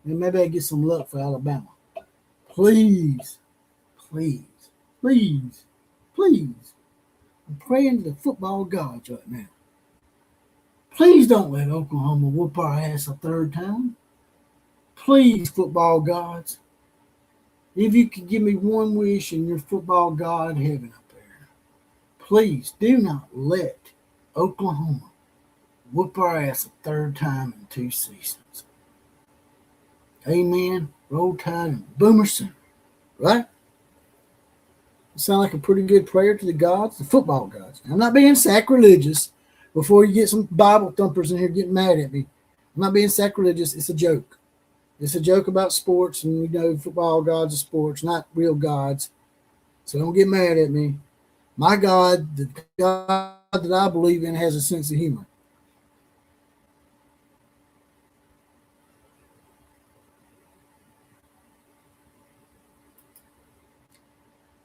S2: And maybe I get some luck for Alabama. Please, please, please, please. I'm praying to the football gods right now. Please don't let Oklahoma whoop our ass a third time. Please, football gods. If you could give me one wish in your football god heaven up there, please do not let Oklahoma whoop our ass a third time in 2 seasons. Amen. Roll Tide and Boomer Center. Right? It sound like a pretty good prayer to the gods, the football gods. I'm not being sacrilegious before you get some Bible thumpers in here getting mad at me. I'm not being sacrilegious. It's a joke. It's a joke about sports, and we know football gods are sports, not real gods. So don't get mad at me. My God, the God that I believe in, has a sense of humor.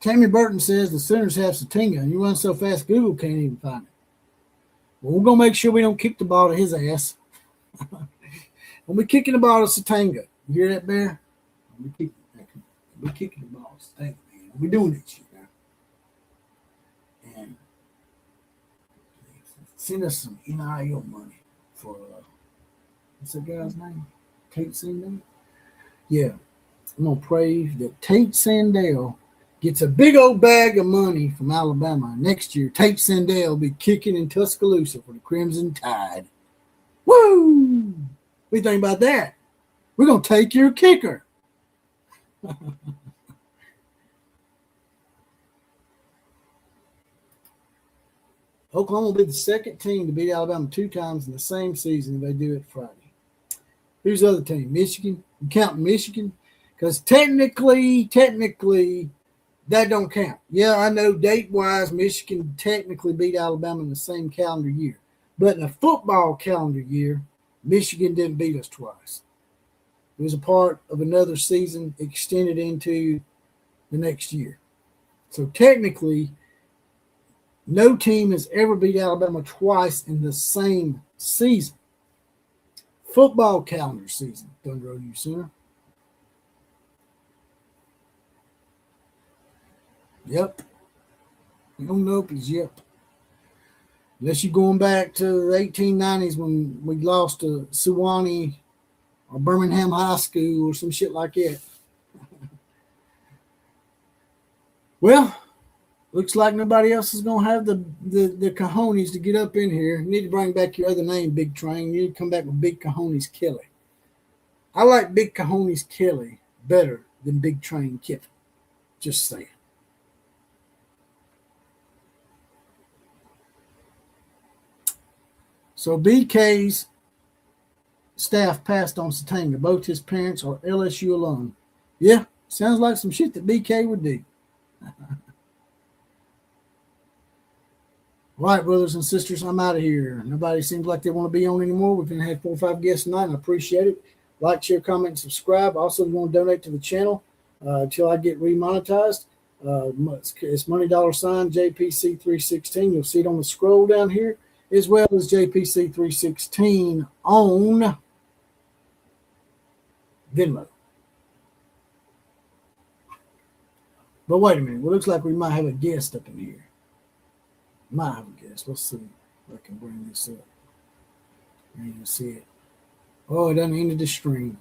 S2: Tammy Burton says the Sooners have Satinga, and you run so fast Google can't even find it. Well, we're going to make sure we don't kick the ball to his ass. When we kicking the ball to Satinga. You hear that, Bear? We're kicking the ball to Satinga, man. We're doing that shit now. And send us some NIL money for, what's that guy's name? Tate Sandell? Yeah. I'm going to pray that Tate Sandell gets a big old bag of money from Alabama. Next year, Tate Sandell will be kicking in Tuscaloosa for the Crimson Tide. Woo! What do you think about that? We're going to take your kicker. Oklahoma will be the second team to beat Alabama 2 times in the same season if they do it Friday. Who's the other team? Michigan. You count Michigan? Because technically, that don't count. Yeah, I know date-wise, Michigan technically beat Alabama in the same calendar year. But in a football calendar year, Michigan didn't beat us twice. It was a part of another season extended into the next year. So technically, no team has ever beat Alabama twice in the same season. Football calendar season, Thunder OU Sooner. Yep. No nopies, yep. Unless you're going back to the 1890s when we lost to Sewanee or Birmingham High School or some shit like that. Well, looks like nobody else is going to have the cojones to get up in here. You need to bring back your other name, Big Train. You need to come back with Big Cojones Kelly. I like Big Cojones Kelly better than Big Train Kiffin. Just saying. So BK's staff passed on Satinga. Both his parents are LSU alum. Yeah, sounds like some shit that BK would do. All right, brothers and sisters, I'm out of here. Nobody seems like they want to be on anymore. We've been had 4 or 5 guests tonight, and I appreciate it. Like, share, comment, and subscribe. Also, if you want to donate to the channel until I get remonetized, it's money $ JPC316. You'll see it on the scroll down here, as well as JPC316 on Venmo. But wait a minute. Well, it looks like we might have a guest up in here. Might have a guest. Let's see if I can bring this up. You can see it. Oh, it done ended the stream.